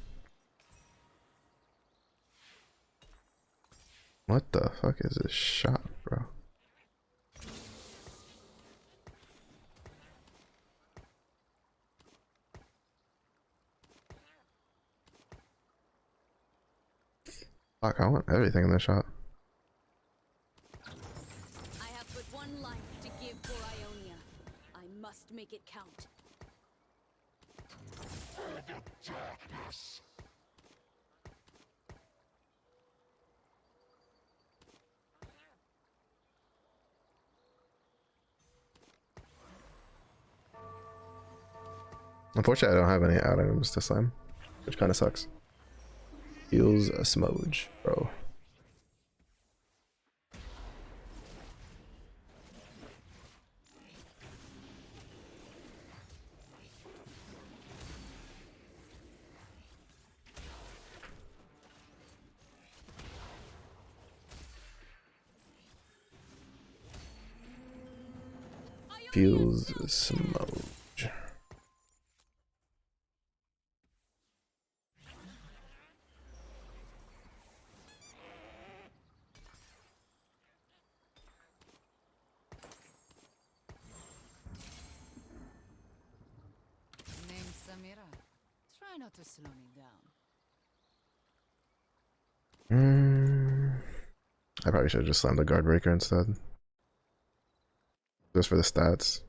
What the fuck is this shot, bro? Fuck, I want everything in this shot. I have but one life to give for Ionia. I must make it count. Unfortunately, I don't have any items to slam, which kind of sucks. Feels a smudge, bro. Feels a smudge. Name's Samira. Try not to slow me down. I probably should have just slammed the guard breaker instead. Just for the stats.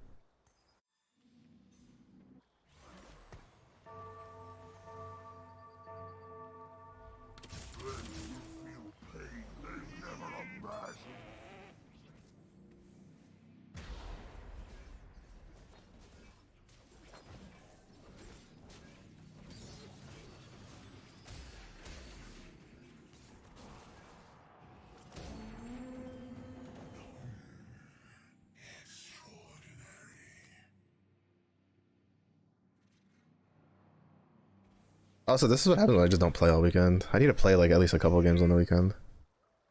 Also, this is what happens when I just don't play all weekend. I need to play like at least a couple games on the weekend.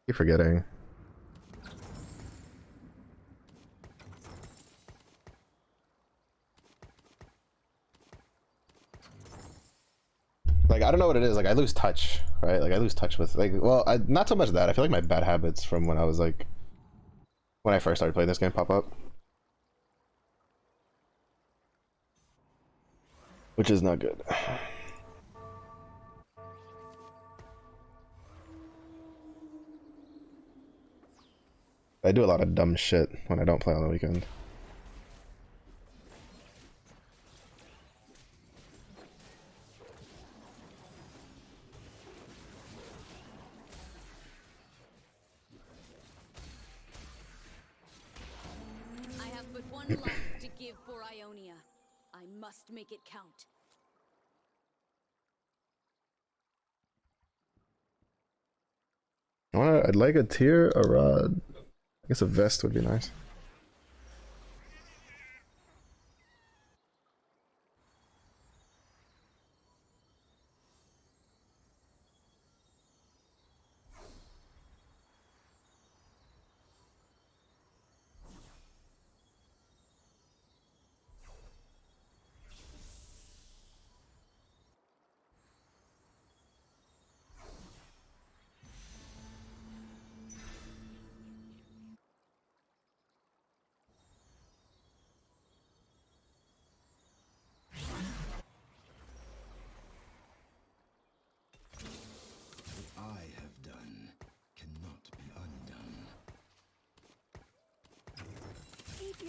Keep forgetting. Like I don't know what it is. Like I lose touch, right? Like I lose touch with like, well, not so much that. I feel like my bad habits from when I was like, when I first started playing this game pop up, which is not good. I do a lot of dumb shit when I don't play on the weekend. I have but one life to give for Ionia. I must make it count. I'd like a tier, a rod. I guess a vest would be nice.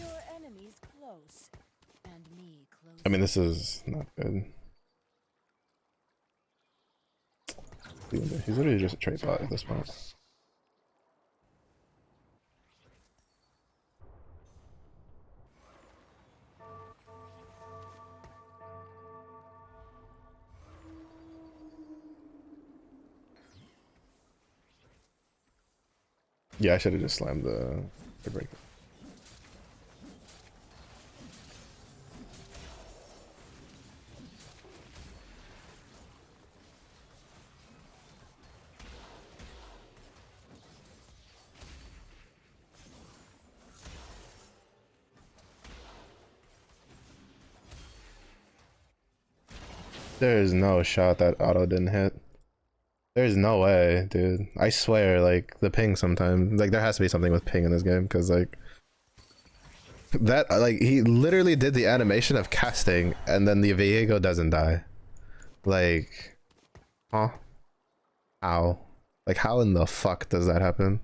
your enemies close, and me closer. I mean, this is not good. He's literally just a trade bot at this point. Yeah, I should have just slammed the break. There's no shot that auto didn't hit. There's no way, dude. I swear, like, the ping sometimes, like, there has to be something with ping in this game, because, like, that, like, he literally did the animation of casting, and then the Viego doesn't die. Like, huh? How? Like, how in the fuck does that happen?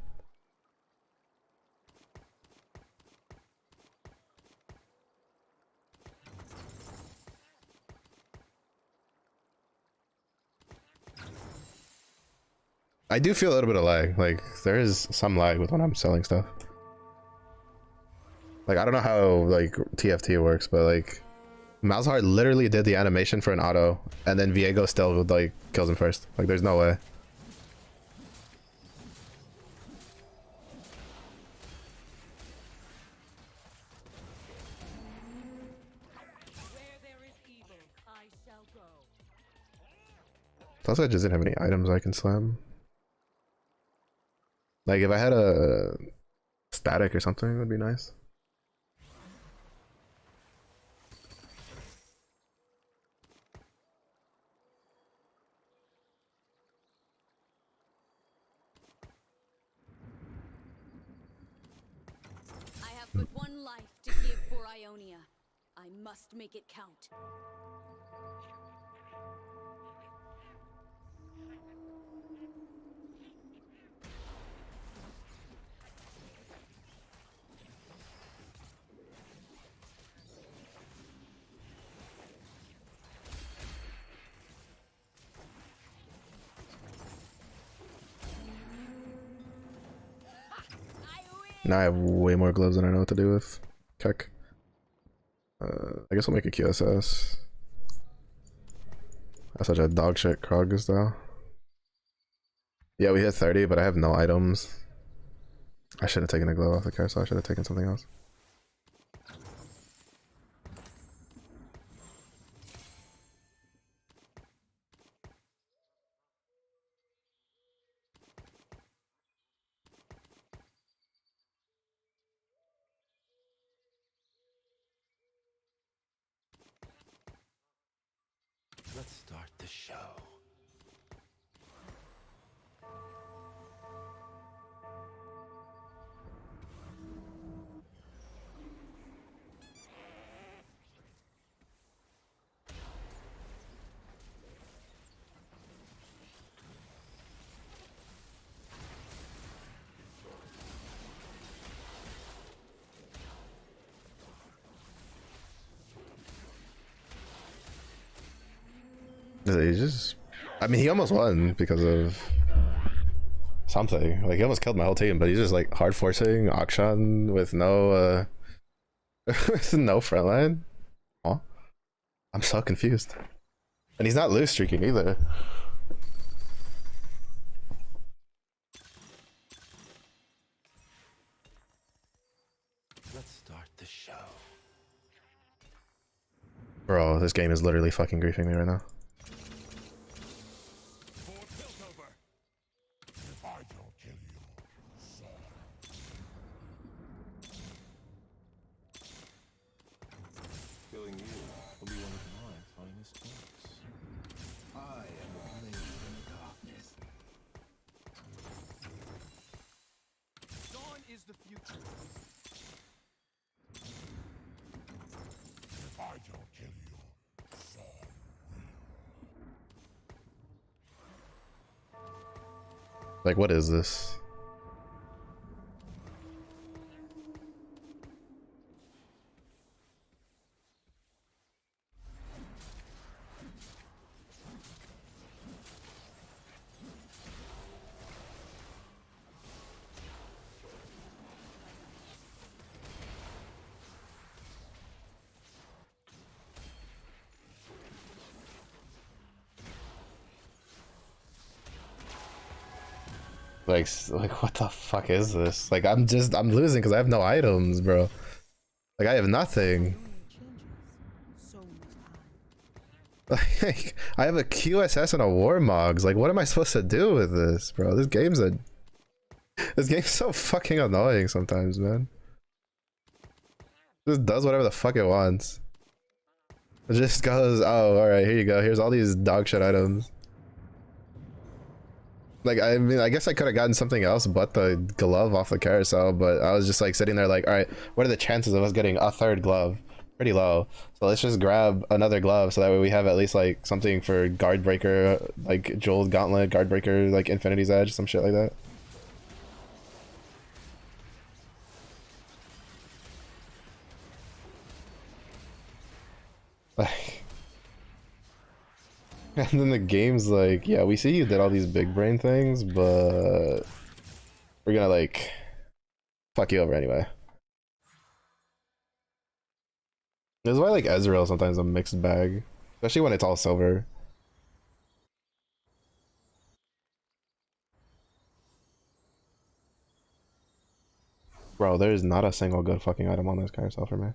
I do feel a little bit of lag. Like, there is some lag with when I'm selling stuff. Like, I don't know how, like, TFT works, but, like, Malzahar literally did the animation for an auto, and then Viego still, like, kills him first. Like, there's no way. Plus, I just didn't have any items I can slam. Like, if I had a static or something, it would be nice. I have but one life to give for Ionia. I must make it count. Now I have way more gloves than I know what to do with. Keck. I guess I'll make a QSS. That's such a dog shit Krogs though. Yeah, we hit 30, but I have no items. I should have taken a glove off the carousel. I should have taken something else. Let's start the show. He just, I mean, he almost won because of something. Like, he almost killed my whole team, but he's just like hard forcing Akshan with no with no front line. Huh? I'm so confused. And he's not loose streaking either. Let's start the show. Bro, this game is literally fucking griefing me right now. If I don't kill you, son. Killing you will be one of my finest works. I am a blade in the darkness. Dawn is the future. If I don't kill you, son will. Like, what is this? Like what the fuck is this? Like I'm losing because I have no items, bro. Like I have nothing. Ionia changes, so must I. Like I have a QSS and a Warmogs. Like what am I supposed to do with this, bro? This game's so fucking annoying sometimes, man. It just does whatever the fuck it wants. It just goes, oh, all right, here you go. Here's all these dog shit items. Like, I mean, I guess I could have gotten something else but the glove off the carousel, but I was just like sitting there like, all right, what are the chances of us getting a third glove? Pretty low. So let's just grab another glove so that way we have at least like something for guard breaker, like Jeweled Gauntlet, guard breaker, like Infinity's Edge, some shit like that. Like, and then the game's like, yeah, we see you did all these big brain things, but we're gonna like fuck you over anyway. This is why like Ezreal sometimes a mixed bag, especially when it's all silver. Bro, there's not a single good fucking item on this carousel for me,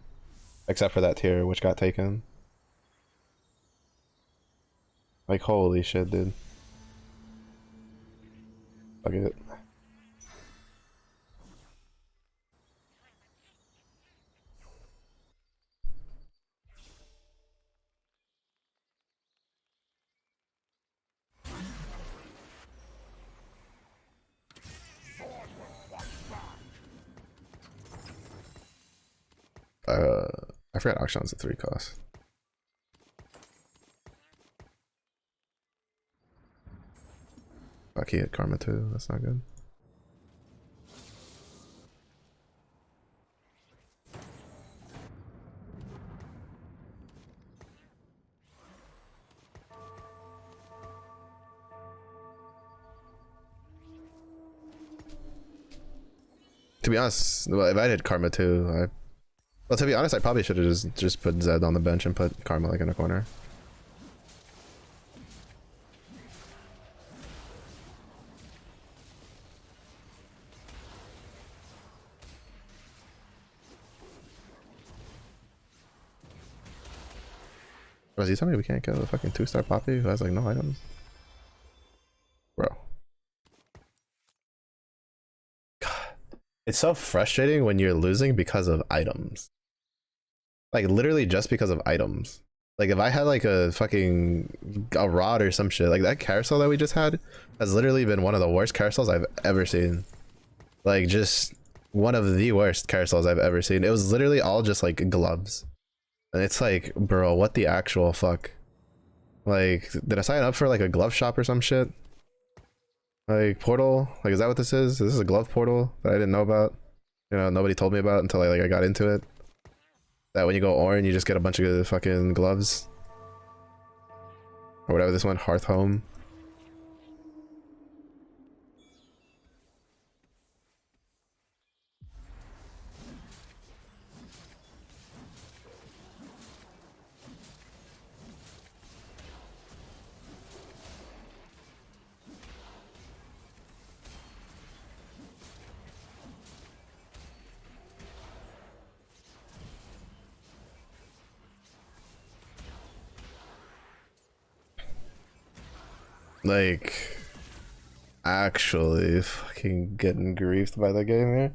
except for that tier which got taken. Like holy shit, dude. Fuck it. I forgot Auction's a 3 cost. Fuck, he hit Karma too, that's not good. To be honest, well, if I hit Karma too, well, to be honest, I probably should have just put Zed on the bench and put Karma like in a corner. Was he telling me we can't kill the fucking 2-star Poppy who has like no items? Bro. God. It's so frustrating when you're losing because of items. Like literally just because of items. Like if I had like a rod or some shit, like that carousel that we just had has literally been one of the worst carousels I've ever seen. Like just one of the worst carousels I've ever seen. It was literally all just like gloves. And it's like, bro, what the actual fuck? Like, did I sign up for like a glove shop or some shit? Like portal? Like, is that what this is? Is this a glove portal that I didn't know about? You know, nobody told me about until I got into it. That when you go orange, you just get a bunch of fucking gloves. Or whatever this one, Hearth Home. Like, actually fucking getting griefed by the game here.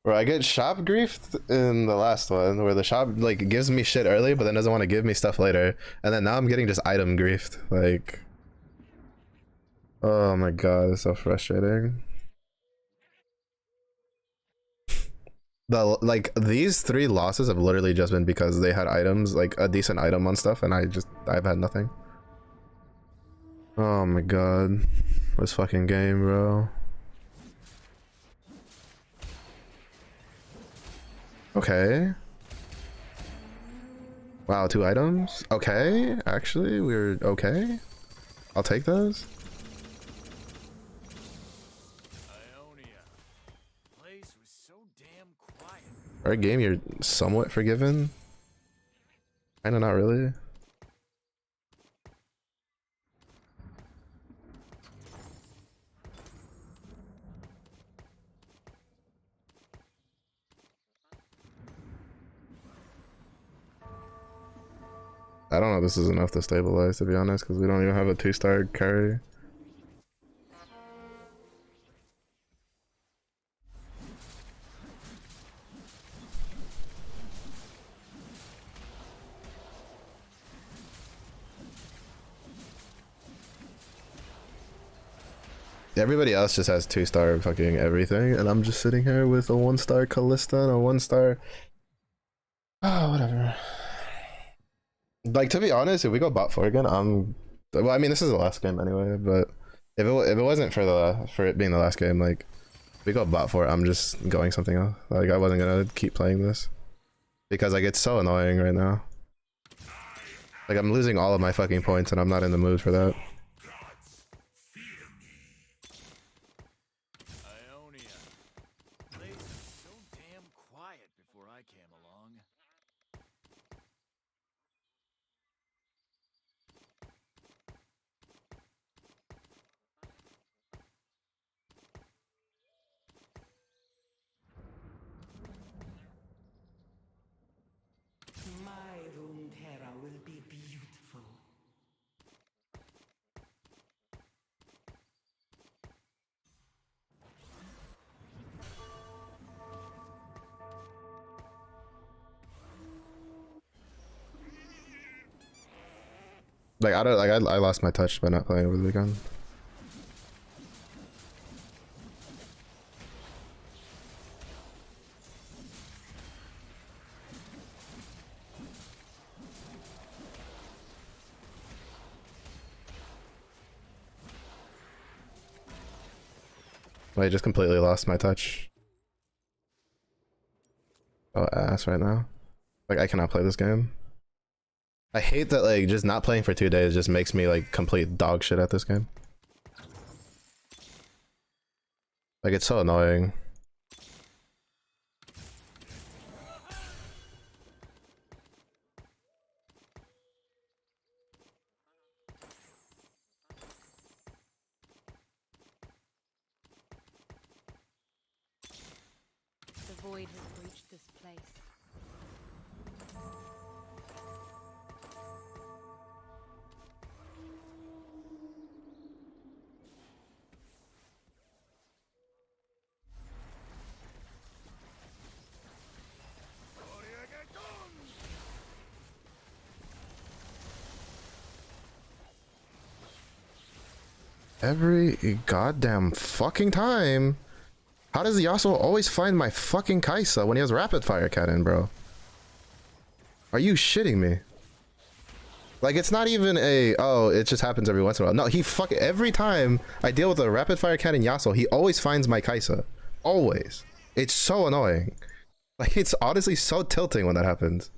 Bro, I get shop griefed in the last one where the shop like gives me shit early but then doesn't want to give me stuff later, and then now I'm getting just item griefed. Like, oh my god, it's so frustrating. These 3 losses have literally just been because they had items, like a decent item on stuff, and I've had nothing. Oh my god, this fucking game, bro. Okay. Wow, 2 items? Okay, actually, we're okay. I'll take those. Ionia. Place was so damn quiet. Our game, you're somewhat forgiven. Kinda not really. I don't know if this is enough to stabilize, to be honest, because we don't even have a 2-star carry. Everybody else just has 2-star fucking everything, and I'm just sitting here with a 1-star Callista and a 1-star. Oh, whatever. Like, to be honest, if we go bot 4 again, well, I mean, this is the last game anyway, but if it wasn't for it being the last game, like, if we go bot 4, I'm just going something else. Like, I wasn't gonna keep playing this because like it's so annoying right now. Like, I'm losing all of my fucking points, and I'm not in the mood for that. Ionia. Place was so damn quiet before I came along. My Runeterra will be beautiful. Like, I lost my touch by not playing over the weekend. I just completely lost my touch. Oh, ass right now. Like, I cannot play this game. I hate that, like, just not playing for 2 days just makes me, like, complete dog shit at this game. Like, it's so annoying. The void has reached this place. Every goddamn fucking time. How does Yasuo always find my fucking Kaisa when he has rapid fire cannon, bro? Are you shitting me? Like, it's not even a, oh, it just happens every once in a while. No, he every time I deal with a rapid fire cannon Yasuo, he always finds my Kaisa. Always. It's so annoying. Like, it's honestly so tilting when that happens.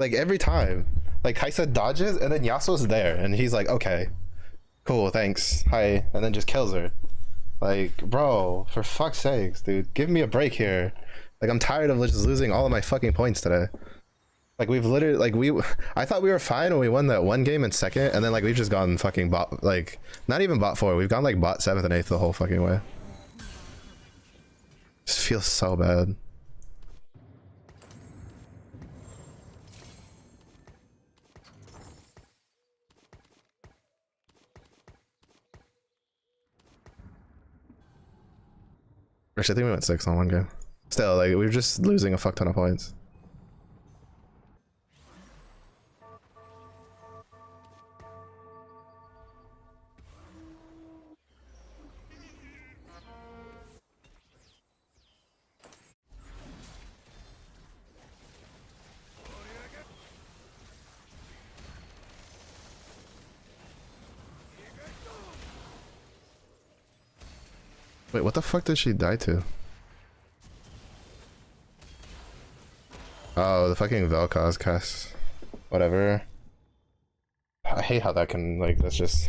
Like, every time. Like, Kaisa dodges, and then Yasuo's there, and he's like, okay, cool, thanks, hi, and then just kills her. Like, bro, for fuck's sakes, dude, give me a break here. Like, I'm tired of just losing all of my fucking points today. Like, we've literally, like, I thought we were fine when we won that one game in second, and then, like, we've just gone fucking bot, like, not even bot 4, we've gone, like, bot 7th and 8th the whole fucking way. Just feels so bad. Actually, I think we went 6 on one game. Still, like, we're just losing a fuck ton of points. Wait, what the fuck did she die to? Oh, the fucking Vel'Koz cast. Whatever. I hate how that can, like, that's just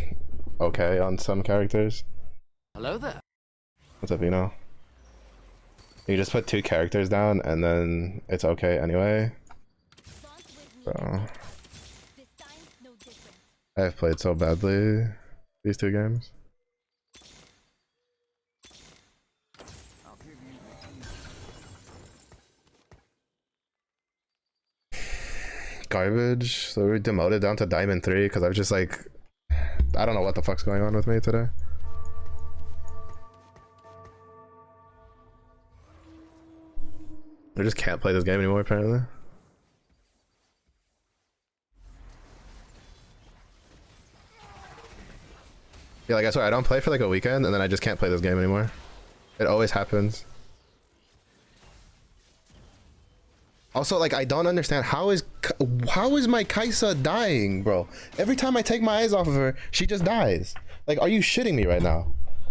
okay on some characters. Hello there. What's up, Vino? You just put 2 characters down and then it's okay anyway? Bro. I have played so badly these 2 games. garbage. So we demoted down to Diamond 3 because I've just like, I don't know what the fuck's going on with me today. I just can't play this game anymore apparently. Yeah, like I swear I don't play for like a weekend and then I just can't play this game anymore. It always happens. Also, like, I don't understand how is my Kaisa dying, bro? Every time I take my eyes off of her, she just dies. Like, are you shitting me right now?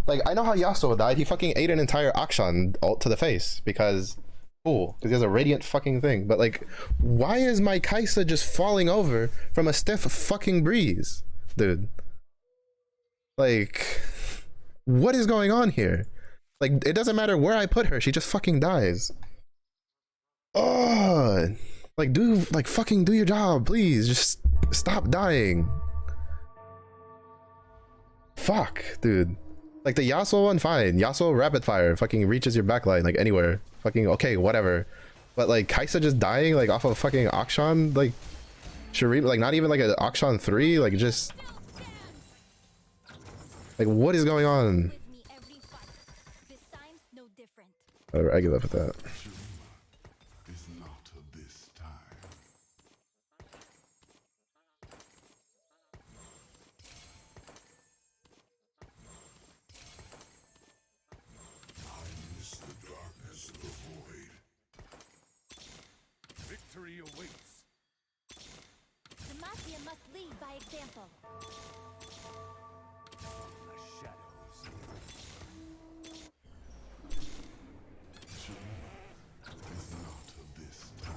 Like, I know how Yasuo died. He fucking ate an entire Akshan ult to the face because, cool, because he has a radiant fucking thing. But like, why is my Kaisa just falling over from a stiff fucking breeze, dude? Like, what is going on here? Like, it doesn't matter where I put her, she just fucking dies. Oh, like, fucking do your job, please. Just stop dying. Fuck, dude. Like, the Yasuo one, fine. Yasuo rapid fire fucking reaches your backline, like, anywhere. Fucking, okay, whatever. But, like, Kaisa just dying, like, off of fucking Akshan, like, Shuri, like, not even, like, an Akshan 3, like, just... Like, what is going on? Whatever, I give up with that. Is not of this time. I miss the darkness of the void. Victory awaits. The Mafia must lead by example. Is not of this time.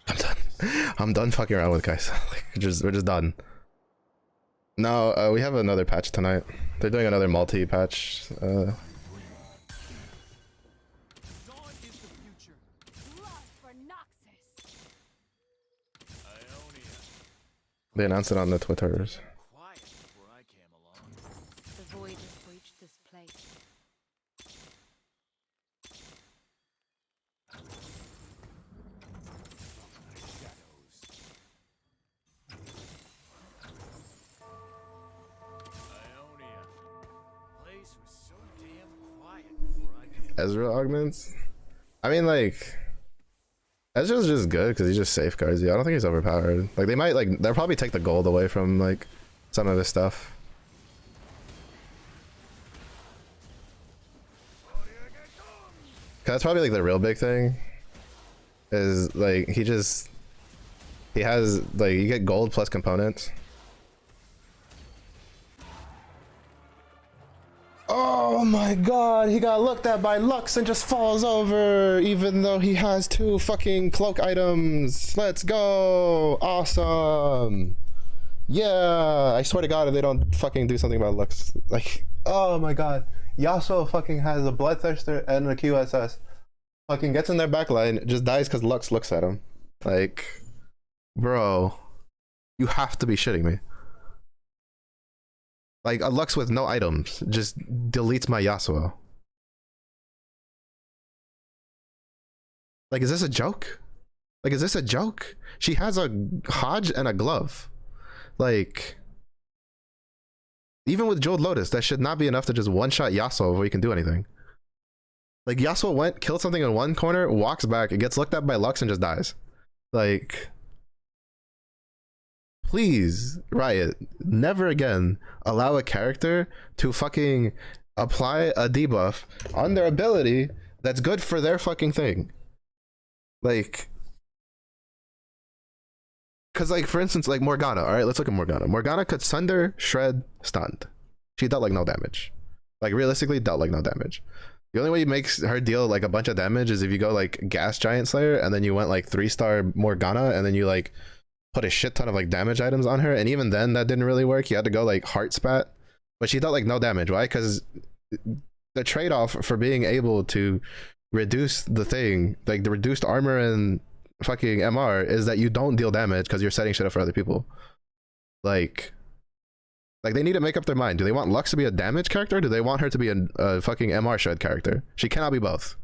I'm done. I'm done fucking around with guys. Like, we're just done. No, we have another patch tonight. They're doing another multi-patch. Dawn is the future. Love for Noxus. Ionia. They announced it on the Twitters. Quiet before I came along. The void has breached this place. Ionia. Place was so damn quiet before I came. Ezra augments? I mean, like, Ezra's just good because he just safeguards you. I don't think he's overpowered. Like, they might, like, they'll probably take the gold away from, like, some of his stuff. That's probably, like, the real big thing. Is, like, he has, like, you get gold plus components. Oh my god, he got looked at by Lux and just falls over even though he has 2 fucking cloak items. Let's go. Awesome. Yeah, I swear to god if they don't fucking do something about Lux. Like, oh my god. Yasuo fucking has a Bloodthirster and a QSS. Fucking gets in their backline, just dies because Lux looks at him. Like, bro, you have to be shitting me. Like, a Lux with no items just deletes my Yasuo. Like, is this a joke? Like, is this a joke? She has a Hodge and a glove. Like, even with Jeweled Lotus, that should not be enough to just one-shot Yasuo before you can do anything. Like, Yasuo went, killed something in one corner, walks back, it gets looked at by Lux and just dies. Like... Please, Riot, never again allow a character to fucking apply a debuff on their ability that's good for their fucking thing. Like, cause like, for instance, like Morgana, alright, let's look at Morgana. Morgana could Sunder, Shred, Stunned. She dealt like no damage. Like, realistically, dealt like no damage. The only way you make her deal like a bunch of damage is if you go like Gas Giant Slayer and then you went like 3-star Morgana and then you like put a shit ton of like damage items on her, and even then that didn't really work. You had to go like Heart Spat, but she dealt like no damage. Why? Because the trade-off for being able to reduce the thing, like the reduced armor and fucking MR is that you don't deal damage because you're setting shit up for other people. Like they need to make up their mind. Do they want Lux to be a damage character? Or do they want her to be a fucking MR shred character? She cannot be both.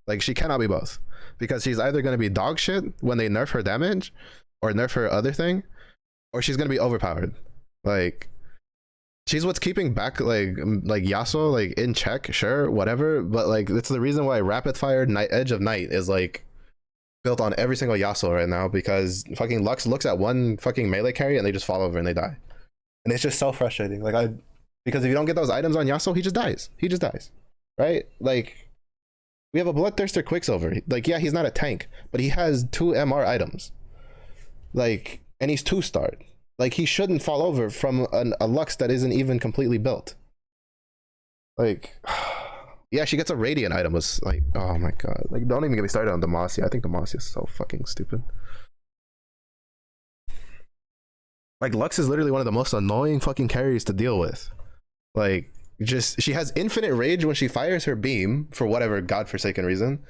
Like she cannot be both, because she's either going to be dog shit when they nerf her damage or nerf her other thing, or she's going to be overpowered. Like she's what's keeping back like Yasuo like in check, sure, whatever, but like it's the reason why rapid fire Edge of Night is like built on every single Yasuo right now, because fucking Lux looks at one fucking melee carry and they just fall over and they die. And it's just so frustrating. Like because if you don't get those items on Yasuo, he just dies. He just dies. Right? Like we have a Bloodthirster Quicksilver. Like yeah, he's not a tank, but he has 2 MR items. Like, and he's 2-starred. Like he shouldn't fall over from a Lux that isn't even completely built. Like yeah, she gets a Radiant item. Was like, oh my god. Like don't even get me started on Demacia. I think Demacia is so fucking stupid. Like Lux is literally one of the most annoying fucking carries to deal with. Like just she has infinite rage when she fires her beam for whatever godforsaken reason.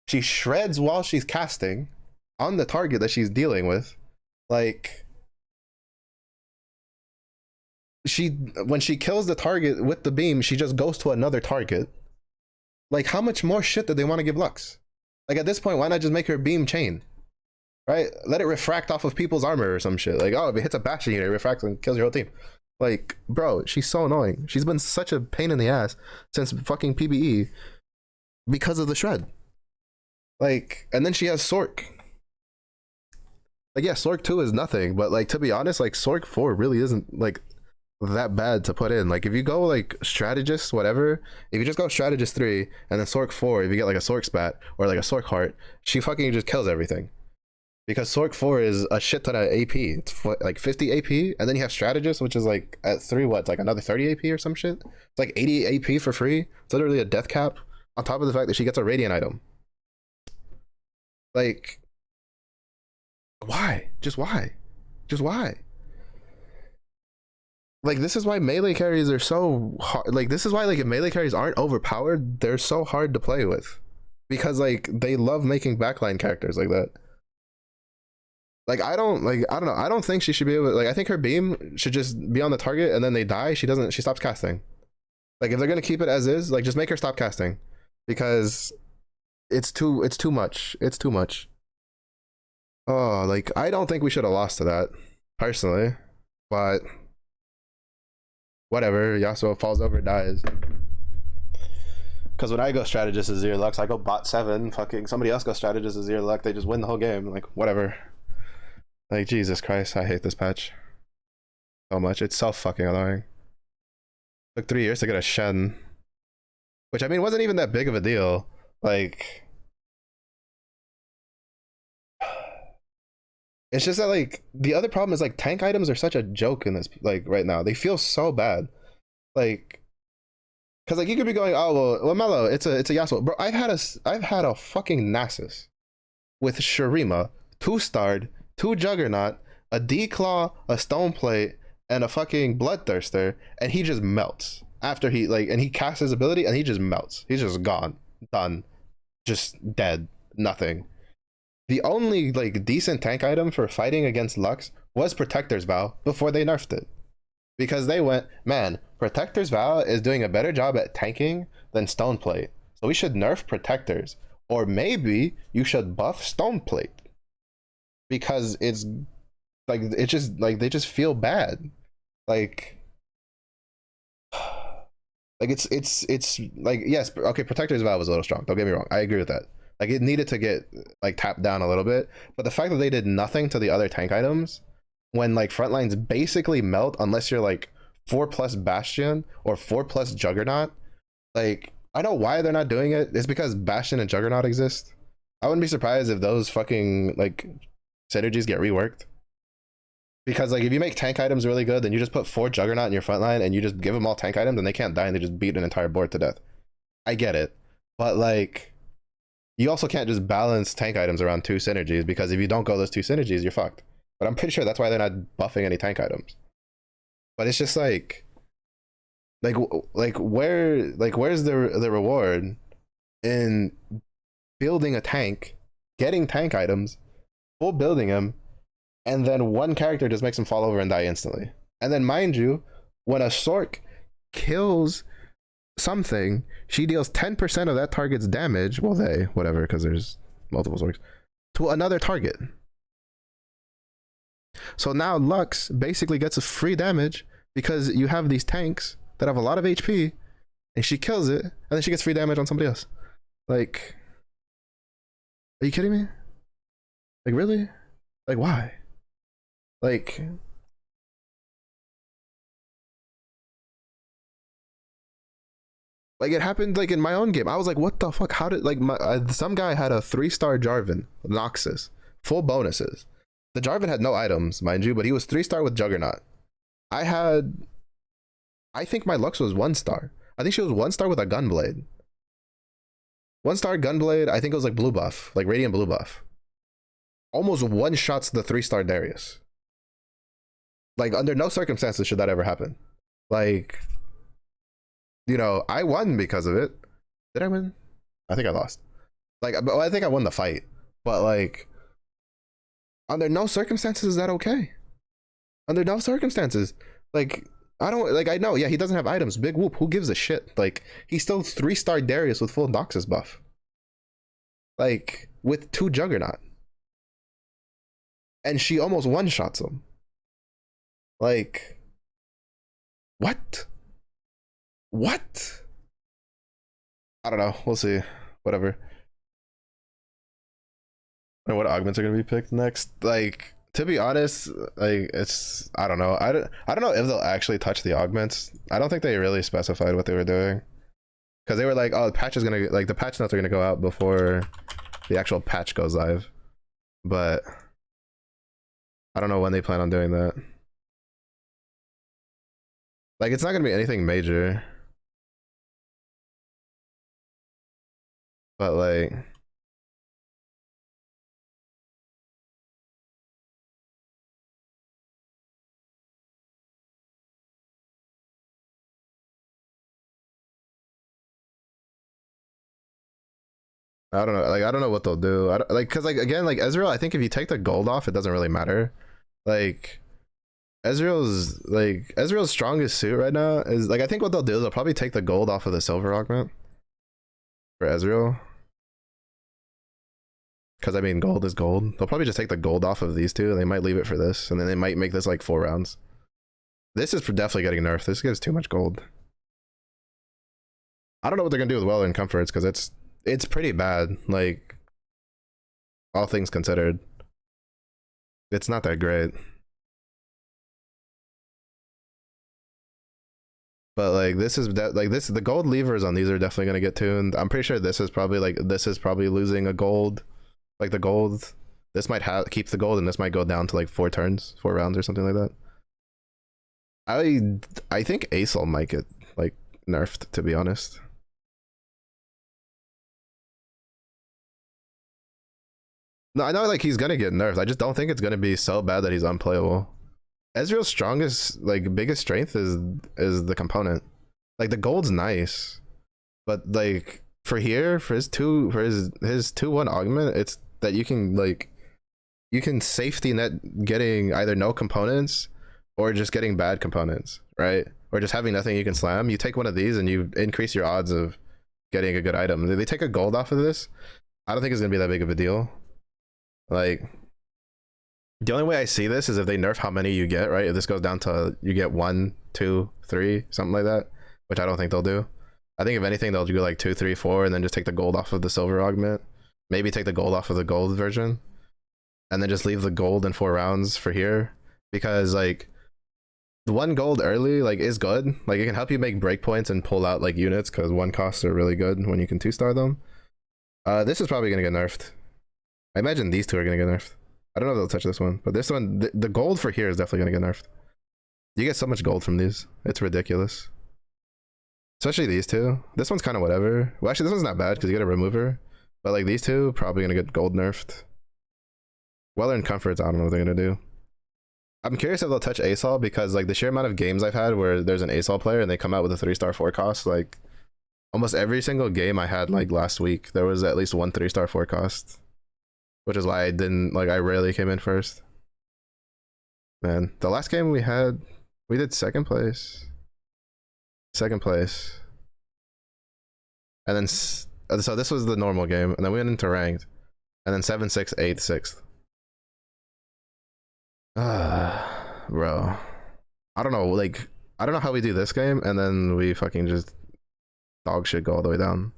She shreds while she's casting on the target that she's dealing with. Like when she kills the target with the beam, she just goes to another target. Like how much more shit do they want to give Lux? Like at this point, why not just make her beam chain? Right? Let it refract off of people's armor or some shit. Like, oh, if it hits a Bastion unit, it refracts and kills your whole team. Like, bro, she's so annoying. She's been such a pain in the ass since fucking PBE because of the shred. Like, and then she has Sork. Like, yeah, Sork 2 is nothing, but like, to be honest, like, Sork 4 really isn't like that bad to put in. Like, if you go like Strategist, whatever, if you just go Strategist 3 and then Sork 4, if you get like a Sork Spat or like a Sork Heart, she fucking just kills everything. Because Sork 4 is a shit ton of AP. It's like 50 AP, and then you have Strategist, which is like at 3, what? It's like another 30 AP or some shit. It's like 80 AP for free. It's literally a death cap, on top of the fact that she gets a Radiant item. Like, why? Just why? Just why? Like, this is why melee carries are so hard. Like, this is why, like, if melee carries aren't overpowered, they're so hard to play with. Because, like, they love making backline characters like that. Like, I don't know. I don't think she should be able to, like, I think her beam should just be on the target and then they die. She stops casting. Like, if they're going to keep it as is, like, just make her stop casting. Because it's too much. It's too much. Oh, like, I don't think we should have lost to that, personally. But whatever, Yasuo falls over, dies. Because when I go Strategist Azir Lux, I go bot 7, fucking somebody else goes Strategist Azir Lux, they just win the whole game. Like, whatever. Like, Jesus Christ, I hate this patch so much. It's so fucking annoying. Took 3 years to get a Shen, which, I mean, wasn't even that big of a deal. Like, it's just that, like, the other problem is, like, tank items are such a joke in this, like, right now. They feel so bad. Like, because, like, you could be going, oh, well, Mello, it's a Yasuo. Bro, I've had a fucking Nasus with Shurima, 2-starred, 2 Juggernaut, a D-Claw, a Stoneplate, and a fucking Bloodthirster, and he just melts. After he, like, and he casts his ability, and he just melts. He's just gone. Done. Just dead. Nothing. The only, like, decent tank item for fighting against Lux was Protector's Vow before they nerfed it. Because they went, man, Protector's Vow is doing a better job at tanking than Stoneplate. So we should nerf Protectors. Or maybe you should buff Stoneplate. Because it's, like, it's just, like, they just feel bad. Like, it's, like, yes, okay, Protector's Vow was a little strong. Don't get me wrong. I agree with that. Like, it needed to get, like, tapped down a little bit. But the fact that they did nothing to the other tank items, when, like, frontlines basically melt unless you're, like, 4+ Bastion or 4+ Juggernaut. Like, I know why they're not doing it. It's because Bastion and Juggernaut exist. I wouldn't be surprised if those fucking, like, synergies get reworked. Because, like, if you make tank items really good, then you just put 4 Juggernaut in your frontline and you just give them all tank items and they can't die and they just beat an entire board to death. I get it. But, like, you also can't just balance tank items around 2 synergies, because if you don't go those 2 synergies, you're fucked. But I'm pretty sure that's why they're not buffing any tank items. But it's just like where's the reward in building a tank getting tank items, full building him, and then one character just makes him fall over and die instantly. And then mind you, when a Sork kills something, she deals 10% of that target's damage, well they, whatever, because there's multiple Sorks, to another target. So now Lux basically gets a free damage because you have these tanks that have a lot of HP, and she kills it, and then she gets free damage on somebody else. Like, are you kidding me? Like, really? Like, why? Like, it happened like in my own game. I was like, what the fuck? How did like some guy had a 3-star Jarvan Noxus, full bonuses. The Jarvan had no items, mind you, but he was 3-star with Juggernaut. I think my Lux was 1-star. I think she was 1-star with a Gunblade. 1-star Gunblade, I think it was like blue buff, like Radiant blue buff. Almost one-shots the 3-star Darius. Like, under no circumstances should that ever happen. Like, you know, I won because of it. Did I win? I think I lost. Like, well, I think I won the fight. But, like, under no circumstances is that okay. Under no circumstances. Like, I don't, like, I know, yeah, he doesn't have items. Big whoop, who gives a shit? Like, he's still 3-star Darius with full Noxus buff. Like, with 2 Juggernaut. And she almost one-shots him. Like, what? What? I don't know. We'll see. Whatever. And what augments are going to be picked next? Like, to be honest, like, it's, I don't know. I don't know if they'll actually touch the augments. I don't think they really specified what they were doing. Because they were like, oh, the patch is going to, like, the patch notes are going to go out before the actual patch goes live. But I don't know when they plan on doing that. Like, it's not going to be anything major. But, like, I don't know. Like, I don't know what they'll do. I don't, like, because, like, again, like, Ezreal, I think if you take the gold off, it doesn't really matter. Like, Ezreal's strongest suit right now is, like, I think what they'll do is they'll probably take the gold off of the silver augment for Ezreal. Because, I mean, gold is gold. They'll probably just take the gold off of these two, and they might leave it for this, and then they might make this, like, 4 rounds. This is definitely getting nerfed. This gives too much gold. I don't know what they're going to do with Weller and Comforts, because it's pretty bad, like, all things considered. It's not that great. But, like, this is the gold levers on these are definitely going to get tuned. I'm pretty sure this is probably losing a gold. Like, the gold, this might keep the gold, and this might go down to like 4 rounds or something like that. I think Aesol might get like nerfed, to be honest. No, I know, like, he's gonna get nerfed. I just don't think it's gonna be so bad that he's unplayable. Ezreal's strongest, like, biggest strength is the component. Like, the gold's nice, but like for here, for his 2/1 augment, it's that you can safety net getting either no components or just getting bad components, right? Or just having nothing you can slam. You take one of these and you increase your odds of getting a good item. If they take a gold off of this, I don't think it's gonna be that big of a deal. Like, the only way I see this is if they nerf how many you get, right? If this goes down to you get 1, 2, 3, something like that, which I don't think they'll do. I think if anything, they'll do like 2, 3, 4, and then just take the gold off of the silver augment. Maybe take the gold off of the gold version, and then just leave the gold in 4 rounds for here, because like the 1 gold early like is good. Like, it can help you make breakpoints and pull out like units, because 1 costs are really good when you can 2-star them. This is probably gonna get nerfed. I imagine these 2 are gonna get nerfed. I don't know if they'll touch this one, but this one, the gold for here is definitely gonna get nerfed. You get so much gold from these, it's ridiculous. Especially these 2. This one's kind of whatever. Well, actually, this one's not bad because you get a remover. But like these 2, probably gonna get gold nerfed. Weller and Comforts, I don't know what they're gonna do. I'm curious if they'll touch Aesol, because like the sheer amount of games I've had where there's an Aesol player and they come out with a 3-star 4 cost, like almost every single game I had like last week, there was at least 1 3-star 4 cost. which is why I didn't like. I rarely came in first. Man, the last game we had, we did second place, and then so this was the normal game, and then we went into ranked, and then 7, 6, 8, 6th. Bro, I don't know. Like, I don't know how we do this game, and then we fucking just dog shit go all the way down.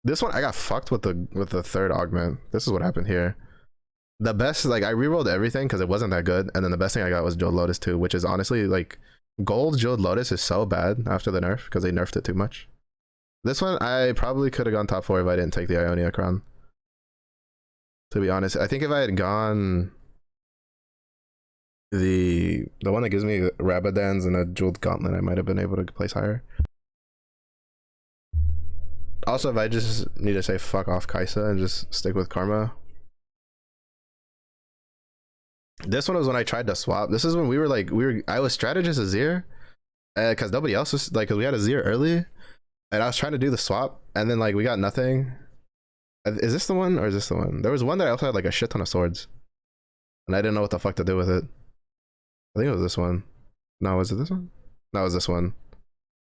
This one I got fucked with the third augment. This is what happened here. The best, like, I rerolled everything because it wasn't that good, and then the best thing I got was Jeweled Lotus 2, which is honestly like gold Jeweled Lotus is so bad after the nerf because they nerfed it too much. This one I probably could have gone top 4 if I didn't take the Ionia crown. To be honest, I think if I had gone the one that gives me Rabadans and a Jeweled Gauntlet, I might have been able to place higher. Also, if I just need to say fuck off Kaisa and just stick with Karma. This one was when I tried to swap. This is when I was strategist Azir, because nobody else was, like, because we had Azir early, and I was trying to do the swap, and then like we got nothing. Is this the one or is this the one? There was one that I also had like a shit ton of swords, and I didn't know what the fuck to do with it. I think it was this one. No, was it this one? No, it was this one.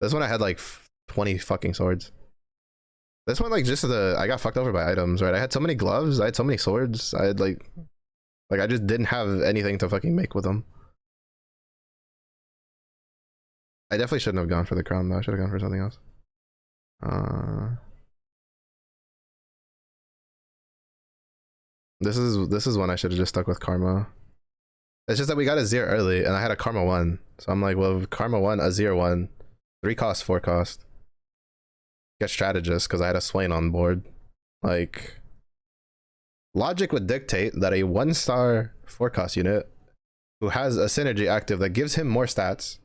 This one I had like 20 fucking swords. This one, like, just I got fucked over by items, right? I had so many gloves, I had so many swords, I had like I just didn't have anything to fucking make with them. I definitely shouldn't have gone for the crown though. I should have gone for something else. This is one I should have just stuck with Karma. It's just that we got a Azir early and I had a Karma 1. So I'm like, well, Karma 1, Azir 1, 3 cost, 4 cost. Get strategist because I had a Swain on board. Like, logic would dictate that a 1-star 4-cost unit who has a synergy active that gives him more stats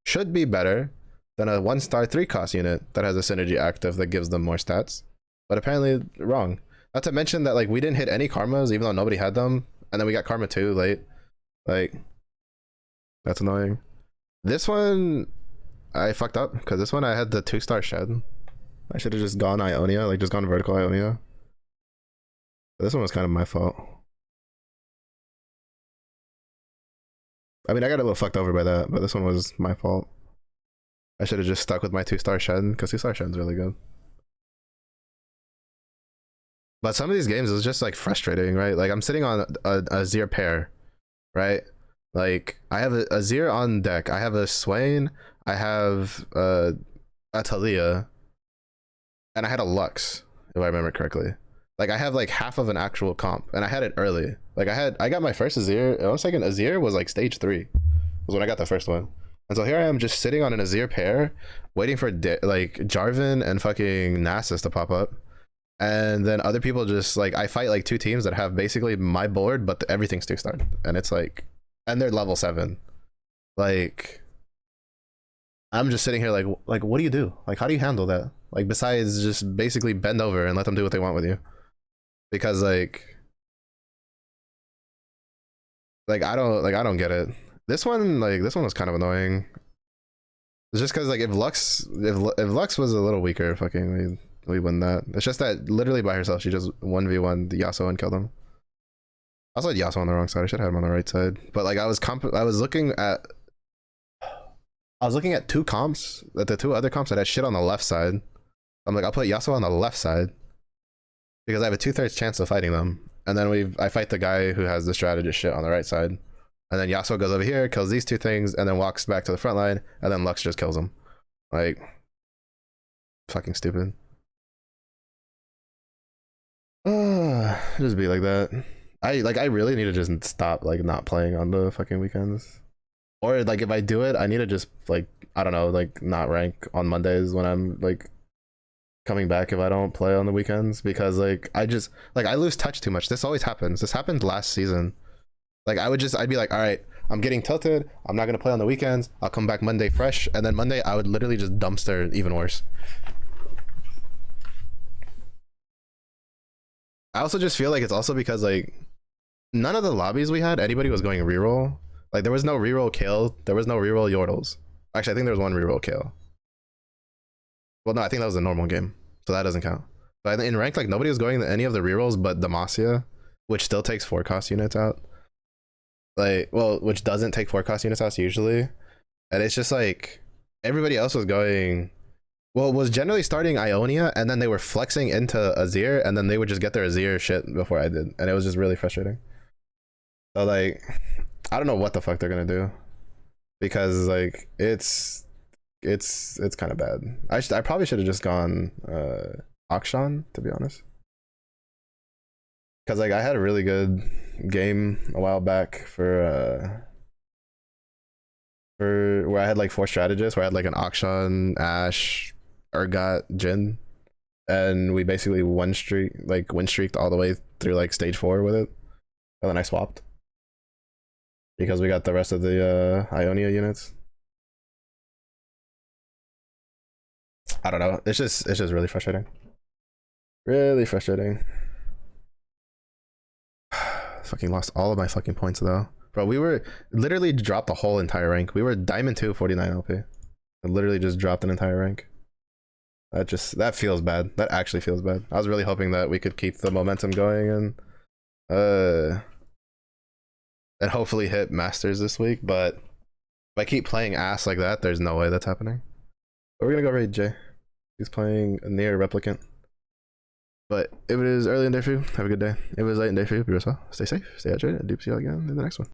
should be better than a 1-star 3-cost unit that has a synergy active that gives them more stats. But apparently wrong. Not to mention that, like, we didn't hit any karmas even though nobody had them, and then we got karma 2 late. Like, that's annoying. This one I fucked up because this one I had the 2-star shed. I should have just gone Ionia, like just gone vertical Ionia. This one was kind of my fault. I mean, I got a little fucked over by that, but this one was my fault. I should have just stuck with my 2-star shed because 2-star shed's really good. But some of these games is just like frustrating, right? Like, I'm sitting on a Azir pair, right? Like, I have a Azir on deck. I have a Swain. I have a Talia. And I had a Lux, if I remember correctly. Like, I have like half of an actual comp, and I had it early. Like, I got my first Azir. One second, Azir was like stage 3. Was when I got the first one. And so here I am just sitting on an Azir pair, waiting for like Jarvan and fucking Nasus to pop up. And then other people just like, I fight like 2 teams that have basically my board, but everything's 2-star. And it's like, and they're level 7. Like, I'm just sitting here like what do you do? Like, how do you handle that? Like, besides just basically bend over and let them do what they want with you. Because like I don't get it. This one was kind of annoying. It's just because like if Lux was a little weaker, fucking we win that. It's just that literally by herself she just 1v1 the Yasuo and killed him. I also had Yasuo on the wrong side. I should have had him on the right side. But like I was looking at 2 comps, that the 2 other comps that had shit on the left side. I'm like, I'll put Yasuo on the left side because I have a 2/3 chance of fighting them. And then I fight the guy who has the strategist shit on the right side. And then Yasuo goes over here, kills these 2 things, and then walks back to the front line, and then Lux just kills him. Like, fucking stupid. Just be like that. I really need to just stop like not playing on the fucking weekends. Or like if I do it, I need to just like, I don't know, like not rank on Mondays when I'm like coming back if I don't play on the weekends, because like I just like I lose touch too much. This always happens. This happened last season. Like I'd be like, all right, I'm getting tilted, I'm not gonna play on the weekends, I'll come back Monday fresh, and then Monday I would literally just dumpster even worse. I also just feel like it's also because like none of the lobbies we had, anybody was going reroll. Like there was no reroll kill. There was no reroll yordles. Actually, I think there was one reroll kill. Well, no, I think that was a normal game, so that doesn't count. But in ranked, like nobody was going to any of the rerolls but Demacia, which still takes 4 cost units out. Like, well, which doesn't take 4 cost units out usually, and it's just like everybody else was going. Well, was generally starting Ionia, and then they were flexing into Azir, and then they would just get their Azir shit before I did, and it was just really frustrating. So like, I don't know what the fuck they're gonna do, because like it's kind of bad. I probably should have just gone Akshan, to be honest, because like I had a really good game a while back for where I had like 4 strategists, where I had like an Akshan, Ashe, Urgot, Jhin, and we basically win streaked all the way through like stage 4 with it, and then I swapped because we got the rest of the Ionia units. I don't know. It's just really frustrating. Really frustrating. Fucking lost all of my fucking points though. Bro, we were literally dropped the whole entire rank. We were Diamond 2, 49 LP. I literally just dropped an entire rank. That feels bad. That actually feels bad. I was really hoping that we could keep the momentum going and hopefully hit Masters this week, but if I keep playing ass like that, there's no way that's happening. But we're gonna go raid Jay. He's playing a near replicant. But it was early in day for you. Have a good day. It was late in day for you. Be yourself. Stay safe. Stay hydrated. And see you again in the next one.